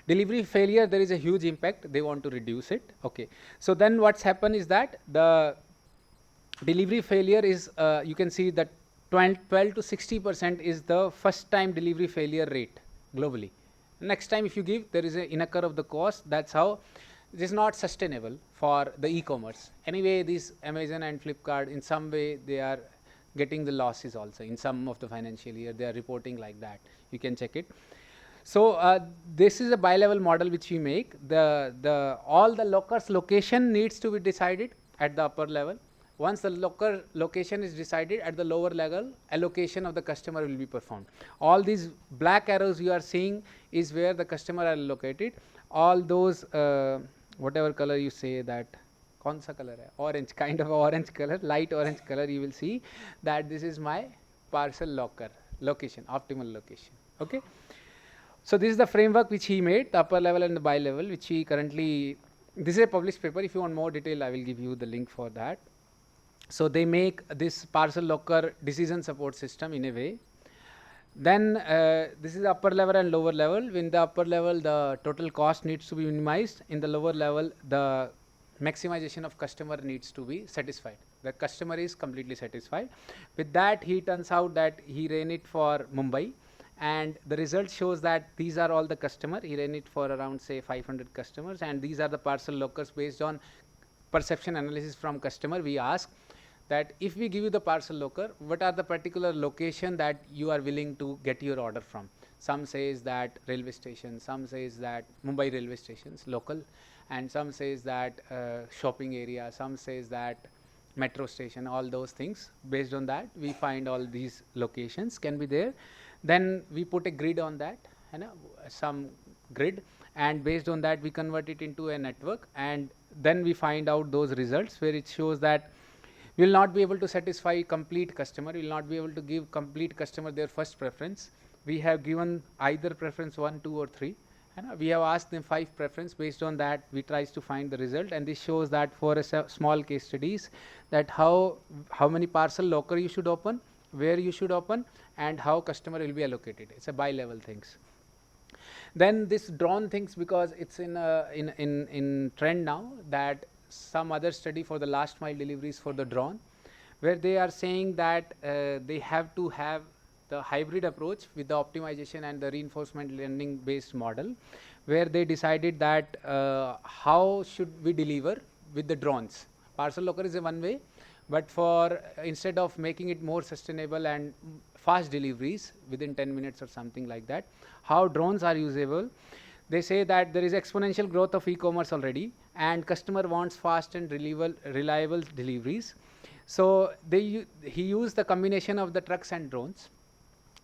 Delivery failure, there is a huge impact. They want to reduce it. Okay, so then what's happened is that the delivery failure is, you can see that 12 to 60% is the first time delivery failure rate globally. Next time if you give, there is a incur of the cost. That's how it is not sustainable for the e-commerce. Anyway, this Amazon and Flipkart, in some way they are getting the losses also. In some of the financial year, they are reporting like that. You can check it. So this is a bi-level model which we make. All the lockers location needs to be decided at the upper level. Once the locker location is decided, at the lower level, allocation of the customer will be performed. All these black arrows you are seeing is where the customer are located. All those, whatever color you say that, kaun sa color hai? Orange, kind of orange color, light orange color, you will see that this is my parcel locker location, optimal location. Okay. So this is the framework which he made, the upper level and the bi-level, which he currently, this is a published paper. If you want more detail, I will give you the link for that. So they make this parcel locker decision support system in a way. Then this is the upper level and lower level. In the upper level, the total cost needs to be minimized. In the lower level, the maximization of customer needs to be satisfied. The customer is completely satisfied. With that, he turns out that he ran it for Mumbai, and the result shows that these are all the customer. He ran it for around say 500 customers, and these are the parcel lockers based on perception analysis from customer. We ask that if we give you the parcel locker, what are the particular location that you are willing to get your order from? Some says that railway station, some says that Mumbai railway stations, local, and some says that shopping area, some says that metro station, all those things. Based on that, we find all these locations can be there. Then we put a grid on that, some grid, and based on that we convert it into a network, and then we find out those results where it shows that we will not be able to satisfy complete customer. We will not be able to give complete customer their first preference. We have given either preference 1, 2 or 3. We have asked them 5 preference. Based on that, we tries to find the result, and this shows that for a small case studies that how many parcel locker you should open, where you should open, and how customer will be allocated. It's a bi-level things. Then this drone things, because it's in trend now, that some other study for the last mile deliveries for the drone, where they are saying that they have to have the hybrid approach with the optimization and the reinforcement learning based model, where they decided that how should we deliver with the drones. Parcel locker is a one way, but for instead of making it more sustainable and fast deliveries within 10 minutes or something like that, how drones are usable. They say that there is exponential growth of e-commerce already, and customer wants fast and reliable deliveries. So he used the combination of the trucks and drones.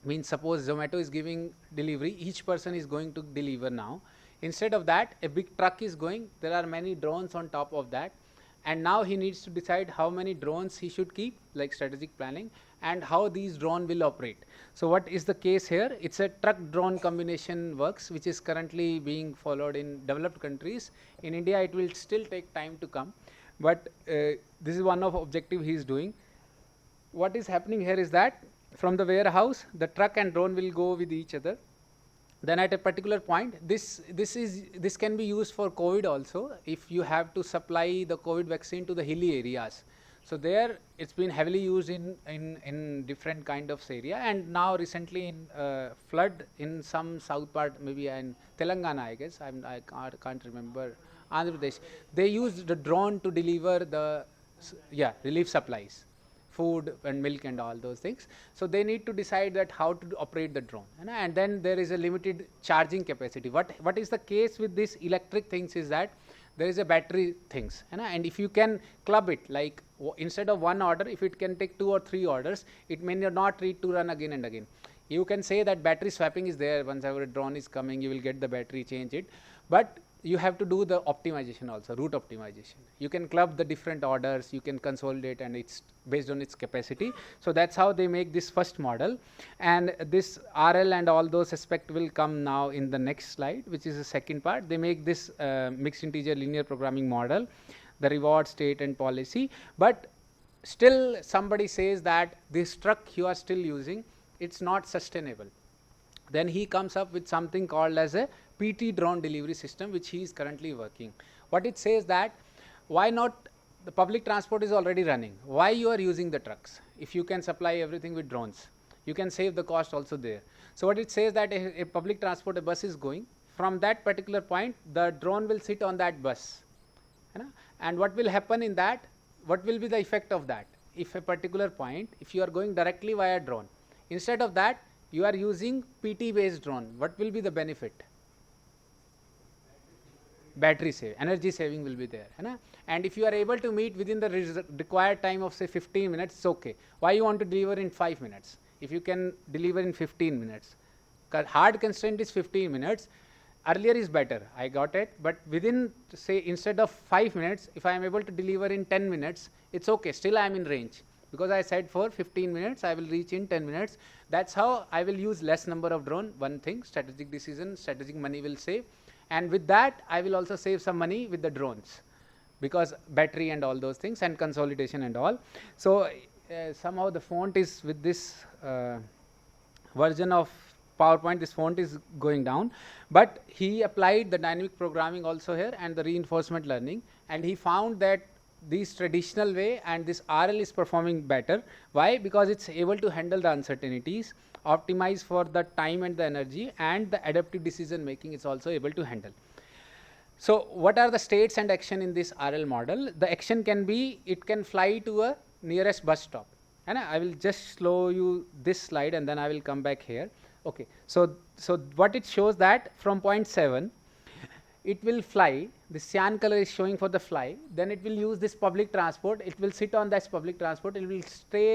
Means suppose Zomato is giving delivery, each person is going to deliver now. Instead of that, a big truck is going, there are many drones on top of that, and now he needs to decide how many drones he should keep, like strategic planning, and how these drone will operate. So what is the case here? It's a truck drone combination works, which is currently being followed in developed countries. In India, it will still take time to come, but this is one of objective he is doing. What is happening here is that from the warehouse, the truck and drone will go with each other. Then at a particular point, this can be used for COVID also, if you have to supply the COVID vaccine to the hilly areas. So there it's been heavily used in different kind of area, and now recently in flood in some south part, maybe in Telangana, I guess, I can't remember, Andhra Pradesh, they used the drone to deliver the relief supplies, food and milk and all those things. So they need to decide that how to operate the drone, and then there is a limited charging capacity. What is the case with this electric things is that there is a battery things, and if you can club it, like instead of one order, if it can take 2 or 3 orders, it may not need to run again and again. You can say that battery swapping is there. Once our drone is coming, you will get the battery, change it. But you have to do the optimization also, route optimization. You can club the different orders, you can consolidate, and it's based on its capacity. So that's how they make this first model. And this RL and all those aspects will come now in the next slide, which is the second part. They make this mixed integer linear programming model, the reward, state, and policy. But still somebody says that this truck you are still using, it's not sustainable. Then he comes up with something called as a PT drone delivery system, which he is currently working. What it says that, why not, the public transport is already running, why you are using the trucks if you can supply everything with drones? You can save the cost also there. So what it says that a public transport, a bus is going, from that particular point the drone will sit on that bus, and what will happen in that, what will be the effect of that? If a particular point, if you are going directly via drone, instead of that you are using PT based drone, what will be the benefit? Battery save, energy saving will be there, and if you are able to meet within the required time of say 15 minutes, it's okay. Why you want to deliver in 5 minutes if you can deliver in 15 minutes? Hard constraint is 15 minutes. Earlier is better, I got it, but within, say, instead of 5 minutes, if I am able to deliver in 10 minutes, it's okay, still I am in range, because I said for 15 minutes I will reach in 10 minutes. That's how I will use less number of drone. One thing, strategic decision, strategic money will save, and with that I will also save some money with the drones, because battery and all those things and consolidation and all. So somehow the font is with this version of PowerPoint, this font is going down, but he applied the dynamic programming also here and the reinforcement learning, and he found that this traditional way and this RL is performing better. Why? Because it's able to handle the uncertainties, optimize for the time and the energy, and the adaptive decision making is also able to handle. So what are the states and action in this RL model? The action can be, it can fly to a nearest bus stop, and I will just show you this slide and then I will come back here. Okay, so what it shows that from point 7 it will fly, the cyan color is showing for the fly, then it will use this public transport, it will sit on this public transport, it will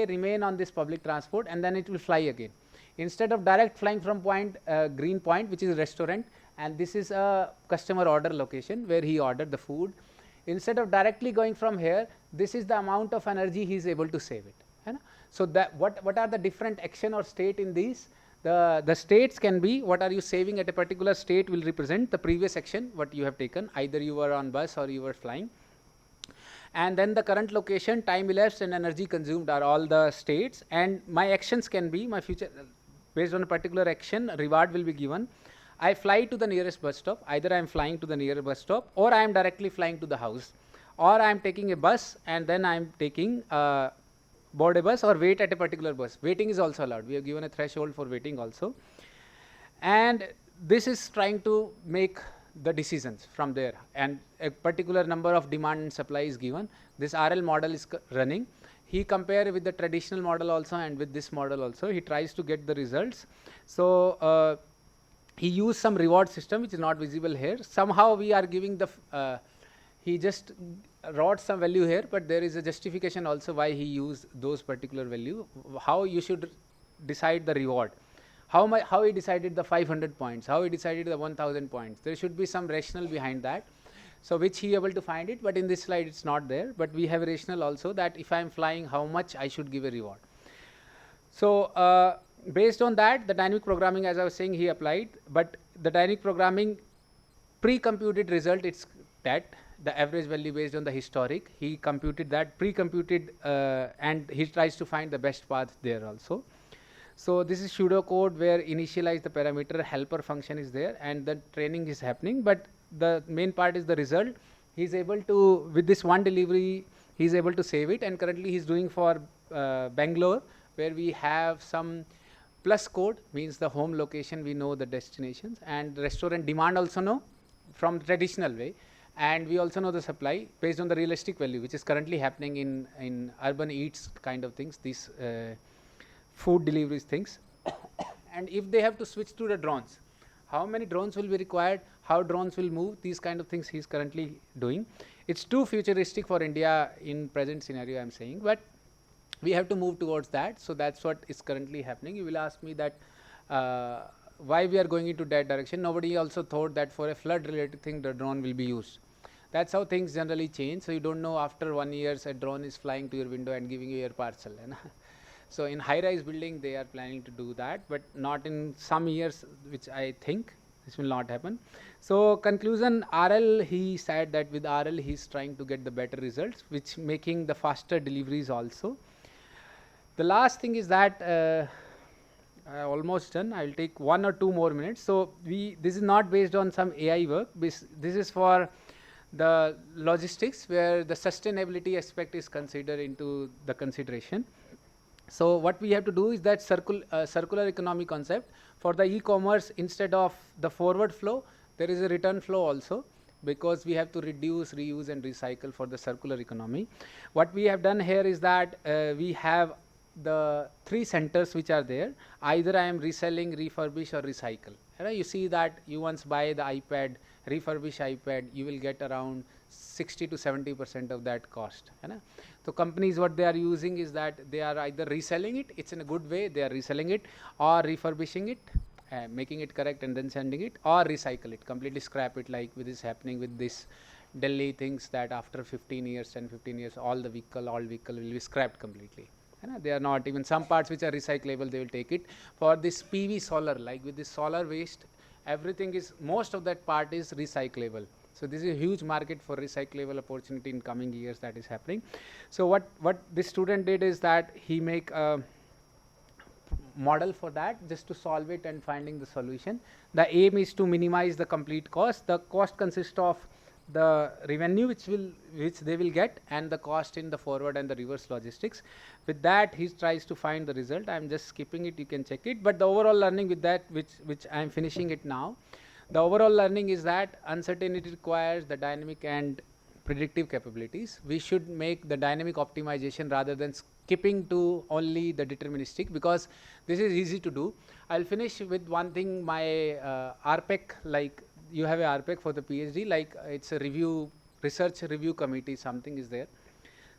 remain on this public transport, and then it will fly again. Instead of direct flying from point green point, which is a restaurant, and this is a customer order location where he ordered the food, instead of directly going from here, this is the amount of energy he is able to save it. So that what are the different action or state in these? The states can be, what are you saving at a particular state will represent the previous action what you have taken, either you were on bus or you were flying, and then the current location, time elapsed, and energy consumed are all the states. And my actions can be, my future, based on a particular action, reward will be given. I fly to the nearest bus stop, either I am flying to the nearest bus stop, or I am directly flying to the house, or I am taking a bus and then I am taking board a bus or wait at a particular bus. Waiting is also allowed. We have given a threshold for waiting also. And this is trying to make the decisions from there, and a particular number of demand and supply is given. This RL model is running. He compare with the traditional model also and with this model also. He tries to get the results. So he used some reward system which is not visible here. Somehow we are giving the he just wrote some value here, but there is a justification also why he used those particular value, how you should decide the reward, how he decided the 500 points, how he decided the 1000 points. There should be some rationale behind that, so which he able to find it, but in this slide it's not there. But we have a rationale also that if I am flying, how much I should give a reward. So based on that, the dynamic programming, as I was saying, he applied, but the dynamic programming pre-computed result, it's that the average value based on the historic, he computed that, pre-computed, and he tries to find the best path there also. So this is pseudocode where initialize the parameter, helper function is there, and the training is happening, but the main part is the result. He is able to, with this one delivery, he is able to save it, and currently he is doing for Bangalore, where we have some plus code, means the home location, we know the destinations, and restaurant demand also know from the traditional way, and we also know the supply based on the realistic value, which is currently happening in urban eats kind of things, these food deliveries things. And if they have to switch to the drones, how many drones will be required, how drones will move, these kind of things he is currently doing. It's too futuristic for India in present scenario, I am saying, but we have to move towards that. So that's what is currently happening. You will ask me that why we are going into that direction. Nobody also thought that for a flood related thing the drone will be used. That's how things generally change. So you don't know after 1 year a drone is flying to your window and giving you your parcel. So in high-rise building they are planning to do that, but not in some years, which I think this will not happen. So conclusion, RL, he said that with RL he's trying to get the better results, which making the faster deliveries also. The last thing is that almost done. I will take 1 or 2 more minutes. So this is not based on some AI work. This is for the logistics where the sustainability aspect is considered into the consideration. So what we have to do is that circular economy concept for the e-commerce. Instead of the forward flow, there is a return flow also, because we have to reduce, reuse and recycle for the circular economy. What we have done here is that we have the 3 centers which are there. Either I am reselling, refurbish or recycle. You see that you once buy the iPad, refurbish iPad, you will get around 60 to 70% of that cost. So companies, what they are using is that they are either reselling it, it's in a good way, they are reselling it, or refurbishing it, making it correct and then sending it, or recycle it, completely scrap it, like with this happening with this Delhi things, that after 15 years, 10, 15 years, all vehicle will be scrapped completely. They are not even some parts which are recyclable, they will take it. For this PV solar, like with this solar waste, everything is, most of that part is recyclable. So this is a huge market for recyclable opportunity in coming years that is happening. So what this student did is that he make a model for that, just to solve it and finding the solution. The aim is to minimize the complete cost. The cost consists of the revenue which they will get, and the cost in the forward and the reverse logistics. With that, he tries to find the result. I am just skipping it, you can check it. But the overall learning with that, which I am finishing it now, the overall learning is that uncertainty requires the dynamic and predictive capabilities. We should make the dynamic optimization rather than skipping to only the deterministic, because this is easy to do. I'll finish with one thing. My RPEC, like you have a RPEC for the PhD, like it's a research review committee, something is there.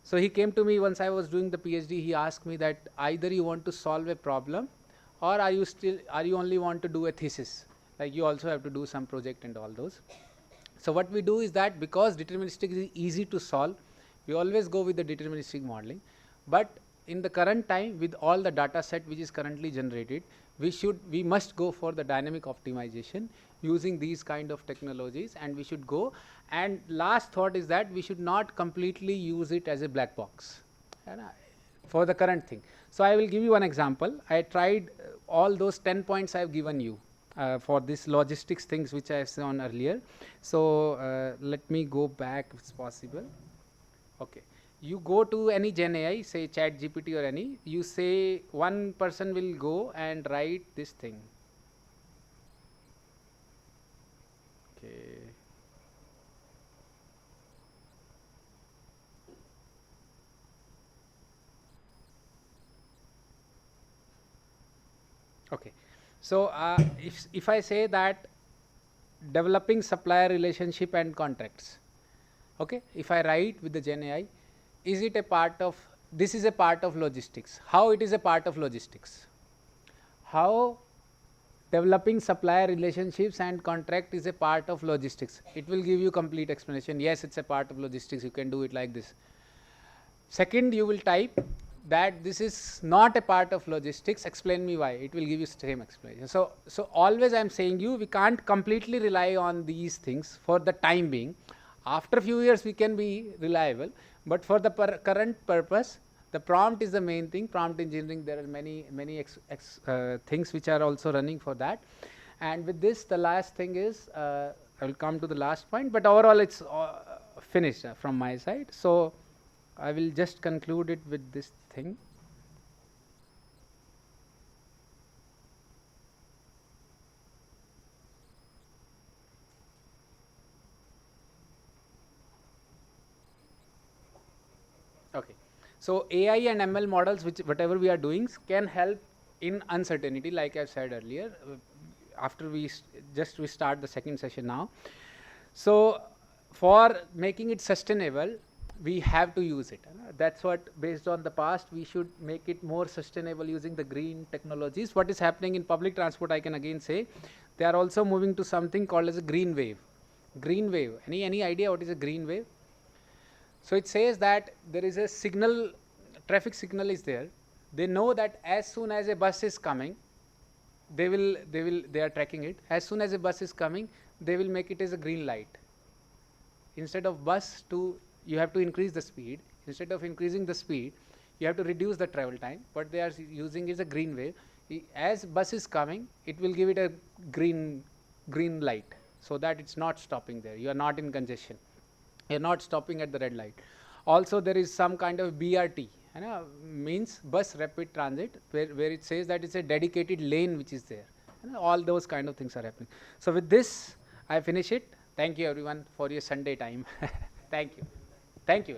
So he came to me once I was doing the PhD. He asked me that either you want to solve a problem, or are you only want to do a thesis, like you also have to do some project and all those. So what we do is that, because deterministic is easy to solve, we always go with the deterministic modeling. But in the current time, with all the data set which is currently generated, we must go for the dynamic optimization using these kind of technologies, and we should go. And last thought is that we should not completely use it as a black box for the current thing. So I will give you one example. I tried all those 10 points I have given you for this logistics things which I have shown earlier. So let me go back if it's possible. Okay. You go to any Gen AI, say Chat GPT or any, you say one person will go and write this thing. Okay. Okay. So if I say that developing supplier relationship and contracts, okay, if I write with the Gen AI, is it a part of, this is a part of logistics. How it is a part of logistics? How developing supplier relationships and contract is a part of logistics? It will give you complete explanation. Yes, it's a part of logistics. You can do it like this. Second, you will type that this is not a part of logistics. Explain me why. It will give you same explanation. So always I am saying you, we can't completely rely on these things for the time being. After a few years we can be reliable, but for the current purpose, the prompt is the main thing. Prompt engineering, there are many things which are also running for that. And with this, the last thing is, I will come to the last point, but overall it's finished from my side. So I will just conclude it with this thing. Okay. So AI and ML models, whatever we are doing, can help in uncertainty, like I said earlier. After we start the second session now. So for making it sustainable, we have to use it. That's what, based on the past, we should make it more sustainable using the green technologies. What is happening in public transport, I can again say, they are also moving to something called as a green wave. Green wave. Any idea what is a green wave? So it says that there is a signal, traffic signal is there. They know that as soon as a bus is coming, they are tracking it. As soon as a bus is coming, they will make it as a green light. Instead of bus to, you have to increase the speed. Instead of increasing the speed, you have to reduce the travel time. What they are using is a green wave. As bus is coming, it will give it a green light, so that it's not stopping there. You are not in congestion. You're not stopping at the red light. Also, there is some kind of BRT, means bus rapid transit, where it says that it's a dedicated lane which is there. All those kind of things are happening. So with this, I finish it. Thank you everyone for your Sunday time. Thank you. Thank you.